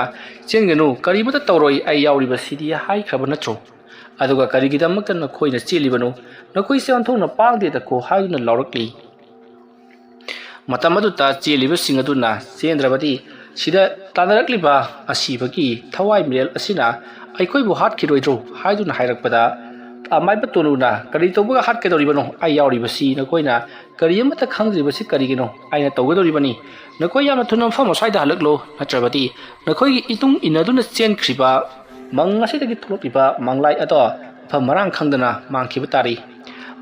Speaker 1: ꯆꯦꯟꯒꯅꯨ ꯀꯔꯤꯃꯠꯇ ꯇꯧꯔꯣꯏ ꯑꯩ ꯌꯥꯎꯔꯤꯕꯁꯤꯗꯤ ꯍꯥꯏꯈ꯭ꯔꯕ ꯅꯠꯇ꯭ꯔꯣ ꯑꯗꯨꯒ ꯀꯔꯤꯒꯤꯗꯃꯛꯇ ꯅꯈꯣꯏꯅ ꯆꯦꯜꯂꯤꯕꯅꯣ ꯅꯈꯣꯏꯁꯦ ꯑꯣꯟꯊꯣꯛꯅ ꯄꯥꯡꯗꯦꯗꯀꯣ ꯍꯥꯏꯗꯨꯅ ꯂꯥꯎꯔꯛꯂꯤ ꯃꯇꯝ ꯑꯗꯨꯗ ꯆꯦꯜꯂꯤꯕꯁꯤꯡ ꯑꯗꯨꯅ ꯆꯦꯟꯗ꯭ꯔꯕꯗꯤ ꯁꯤꯗ ꯇꯥꯟꯅꯔꯛꯂꯤꯕ ꯑꯁꯤꯕꯒꯤ ꯊꯋꯥꯏ ꯃꯤꯔꯦꯜ ꯑꯁꯤꯅ ꯑꯩꯈꯣꯏꯕꯨ ꯍꯥꯠꯈꯤꯔꯣꯏꯗ꯭ꯔꯣ ꯍꯥꯏꯗꯨꯅ ꯍꯥꯏꯔꯛꯄꯗ ꯑꯃꯥꯏꯕ ꯇꯣꯅꯨꯅ ꯀꯔꯤ ꯇꯧꯕꯒ ꯍꯥꯠꯀꯗꯧꯔꯤꯕꯅꯣ ꯑꯩ ꯌꯥꯎꯔꯤꯕꯁꯤ ꯅꯈꯣꯏꯅ ꯀꯔꯤ ꯑꯃꯠꯇ ꯈꯪꯗ꯭ꯔꯤꯕꯁꯤ ꯀꯔꯤꯒꯤꯅꯣ ꯑꯩꯅ ꯇꯧꯒꯗꯧꯔꯤꯕꯅꯤ ꯅꯈꯣꯏ ꯌꯥꯝꯅ ꯊꯨꯅ ꯃꯐꯝ ꯑꯁ꯭ꯋꯥꯏꯗ ꯍꯜꯂꯛꯂꯣ ꯅꯠꯇ꯭ꯔꯕꯗꯤ ꯅꯈꯣꯏꯒꯤ ꯏꯇꯨꯡ ꯏꯟꯅꯗꯨꯅ ꯆꯦꯟꯈ꯭ꯔꯤꯕ ꯃꯪ ꯑꯁꯤꯗꯒꯤ ꯊꯣꯛꯂꯛꯂꯤꯕ ꯃꯪꯂꯥꯏ ꯑꯗꯣ ꯃꯐꯝ ꯃꯔꯥꯡ ꯈꯪꯗꯅ ꯃꯥꯡꯈꯤꯕ ꯇꯥꯔꯤ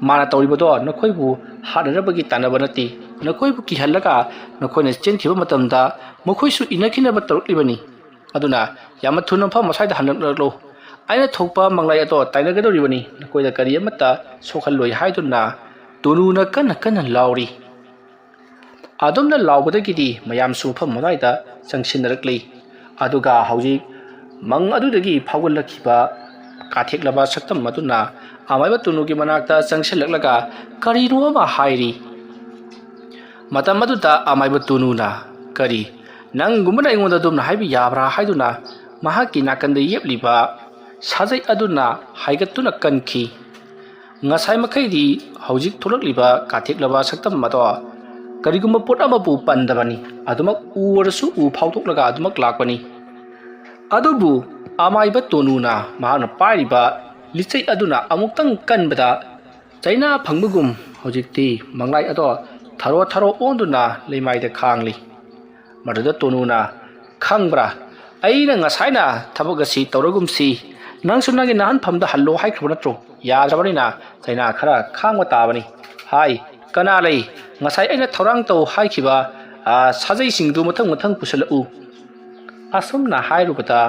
Speaker 1: ꯃꯥꯅ ꯇꯧꯔꯤꯕꯗꯣ ꯅꯈꯣꯏꯕꯨ ꯍꯥꯠꯅꯅꯕꯒꯤ ꯇꯥꯟꯅꯕ ꯅꯠꯇꯦ ꯅꯈꯣꯏꯕꯨ ꯀꯤꯍꯜꯂꯒ ꯅꯈꯣꯏꯅ ꯆꯦꯟꯈꯤꯕ ꯃꯇꯝꯗ ꯃꯈꯣꯏꯁꯨ ꯏꯟꯅꯈꯤꯅꯕ ꯇꯧꯔꯛꯂꯤꯕꯅꯤ ꯑꯗꯨꯅ ꯌꯥꯝꯅ ꯊꯨꯅ ꯃꯐꯝ ꯑꯁ꯭ꯋꯥꯏꯗ ꯍꯜꯂꯛꯂꯣ ꯑꯩꯅ ꯊꯣꯛꯄ ꯃꯪꯂꯥꯏ ꯑꯗꯣ ꯇꯥꯏꯅꯒꯗꯧꯔꯤꯕꯅꯤ ꯅꯈꯣꯏꯗ ꯀꯔꯤ ꯑꯃꯠꯇ ꯁꯣꯛꯍꯜꯂꯣꯏ ꯍꯥꯏꯗꯨꯅ ꯇꯣꯅꯨꯅ ꯀꯟꯅ ꯂꯥꯎꯔꯤ ꯑꯗꯨꯝꯅ ꯂꯥꯎꯕꯗꯒꯤꯗꯤ ꯃꯌꯥꯝꯁꯨ ꯃꯐꯝ ꯑꯗꯨꯋꯥꯏꯗ ꯆꯪꯁꯤꯟꯅꯔꯛꯂꯤ ꯑꯗꯨꯒ ꯍꯧꯖꯤꯛ ꯃꯪ ꯑꯗꯨꯗꯒꯤ ꯐꯥꯎꯒꯠꯂꯛꯈꯤꯕ ꯀꯥꯊꯦꯛꯂꯕ ꯁꯛꯇꯝ ꯑꯗꯨꯅ ꯑꯃꯥꯏꯕ ꯇꯣꯅꯨꯒꯤ ꯃꯅꯥꯛꯇ ꯆꯪꯁꯤꯜꯂꯛꯂꯒ ꯀꯔꯤꯅꯣ ꯑꯃ ꯍꯥꯏꯔꯤ ꯃꯇꯝ ꯑꯗꯨꯗ ꯑꯃꯥꯏꯕ ꯇꯣꯅꯨꯅ ꯀꯔꯤ ꯅꯪꯒꯨꯝꯕꯅ ꯑꯩꯉꯣꯟꯗ ꯑꯗꯨꯝꯅ ꯍꯥꯏꯕ ꯌꯥꯕ꯭ꯔꯥ ꯍꯥꯏꯗꯨꯅ ꯃꯍꯥꯛꯀꯤ ꯅꯥꯀꯟꯗ ꯌꯦꯞꯂꯤꯕ ꯁꯥꯖꯩ ꯑꯗꯨꯅ ꯍꯥꯏꯒꯠꯇꯨꯅ ꯀꯟꯈꯤ ꯉꯁꯥꯏ ꯃꯈꯩꯗꯤ ꯍꯧꯖꯤꯛ ꯊꯣꯛꯂꯛꯂꯤꯕ ꯀꯥꯊꯦꯛꯂꯕ ꯁꯛꯇꯝ ꯑꯗꯣ ꯀꯔꯤꯒꯨꯝꯕ ꯄꯣꯠ ꯑꯃꯕꯨ ꯄꯟꯗꯕꯅꯤ ꯑꯗꯨꯃꯛ ꯎꯔꯁꯨ ꯎ ꯐꯥꯎꯗꯣꯛꯂꯒ ꯑꯗꯨꯃꯛ ꯂꯥꯛꯄꯅꯤ ꯑꯗꯨꯕꯨ ꯑꯃꯥꯏꯕ ꯇꯣꯅꯨꯅ ꯃꯍꯥꯛꯅ ꯄꯥꯏꯔꯤꯕ ꯂꯤꯆꯩ ꯑꯗꯨꯅ ꯑꯃꯨꯛꯇꯪ ꯀꯟꯕꯗ ꯆꯩꯅꯥ ꯐꯪꯕꯒꯨꯝ ꯍꯧꯖꯤꯛꯇꯤ ꯃꯪꯂꯥꯏ ꯑꯗꯣ ꯊꯔꯣ ꯑꯣꯟꯗꯨꯅ ꯂꯩꯃꯥꯏꯗ ꯈꯥꯡꯂꯤ꯫ ꯃꯗꯨꯗ ꯇꯣꯅꯨꯅ ꯈꯪꯕ꯭ꯔꯥ ꯑꯩꯅ ꯉꯁꯥꯏꯅ ꯊꯕꯛ ꯑꯁꯤ ꯇꯧꯔꯒꯨꯝꯁꯤ ꯅꯪꯁꯨ ꯅꯪꯒꯤ ꯅꯍꯥꯟꯐꯝꯗ ꯍꯜꯂꯣ ꯍꯥꯏꯈ꯭ꯔꯕ ꯅꯠꯇ꯭ꯔꯣ? ꯌꯥꯗ꯭ꯔꯕꯅꯤꯅ ꯆꯩꯅꯥ ꯈꯔ ꯈꯥꯡꯕ ꯇꯥꯕꯅꯤ꯫ ꯍꯥꯏ ꯀꯅꯥ ꯂꯩ? ꯉꯁꯥꯏ ꯑꯩꯅ ꯊꯧꯔꯥꯡ ꯇꯧ ꯍꯥꯏꯈꯤꯕ ꯁꯥꯖꯩꯁꯤꯡꯗꯨ ꯃꯊꯪ ꯄꯨꯁꯜꯂꯛꯎ꯫ ꯑꯁꯨꯝꯅ ꯍꯥꯏꯔꯨꯕꯗ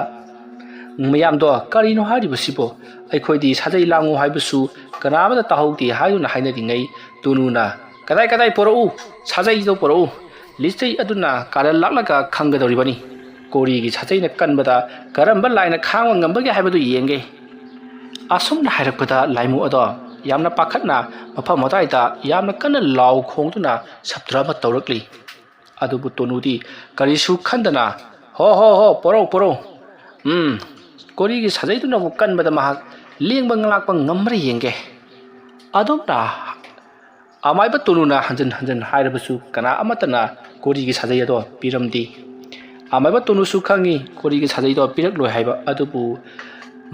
Speaker 1: ꯃꯌꯥꯝꯗꯣ ꯀꯔꯤꯅꯣ ꯍꯥꯏꯔꯤꯕꯁꯤꯕꯣ? ꯑꯩꯈꯣꯏꯗꯤ ꯁꯥꯖꯩ ꯂꯥꯡꯉꯨ ꯍꯥꯏꯕꯁꯨ ꯀꯅꯥꯃꯇ ꯇꯥꯍꯧꯗꯦ ꯍꯥꯏꯗꯨꯅ ꯍꯥꯏꯅꯔꯤꯉꯩ ꯇꯣꯅꯨꯅ ꯀꯗꯥꯏ ꯄꯣꯔꯛꯎ ꯁꯥꯖꯩꯗꯣ ꯄꯣꯔꯛꯎ꯫ ꯂꯤꯆꯩ ꯑꯗꯨꯅ ꯀꯥꯔꯟ ꯂꯥꯛꯂꯒ ꯈꯪꯒꯗꯧꯔꯤꯕꯅꯤ꯫ ꯀꯣꯔꯤꯒꯤ ꯁꯥꯖꯩꯅ ꯀꯟꯕꯗ ꯀꯔꯝꯕ ꯂꯥꯏꯅ ꯈꯥꯡꯕ ꯉꯝꯕꯒꯦ ꯍꯥꯏꯕꯗꯨ ꯌꯦꯡꯒꯦ꯫ ꯑꯁꯨꯝꯅ ꯍꯥꯏꯔꯛꯄꯗ ꯂꯥꯏꯃꯨ ꯑꯗꯣ ꯌꯥꯝꯅ ꯄꯥꯈꯠꯅ ꯃꯐꯝ ꯑꯗꯨꯋꯥꯏꯗ ꯌꯥꯝꯅ ꯀꯟꯅ ꯂꯥꯎ ꯈꯣꯡꯗꯨꯅ ꯁꯞꯇ꯭ꯔ ꯑꯃ ꯇꯧꯔꯛꯂꯤ꯫ ꯑꯗꯨꯕꯨ ꯇꯣꯅꯨꯗꯤ ꯀꯔꯤꯁꯨ ꯈꯟꯗꯅ ꯍꯣ ꯄꯣꯔꯛꯎ꯫ ꯀꯣꯔꯤꯒꯤ ꯁꯥꯖꯩꯗꯨꯅꯕꯨ ꯀꯟꯕꯗ ꯃꯍꯥꯛ ꯂꯦꯡꯕ ꯉꯥꯛꯄ ꯉꯝꯕ꯭ꯔꯥ ꯌꯦꯡꯒꯦ꯫ ꯑꯗꯨꯝꯅ ꯑꯃꯥꯏꯕ ꯇꯣꯅꯨꯅ ꯍꯟꯖꯤꯟ ꯍꯥꯏꯔꯕꯁꯨ ꯀꯅꯥ ꯑꯃꯠꯇꯅ ꯀꯣꯔꯤꯒꯤ ꯁꯥꯖꯩ ꯑꯗꯣ ꯄꯤꯔꯝꯗꯦ꯫ ꯑꯃꯥꯏꯕ ꯇꯣꯅꯨꯁꯨ ꯈꯪꯉꯤ ꯀꯣꯔꯤꯒꯤ ꯁꯥꯖꯩꯗꯣ ꯄꯤꯔꯛꯂꯣꯏ ꯍꯥꯏꯕ, ꯑꯗꯨꯕꯨ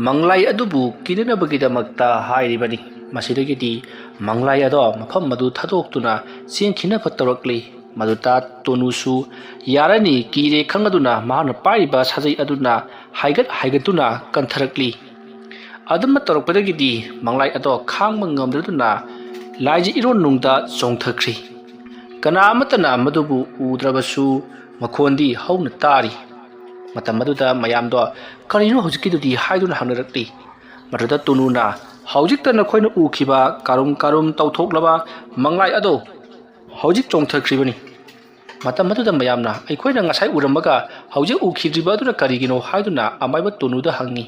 Speaker 1: ꯃꯪꯂꯥꯏ ꯑꯗꯨꯕꯨ ꯀꯤꯅꯅꯕꯒꯤꯗꯃꯛꯇ ꯍꯥꯏꯔꯤꯕꯅꯤ꯫ ꯃꯁꯤꯗꯒꯤꯗꯤ ꯃꯪꯂꯥꯏ ꯑꯗꯣ ꯃꯐꯝ ꯑꯗꯨ ꯊꯥꯗꯣꯛꯇꯨꯅ ꯆꯦꯟꯈꯤꯅꯕ ꯇꯧꯔꯛꯂꯤ꯫ ꯃꯗꯨꯗ ꯇꯣꯅꯨꯁꯨ ꯌꯥꯔꯅꯤ ꯀꯤꯔꯦ ꯈꯪꯂꯗꯨꯅ ꯃꯍꯥꯛꯅ ꯄꯥꯏꯔꯤꯕ ꯁꯥꯖꯩ ꯑꯗꯨꯅ ꯍꯥꯏꯒꯠꯇꯨꯅ ꯀꯟꯊꯔꯛꯂꯤ꯫ ꯑꯗꯨꯝꯅ ꯇꯧꯔꯛꯄꯗꯒꯤꯗꯤ ꯃꯪꯂꯥꯏ ꯑꯗꯣ ꯈꯥꯡꯕ ꯉꯝꯗ꯭ꯔꯗꯨꯅ ꯂꯥꯏꯖ ꯏꯔꯣꯟꯅꯨꯡꯗ ꯆꯣꯡꯊꯈ꯭ꯔꯤ꯫ ꯀꯅꯥ ꯑꯃꯠꯇꯅ ꯃꯗꯨꯕꯨ ꯎꯗ꯭ꯔꯕꯁꯨ ꯃꯈꯣꯟꯗꯤ ꯍꯧꯅ ꯇꯥꯔꯤ꯫ ꯃꯇꯝ ꯑꯗꯨꯗ ꯃꯌꯥꯝꯗꯣ ꯀꯔꯤꯅꯣ ꯍꯧꯖꯤꯛꯀꯤꯗꯨꯗꯤ ꯍꯥꯏꯗꯨꯅ ꯍꯪꯅꯔꯛꯂꯤ꯫ ꯃꯗꯨꯗ ꯇꯣꯅꯨꯅ ꯍꯧꯖꯤꯛꯇ ꯅꯈꯣꯏꯅ ꯎꯈꯤꯕ ꯀꯥꯔꯨꯝ ꯇꯧꯊꯣꯛꯂꯕ ꯃꯪꯂꯥꯏ ꯑꯗꯣ ꯍꯧꯖꯤꯛ ꯆꯣꯡꯊꯈ꯭ꯔꯤꯕꯅꯤ꯫ ꯃꯇꯝ ꯑꯗꯨꯗ ꯃꯌꯥꯝꯅ ꯑꯩꯈꯣꯏꯅ ꯉꯁꯥꯏ ꯎꯔꯝꯕꯒ ꯍꯧꯖꯤꯛ ꯎꯈꯤꯗ꯭ꯔꯤꯕ ꯑꯗꯨꯅ ꯀꯔꯤꯒꯤꯅꯣ ꯍꯥꯏꯗꯨꯅ ꯑꯃꯥꯏꯕ ꯇꯣꯅꯨꯗ ꯍꯪꯉꯤ꯫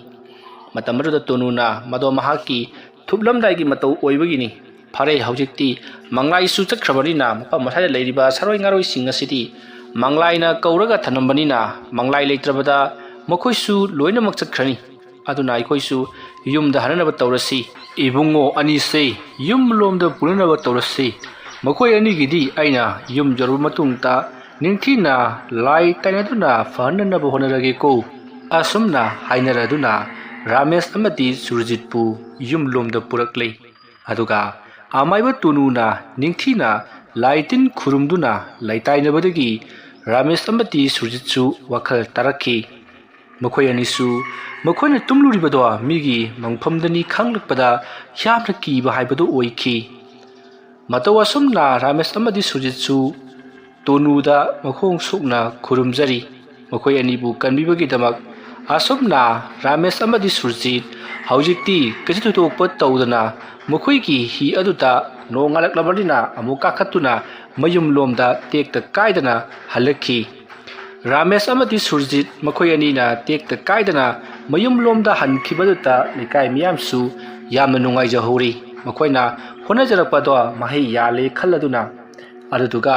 Speaker 1: ꯃꯇꯝ ꯑꯗꯨꯗ ꯇꯣꯅꯨꯅ ꯃꯗꯣ ꯃꯍꯥꯛꯀꯤ ꯊꯨꯞꯂꯝꯗꯥꯏꯒꯤ ꯃꯇꯧ ꯑꯣꯏꯕꯒꯤꯅꯤ꯫ ꯐꯔꯦ ꯍꯧꯖꯤꯛꯇꯤ ꯃꯪꯂꯥꯏꯁꯨ ꯆꯠꯈ꯭ꯔꯕꯅꯤꯅ ꯃꯐꯝ ꯑꯁ꯭ꯋꯥꯏꯗ ꯂꯩꯔꯤꯕ ꯁꯥꯔꯣꯏ ꯉꯥꯔꯣꯏꯁꯤꯡ ꯑꯁꯤꯗꯤ ꯃꯪꯂꯥꯏꯅ ꯀꯧꯔꯒ ꯊꯅꯝꯕꯅꯤꯅ ꯃꯪꯂꯥꯏ ꯂꯩꯇ꯭ꯔꯕꯗ ꯃꯈꯣꯏꯁꯨ ꯂꯣꯏꯅꯃꯛ ꯆꯠꯈ꯭ꯔꯅꯤ꯫ ꯑꯗꯨꯅ ꯑꯩꯈꯣꯏꯁꯨ ꯌꯨꯝꯗ ꯍꯟꯅꯅꯕ ꯇꯧꯔꯁꯤ꯫ ꯏꯕꯨꯡꯉꯣ ꯑꯅꯤꯁꯦ ꯌꯨꯝꯂꯣꯝꯗ ꯄꯨꯅꯅꯕ ꯇꯧꯔꯁꯤ꯫ ꯃꯈꯣꯏ ꯑꯅꯤꯒꯤꯗꯤ ꯑꯩꯅ ꯌꯨꯝ ꯌꯧꯔꯕ ꯃꯇꯨꯡꯗ ꯅꯤꯡꯊꯤꯅ ꯂꯥꯏ ꯇꯥꯏꯅꯗꯨꯅ ꯐꯍꯟꯅꯅꯕ ꯍꯣꯠꯅꯔꯒꯦꯀꯣ꯫ ꯑꯁꯨꯝꯅ ꯍꯥꯏꯅꯔꯗꯨꯅ ꯔꯥꯃꯦꯁ ꯑꯃꯗꯤ ꯁꯨꯔꯖꯤꯠꯄꯨ ꯌꯨꯝꯂꯣꯝꯗ ꯄꯨꯔꯛꯂꯦ꯫ ꯑꯗꯨꯒ ꯑꯃꯥꯏꯕ ꯇꯣꯅꯨꯅ ꯅꯤꯡꯊꯤꯅ ꯂꯥꯏ ꯇꯤꯟ ꯈꯨꯔꯨꯝꯗꯨꯅ ꯂꯩꯇꯥꯏꯅꯕꯗꯒꯤ ꯔꯥꯃꯦꯁ ꯑꯃꯗꯤ ꯁꯨꯔꯖꯤꯠꯁꯨ ꯋꯥꯈꯜ ꯇꯥꯔꯛꯈꯤ꯫ ꯃꯈꯣꯏ ꯑꯅꯤꯁꯨ ꯃꯈꯣꯏꯅ ꯇꯨꯝꯂꯨꯔꯤꯕꯗꯣ ꯃꯤꯒꯤ ꯃꯪꯐꯝꯗꯅꯤ ꯈꯪꯂꯛꯄꯗ ꯌꯥꯝꯅ ꯀꯤꯕ ꯍꯥꯏꯕꯗꯨ ꯑꯣꯏꯈꯤ꯫ ꯃꯇꯧ ꯑꯁꯨꯝꯅ ꯔꯥꯃꯦꯁ ꯑꯃꯗꯤ ꯁꯨꯔꯖꯤꯠꯁꯨ ꯇꯣꯅꯨꯗ ꯃꯈꯣꯡ ꯁꯣꯛꯅ ꯈꯨꯔꯨꯝꯖꯔꯤ ꯃꯈꯣꯏ ꯑꯅꯤꯕꯨ ꯀꯟꯕꯤꯕꯒꯤꯗꯃꯛ꯫ ꯑꯁꯨꯝꯅ ꯔꯥꯃꯦꯁ ꯑꯃꯗꯤ ꯁꯨꯔꯖꯤꯠ ꯍꯧꯖꯤꯛꯇꯤ ꯀꯩꯁꯨ ꯊꯣꯏꯗꯣꯛꯄ ꯇꯧꯗꯅ ꯃꯈꯣꯏꯒꯤ ꯍꯤ ꯑꯗꯨꯗ ꯅꯣꯡꯉꯥꯜꯂꯛꯂꯕꯅꯤꯅ ꯑꯃꯨꯛ ꯀꯥꯈꯠꯇꯨꯅ ꯃꯌꯨꯝꯂꯣꯝꯗ ꯇꯦꯛꯇ ꯀꯥꯏꯗꯅ ꯍꯜꯂꯛꯈꯤ꯫ ꯔꯥꯃꯦꯁ ꯑꯃꯗꯤ ꯁꯨꯔꯖꯤꯠ ꯃꯈꯣꯏ ꯑꯅꯤꯅ ꯇꯦꯛꯇ ꯀꯥꯏꯗꯅ ꯃꯌꯨꯝꯂꯣꯝꯗ ꯍꯟꯈꯤꯕꯗꯨꯗ ꯂꯩꯀꯥꯏ ꯃꯤꯌꯥꯝꯁꯨ ꯌꯥꯝꯅ ꯅꯨꯡꯉꯥꯏꯖꯍꯧꯔꯤ꯫ ꯃꯈꯣꯏꯅ ꯍꯣꯠꯅꯖꯔꯛꯄꯗꯣ ꯃꯍꯩ ꯌꯥꯜꯂꯦ ꯈꯜꯂꯗꯨꯅ꯫ ꯑꯗꯨꯗꯨꯒ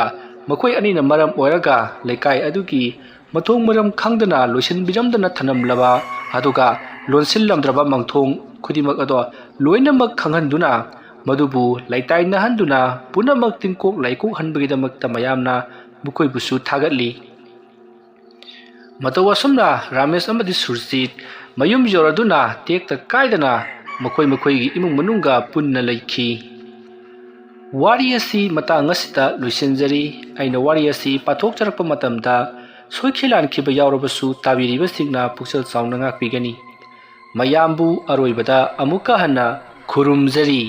Speaker 1: ꯃꯈꯣꯏ ꯑꯅꯤꯅ ꯃꯔꯝ ꯑꯣꯏꯔꯒ ꯂꯩꯀꯥꯏ ꯑꯗꯨꯒꯤ ꯃꯊꯣꯡ ꯃꯔꯝ ꯈꯪꯗꯅ ꯂꯣꯏꯁꯤꯟꯕꯤꯔꯝꯗꯅ ꯊꯅꯝꯂꯕ ꯑꯗꯨꯒ ꯂꯣꯟꯁꯤꯜꯂꯝꯗ꯭ꯔꯕ ꯃꯪꯊꯣꯡ ꯈꯨꯗꯤꯡꯃꯛ ꯑꯗꯣ ꯂꯣꯏꯅꯃꯛ ꯈꯪꯍꯟꯗꯨꯅ ꯃꯗꯨꯕꯨ ꯂꯩꯇꯥꯏꯅꯍꯟꯗꯨꯅ ꯄꯨꯝꯅꯃꯛ ꯇꯤꯡꯀꯣꯛ ꯂꯥꯏꯀꯣꯛꯍꯟꯕꯒꯤꯗꯃꯛꯇ ꯃꯌꯥꯝꯅ ꯃꯈꯣꯏꯕꯨꯁꯨ ꯊꯥꯒꯠꯂꯤ꯫ ꯃꯇꯧ ꯑꯁꯨꯝꯅ ꯔꯥꯃꯦꯁ ꯑꯃꯗꯤ ꯁꯨꯔꯖꯤꯠ ꯃꯌꯨꯝ ꯌꯧꯔꯗꯨꯅ ꯇꯦꯛꯇ ꯀꯥꯏꯗꯅ ꯃꯈꯣꯏꯒꯤ ꯏꯃꯨꯡ ꯃꯅꯨꯡꯒ ꯄꯨꯟꯅ ꯂꯩꯈꯤ꯫ ꯋꯥꯔꯤ ꯑꯁꯤ ꯃꯇꯥꯡ ꯑꯁꯤꯗ ꯂꯣꯏꯁꯤꯟꯖꯔꯤ꯫ ꯑꯩꯅ ꯋꯥꯔꯤ ꯑꯁꯤ ꯄꯥꯊꯣꯛꯆꯔꯛꯄ ꯃꯇꯝꯗ ꯁꯣꯏꯈꯤ ꯂꯥꯟꯈꯤꯕ ꯌꯥꯎꯔꯕꯁꯨ ꯇꯥꯕꯤꯔꯤꯕꯁꯤꯡꯅ ꯄꯨꯛꯆꯦꯜ ꯆꯥꯎꯅ ꯉꯥꯛꯄꯤꯒꯅꯤ꯫ ꯃꯌꯥꯝꯕꯨ ꯑꯔꯣꯏꯕꯗ ꯑꯃꯨꯛꯀ ꯍꯟꯅ ꯈꯨꯔꯨꯝꯖꯔꯤ꯫